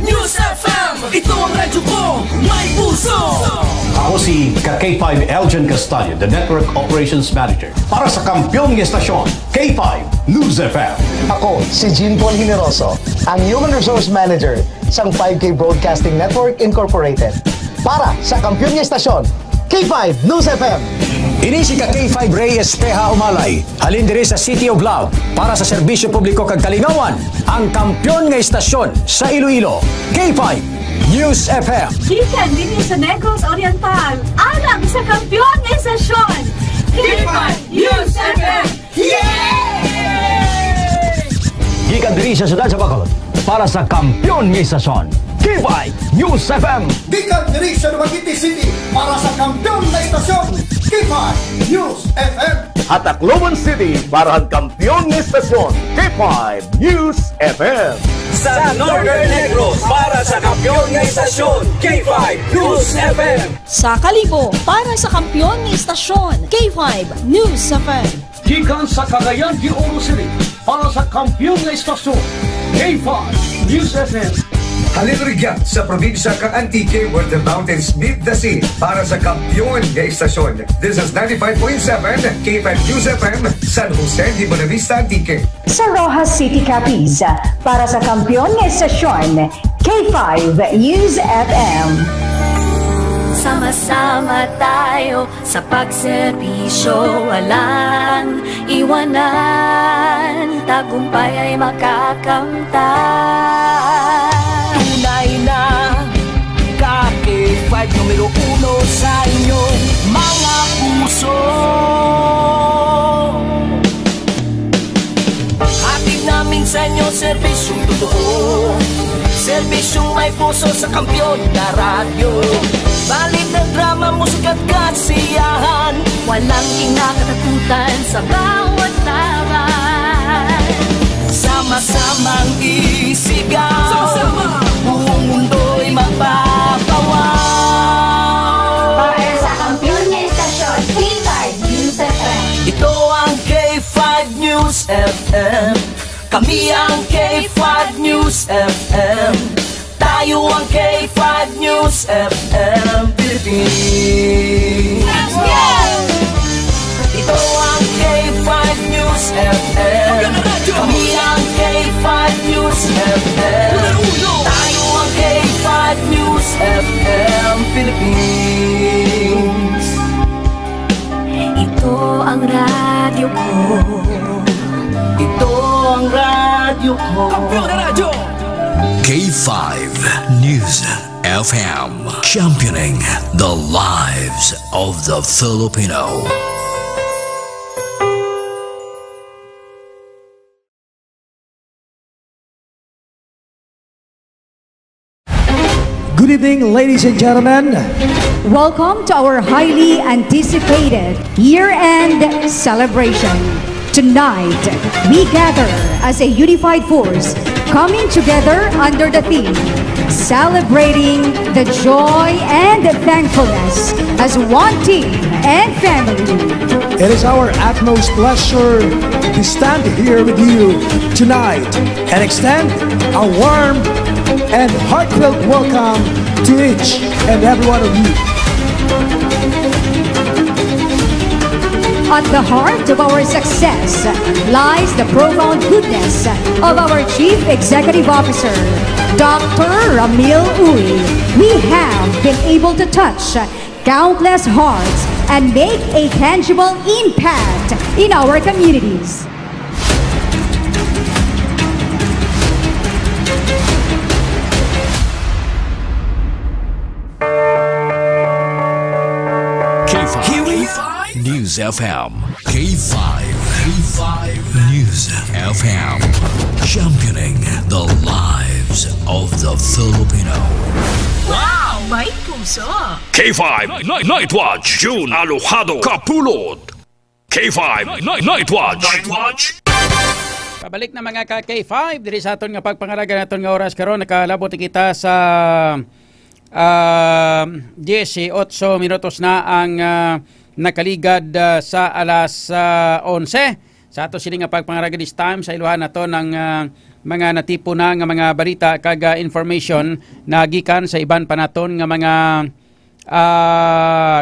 News FM, ito ang radyo ko, may puso. Ako si K5 Eljan Castaño, the Network Operations Manager para sa kampyong estasyon, K5 News FM. Ako si Jean Paul Generoso, ang Human Resource Manager sa 5K Broadcasting Network Incorporated para sa kampyong estasyon, K5 News FM. Ini si K5 Ray Espeja Umalay, halin diri sa City of Love para sa serbisyo publiko kag kalingawan, ang kampyon nga estasyon sa Iloilo, K5 News FM. Gikan din sa Negros Oriental, alam sa kampiyon nga estasyon, K5 News FM. Gikan diri sa siyudad sa Bacolod para sa kampyon nga estasyon, K5 News FM. Gikan diri sa Dumaguete City para sa kampyon nga estasyon, K5 News FM. At Tacloban City para ang kampyon nga estasyon, K5 News FM. Sa Northern Negros para sa kampyon nga estasyon, K5 News FM. Sa Calibo para sa kampyon nga estasyon, K5 News FM. Gikan sa Cagayan de Oro City para sa kampyon nga estasyon, K5 News FM. Halilrigyan sa probinsya kang Antique where the mountains meet the sea para sa kampyon nga estasyon. This is 95.7 K5 News FM, San Jose de Buenavista, Antique. Sa Rojas City, Capiz para sa kampyon nga estasyon, K5 News FM. Sama-sama tayo sa pagserbisyo, walang iwanan, tagumpay ay makakamtan. Tunay na K5 numero 1 sa inyong mga puso. Hatid namin sa inyo serbisyong totoo, serbisyong may puso sa kampiyon na radyo. Balit ng drama, musika at kasiyahan, walang kinakatakutan sa bawat laban. Sama-samang isigaw, sama-sama, buong mundo'y mapapawaw. Para sa kampyon na estasyon, K5 News FM. Ito ang K5 News FM, kami ang K5 News FM, Tayo ang K5 News FM Philippines. Let's go! Ito ang K5 News FM. Kami ang K5 News FM. Tayo ang K5 News FM Philippines. Ito ang radyo ko. Ito ang radyo ko. Kampiyon na radyo! K5 News FM, championing the lives of the Filipino. Good evening, ladies and gentlemen. Welcome to our highly anticipated year-end celebration. Tonight, we gather as a unified force, coming together under the theme, celebrating the joy and thankfulness as one team and family. It is our utmost pleasure to stand here with you tonight and extend a warm and heartfelt welcome to each and every one of you. At the heart of our success lies the profound goodness of our Chief Executive Officer, Dr. Ramil Uy. We have been able to touch countless hearts and make a tangible impact in our communities. K5 News FM. K5 News FM, championing the lives of the Filipino. Wow! May puso! K5 Night Watch, June Alojado Kapulot. K5 Night Watch. Pabalik na mga ka-K5, diri sa aton nga pagpangalaga naton nga oras karon nakalabot kita sa 18 minutos na ang nakaligad sa alas 11 sa ato sini nga pagpangaraga this time sa iluhan nato ng mga natipo na nga mga balita kag information na gikan sa iban pa naton nga mga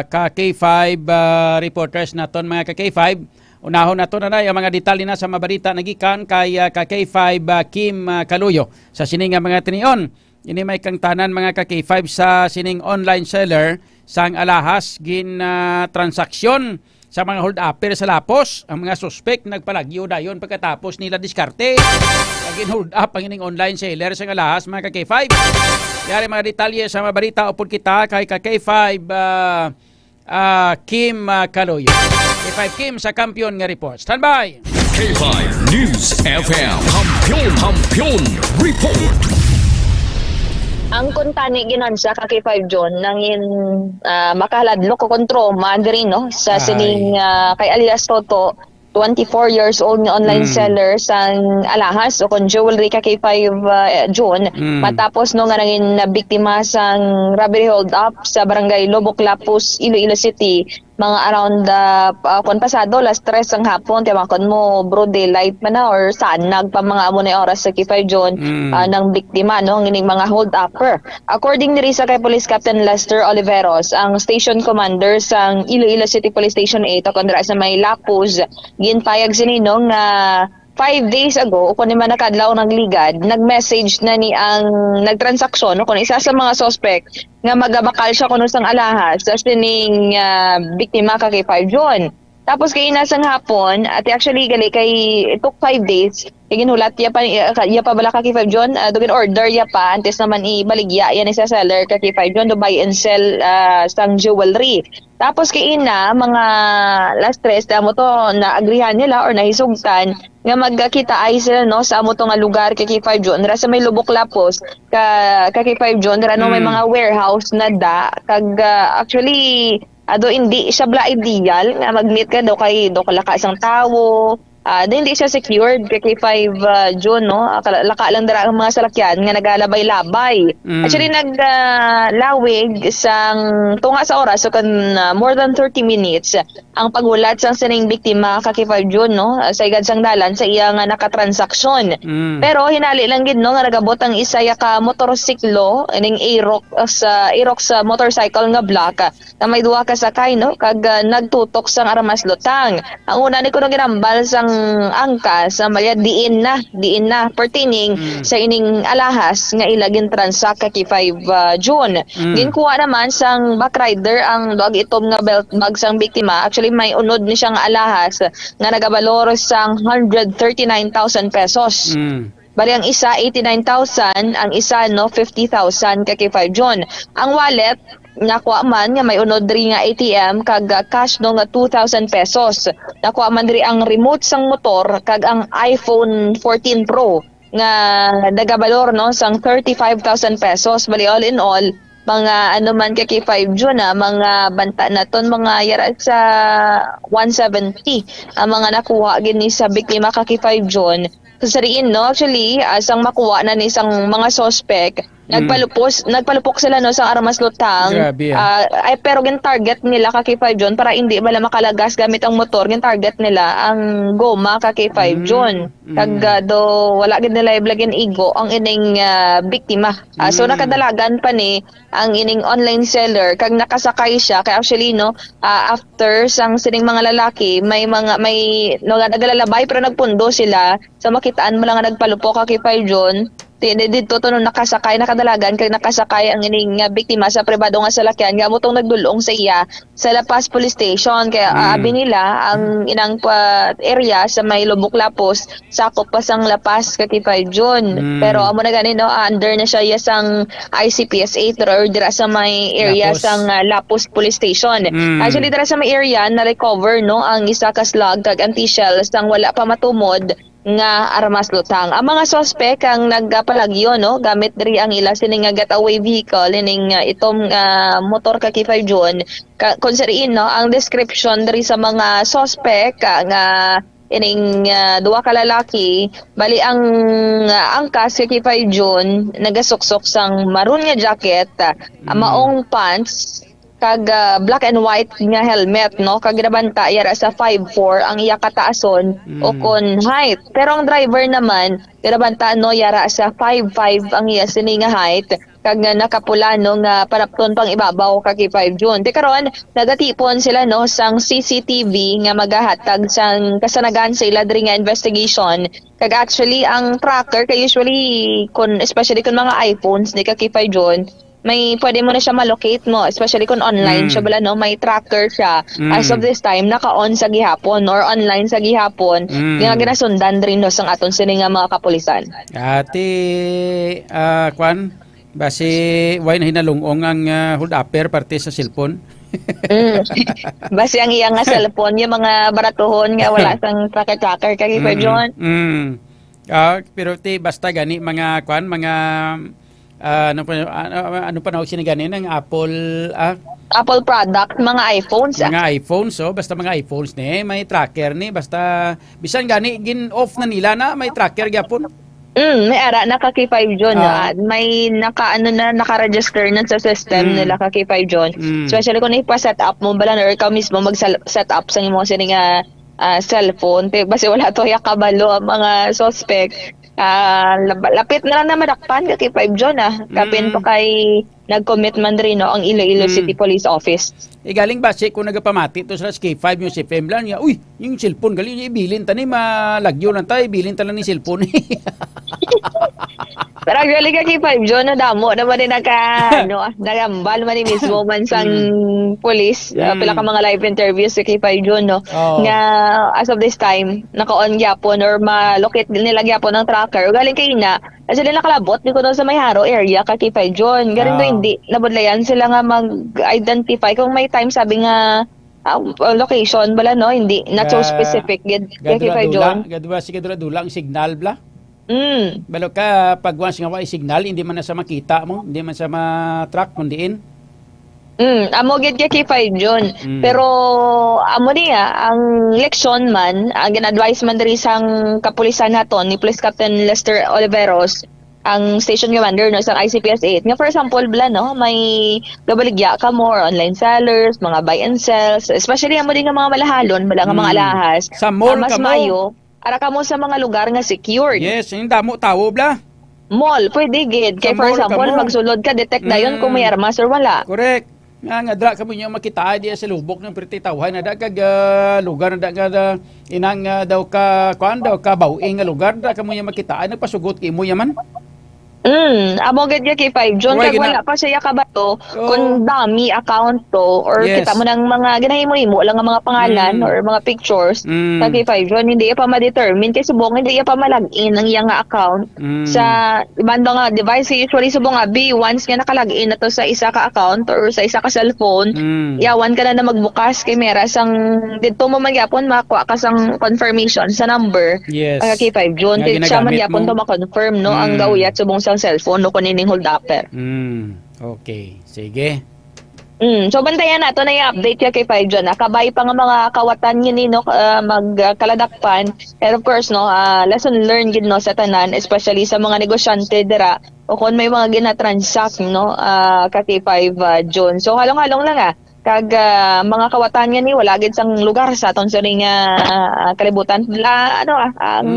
ka-K5 reporters naton mga ka-K5. Unahon nato na ang mga detalye na sa mabalita nagikan kay ka-K5 Kim Kaluyo sa sini nga mga tinion. Ini may kang tanan mga ka-K5 sa sining online seller sang alahas gin transaksyon sa mga hold upper sa lapos. Ang mga suspect nagpalagyo dayon pagkatapos nila diskarte. Gin hold up ang ining online seller sang alahas mga ka-K5. Yari mga detalye sa mabalita upod kita kay ka-K5 Kim Kaluyo. K5 Kim sa Kampiyon nga report. Stand by! K5 News FM, Kampiyon Report. Ang kuntani ginansa ka kay 5 John nangin makaladlo ko kontro mandiri no sa sining kay alias Toto 24 years old nga online seller sang alahas o kon jewelry ka kay 5 John matapos no nga nangin biktima sang robbery hold up sa barangay Lobok Lapus, Iloilo City mga around kon pasado last 3 ang hapon timakon mo broad daylight man na or saan nagpa mga amo na oras sa K5 John ng biktima no ngining mga hold upper. According ni sa kay Police Captain Lester Oliveros, ang station commander sang Iloilo City Police Station 8 kontra sa may Lapus ginpayag sinino nga 5 days ago, kung naman nakadlaw ng ligad, nag-message na ni ang nagtransaksyon, no, kung isa sa mga suspect nga magabakal siya kuno sang alahas sa sining biktima ka kay 5 John. Tapos kay inasang hapon, at actually gali kay it took 5 days, kay ginulat ya pa bala ka kay 5 John, dugin order ya pa, antes naman ibaligya yan isa seller ka kay 5 John to buy and sell sang jewelry. Tapos kay ina, mga last 3, mo to naagrihan nila or nahisugtan, nga magkita ay sila no sa amo to nga lugar kay 5 John ra sa may Lubok Lapos kay 5 John ra no may mga warehouse na da kag actually ado hindi siya bla ideal nga mag-meet ka daw kay do kalakas ang tawo hindi siya secured kay 5 June, no? Laka lang dara ang mga salakyan nga nagalabay-labay. Actually naglawig sang tunga sa oras so kan more than 30 minutes ang pagulat sang sining biktima kay 5 June, no? Sa igad sang dalan sa iya nga nakatransaksyon. Pero hinali lang gid, no, nga nagabot ang isa ka motorsiklo ining Aerox sa motorcycle nga black na may duha ka sakay, no, kag nagtutok sang armas lutang. Ang una ni kuno ginambal sang angkas sa malya diin na pertaining sa ining alahas nga ilagin transak kay 5 June. Ginkuha naman sang backrider ang duag itom nga belt bag sang biktima. Actually may unod ni siyang alahas nga nagabalor sang 139,000 pesos. Bali ang isa 89,000, ang isa 50,000 kay 5 June. Ang wallet nakuha man nga may unod diri nga ATM kag cash nga 2,000 pesos. Nakuha man diri ang remote sang motor kag ang iPhone 14 Pro nga nagabalor sang 35,000 pesos. Bali all in all mga man kay 5 June mga banta naton mga yara sa 170 ang mga nakuha gini sa biktima kay 5 June. Sariin, no, actually asang makuha na ni isang mga suspect nagpalupok sila, no, sa armas lutang. Ay pero gin target nila kay 5 June para hindi bala makalagas gamit ang motor. Gin target nila ang goma kay 5 June kag do wala gid nila iblagin igo ang ining biktima. So nakadalagan pa ni ang ining online seller kag nakasakay siya kay actually, no, after sang sining mga lalaki may nagalalabay pero nagpundo sila sa makitaan mo lang nga nagpalupok kay 5 June. Dito to nakasakay nakadalagan kay nakasakay ang ining biktima sa pribado nga salakyan nga mutong nagdulong sa iya sa La Paz Police Station kaya abi nila ang inang area sa may Lubok Lapos sakop pa sang La Paz kay 5 June. Pero amo na gani, no, under na siya sang ICPS 8 or dira sa may area Lapos. Sang Lapos Police Station. Actually dira sa may area na recover, no, ang isa ka slug kag anti-shell sang wala pa matumod nga armas lutang. Ang mga suspect ang nagpalagyo, no, gamit diri ang ila sining getaway vehicle ining itom motor kay 5 June. Konseriin, no, ang description diri sa mga suspect nga ining duwa ka lalaki bali ang angkas kay 5 June nagasuksok sang maroon nga jacket, maong pants kag black and white nga helmet, no, kag nabanta yara sa 5'4" ang iya kataason o kon height. Pero ang driver naman nabanta, no, yara sa 5'5" ang iya sini nga height kag nakapula, no, nga parapton pang ibabaw kay 5 June. Di karon nagatipon sila, no, sang CCTV nga magahatag sang kasanagan sa ila diri nga investigation. Kag actually ang tracker kay usually especially kun mga iPhones ni kay 5 June may pwede mo na siya malocate mo, especially kung online siya bala, no, may tracker siya. As of this time naka-on sa gihapon or online sa gihapon nga ginasundan rin, no, sang aton sini nga mga kapulisan. Ati kwan basi way na hinalungong ang hold upper parte sa cellphone. Basi ang iya nga cellphone yung mga baratuhon nga wala sang tracker kay John. Pero basta gani mga kwan mga ano pa na siniganin ng Apple product, mga iPhones. Mga iPhones, basta mga iPhones ni may tracker ni basta bisan gani gin off na nila na may tracker gyapon. May ara na kay 5 June, may naka-register na sa system nila kay 5 June. Especially kung ipa-set up mo bala or ikaw mismo mag-set up sa imong sining cellphone. Basi wala to yakabalo ang mga suspect. Lapit na lang na madakpan kay 5 June kapin pa kay nag-commit man rin, no, ang Iloilo City Police Office. Galing ba kung nagapamati to sa K5 yung CFM lang niya, uy, yung cellphone galing niya ibilin tani malagyo lang tayo ibilin talang ni cellphone. Pero actually kay 5 June damo naman din nagambal man ni mismo man sang police pila ka mga live interviews kay 5 June, no, nga as of this time naka-on gyapon or ma-locate nila gyapon ng tracker galing kay ina actually nakalabot ni kuno sa may Haro area kay 5 June galing do hindi nabudlayan sila nga mag-identify kung may time sabi nga location bala, no, hindi not so specific kay 5 June gadwa si kadula ang signal bla. Balo ka pag once nga wa signal hindi man na sa makita mo, hindi man sa ma-track mo diin. Amo gid kay K5 June. Pero amo niya ang leksyon man, ang gin-advise man diri sang kapulisan naton ni Police Captain Lester Oliveros, ang station commander no sa ICPS 8. Nga for example, may gabaligya ka more online sellers, mga buy and sells, especially amo din nga mga malahalon, mga alahas. Sa mall mas ka mo. mayo, ara ka mo sa mga lugar nga secured. Yes, yung damo tawo bla. Mall, pwede gid. Kay for example, magsulod ka, detect dayon kung may armas or wala. Correct. Nga dra kamo niyo makita di sa lubok ng pretitawhan na dagag lugar na dagag inang daw ka kuan daw ka bawing nga lugar dra kamo niyo makita ay nagpasugot kay mo yaman. Amo gid kay K5 June kag wala pa siya kabato kung dami account to or kita mo ng mga ginahimo-himo lang nga mga pangalan or mga pictures sa K5 June hindi pa ma-determine kay subong hindi pa malagin ang iyang account sa ibang nga device. Usually subong nga once nga nakalagin na to sa isa ka account or sa isa ka cellphone, yawan ka na magbukas kay mera sang didto mo man gyapon makuha ka sang confirmation sa number. K5 June kay siya man gyapon to ma-confirm no ang gawiyat subong sa cellphone no kunin ning hold upper. Okay, sige. So bantayan nato na i-update kay K5 June. Kabay pa nga mga kawatan yun no magkaladakpan. And of course no lesson learned gid no sa tanan, especially sa mga negosyante dira o kung may mga gina-transact no K5 June. So halong-halong lang kag mga kawatan nga ni wala gid sang lugar sa aton siring kalibutan ang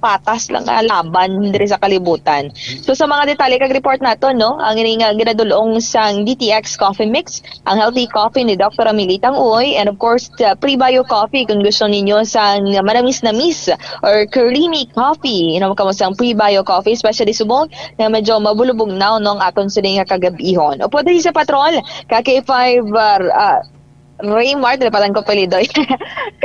patas lang laban diri sa kalibutan. So sa mga detalye kag report nato no ang ini nga ginadulong sang DTX Coffee Mix, ang healthy coffee ni Dr. Amilitang Uy, and of course Prebio Coffee kung gusto ninyo sang manamis-namis or creamy coffee kamo sang Prebio Coffee, especially subong na medyo mabulubog na no ang aton siring kagabihon. Upo diri sa patrol K5 Raymart, napatan ko palidoy.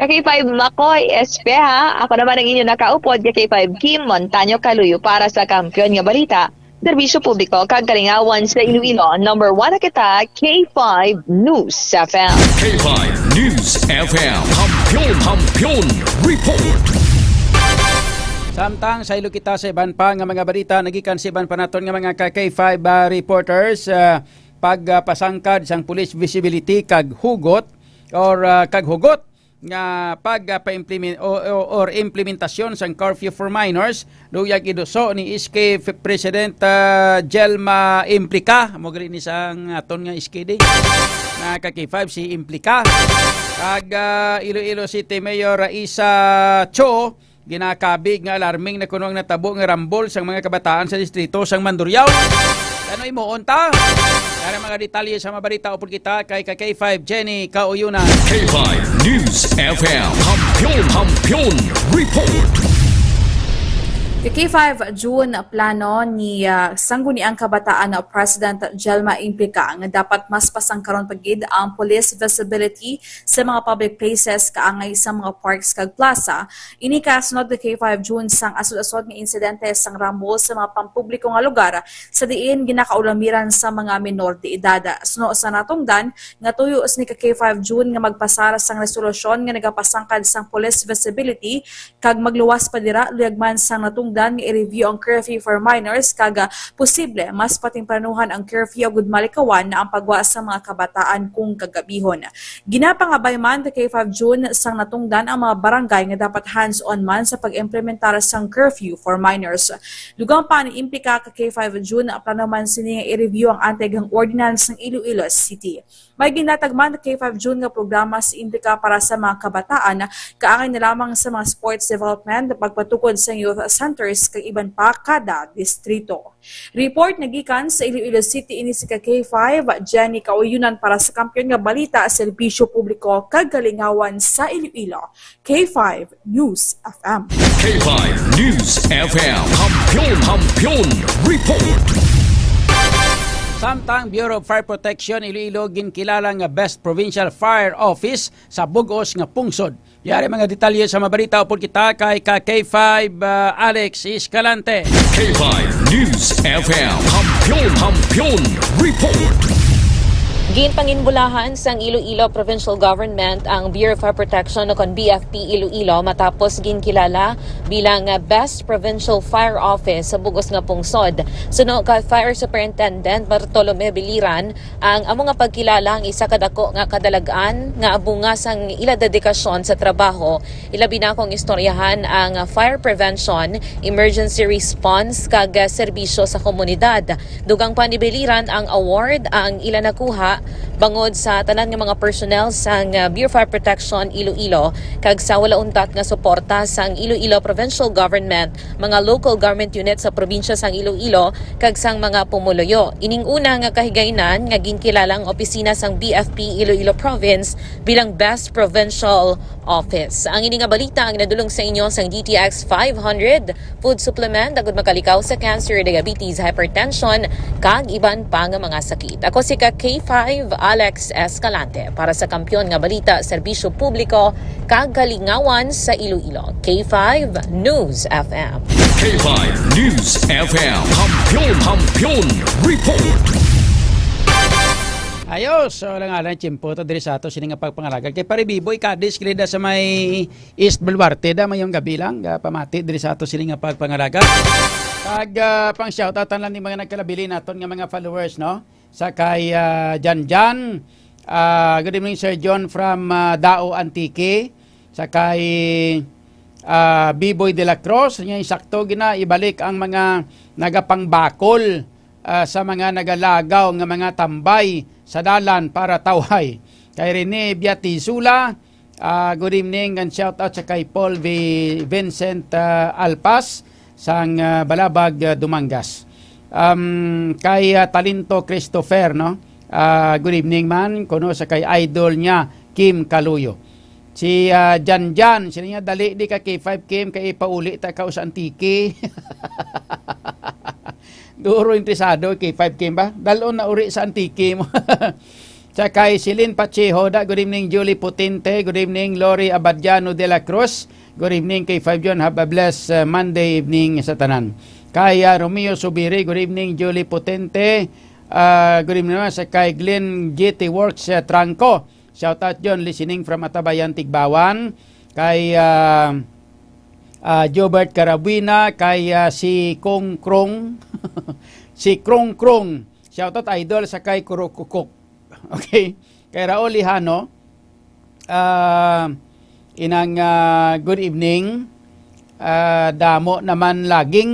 K5 Makoy SP Ako naman ang inyo nakaupod K5 Kim Montaño Kaluyo para sa Kampiyon nga Balita, serbisyo publiko kag kalingawan sa Iloilo. Number 1 na kita, K5 News FM. K5 News FM. Kampiyon Report. Samtang sa ilo kita sa iban pa nga mga balita nagikan sa iban pa naton nga mga K5 reporters pagpasangkad sang police visibility kag hugot or kag hugot nga pagpa-implement or implementasyon sang curfew for minors luyag iduso ni SK President Jelma Implica mo gali ni sang aton nga SKD na K5 si Implica kag Iloilo City Mayor Raisa Cho ginakabig nga alarming na kunong natabo nga rambol sang mga kabataan sa distrito sang Mandurriao. Ano imoon ta? Para mga detalye sa mabalita upod kita kay K5 Jenny Kauyunan. K5 News FM. Kampiyon Report. K5 June plano ni sangguniang kabataan na President Jelma Implica nga dapat mas pasangkaron pagid ang police visibility sa mga public places kaangay sa mga parks kag plaza. Ini kasunod ni K5 June sang asod-asod nga insidente sang rambol sa mga pampubliko nga lugar sa diin ginakaulamiran sa mga minor de edad. Suno sa natungdan nga tuyos ni K5 June nga magpasara sang resolusyon nga nagapasangkad sang police visibility kag magluwas pa dira luyagman sang natungdan nga i-review ang curfew for minors kaga posible mas patimplanuhan ang curfew ug malikawan na ang pagwa sa mga kabataan kung kagabihon. Ginapangabay man kay 5 June sang natungdan ang mga barangay nga dapat hands-on man sa pag-implementar sang curfew for minors. Lugang pa ni Implica kay 5 June plano man sini nga i-review ang antegang ordinance ng Iloilo City. May ginatagman kay 5 June nga programa si Implica para sa mga kabataan kaangay na lamang sa mga sports development pagpatukod sa youth centers kag iban pa kada distrito. Report nagikan sa Iloilo City ini si K5 Jenny Kauyunan para sa Kampiyon nga Balita, serbisyo publiko kag kalingawan sa Iloilo. K5 News FM. K5 News FM. Kampiyon Report. Samtang Bureau of Fire Protection Iloilo ginkilala nga Best Provincial Fire Office sa Bugos nga pungsod. Yari mga detalye sa mabalita upod kita kay K5 Alex Escalante. K5 News FM. Kampiyon Report. Ginpanginbulahan sang Iloilo Provincial Government ang Bureau of Fire Protection o kon BFP Iloilo matapos ginkilala bilang Best Provincial Fire Office sa bugos nga pungsod. Suno ka Fire Superintendent Bartolome Biliran ang amo nga pagkilala ang isa kadako nga kadalagan nga abunga sang ila dedikasyon sa trabaho. Ilabi na kong istoryahan ang fire prevention, emergency response kag serbisyo sa komunidad. Dugang pa ni Biliran ang award ang ila nakuha bangod sa tanan nga mga personnel sang Bureau of Fire Protection Iloilo kag sa wala untat nga suporta sang Iloilo Provincial Government, mga local government units sa probinsya sang Iloilo kag sang mga pumuluyo. Ining una nga kahigaynan nga ginkilalang opisina sang BFP Iloilo Province bilang Best Provincial Office. Ang ini nga balita ang nadulong sa inyo sang DTX 500 food supplement agud makalikaw sa cancer, diabetes, hypertension kag iban pa nga mga sakit. Ako si K5 Alex Escalante para sa Kampiyon nga Balita, Serbisyo Publiko kag Kalingawan sa Iloilo. K5 News FM. K5 News FM. Kampiyon Report. Ayos, so lang alang chimpo to diri sa ato sini nga pagpangalagad kay pare Biboy Kadis krida sa may East Baluarte da mayong gabi lang pamati diri sa ato sini nga pagpangalagad. Kag pang shoutout lang ni mga nagkalabili naton nga mga followers, no? Sa kay Jan. Good evening Sir John from Dao Antique. Sa kay Biboy de la Cruz, niya sakto gina ibalik ang mga nagapangbakol sa mga nagalagaw nga mga tambay sa dalan para tawhay. Kay Rene Biatizula, good evening and shout out sa kay Paul Vincent Alpas sang Balabag Dumangas. Kay Talento Christopher, no? Good evening man kuno sa kay idol niya Kim Kaluyo. Si Jan sila niya dali di ka K5 Kim kay ipauli ta ka sa Antique. Duro interesado K5 Kim ba? Dalon na uri sa Antique mo. Sa kay Silin Pacheho, good evening Julie Potente, good evening Lori Abadiano de la Cruz, good evening K5 John, have a blessed Monday evening sa tanan. Kay Romeo Subiri, good evening Julie Potente, good evening naman sa kay Glenn GT Works Tranco, shout out John listening from Atabayan Tigbawan, kay Jobert Carabina, kay si Kong Krong, si Krong Krong, shout out idol sa kay Kurukukuk. Okay, kay Raul Lihano, inang good evening, damo naman laging,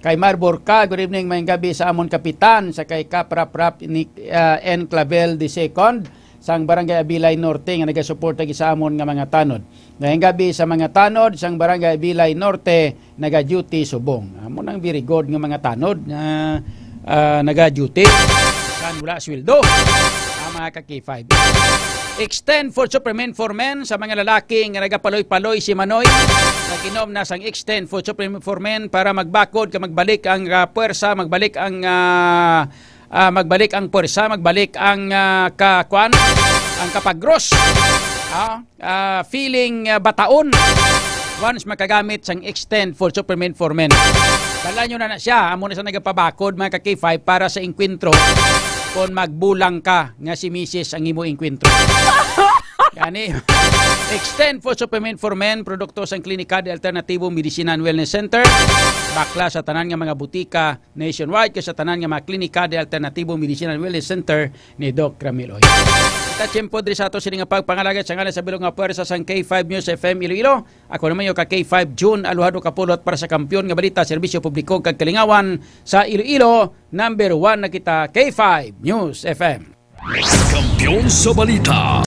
kay Marborca, good evening mayang gabi sa amon kapitan, sa kay Kaprap N. Clavel II, sang Barangay Abilay Norte, nga nagasuporta sa amon nga mga tanod. Ngayong gabi sa mga tanod, sang Barangay Abilay Norte, naga-duty subong. Amon ang very good nga mga tanod, naga-duty, kan wala sweldo. Mga ka-K5. Extend for supplement for men sa mga lalaki nga nagapaloy-paloy si Manoy. Naginom na sang extend for supplement for men para magbakod ka magbalik ang puwersa, magbalik ang puwersa, magbalik ang kakwan, ang kapagros. Feeling bataon once makagamit sang extend for supplement for men. Dala nyo na siya, amo na sa nagapabakod mga ka-K5 para sa inkwentro. Kung magbulang ka nga si Mrs. ang imo inkwentro. Yani, Extend for Supplement for Men, produkto sang Klinika de Alternativo Medicina and Wellness Center. Bakla sa tanan nga mga butika nationwide ka sa tanan nga mga Klinika de Alternativo Medicina and Wellness Center ni Doc Ramil Oy. Kita tiyempo diri sa ato sini nga pagpangalagat sa ngalan sa bilog nga puwersa sang K5 News FM Iloilo. Ako naman yung ka K5 June Aluhado Kapulot para sa Kampiyon nga Balita, Serbisyo Publiko kag Kalingawan sa Iloilo. Number 1 na kita K5 News FM. Kampiyon sa Balita.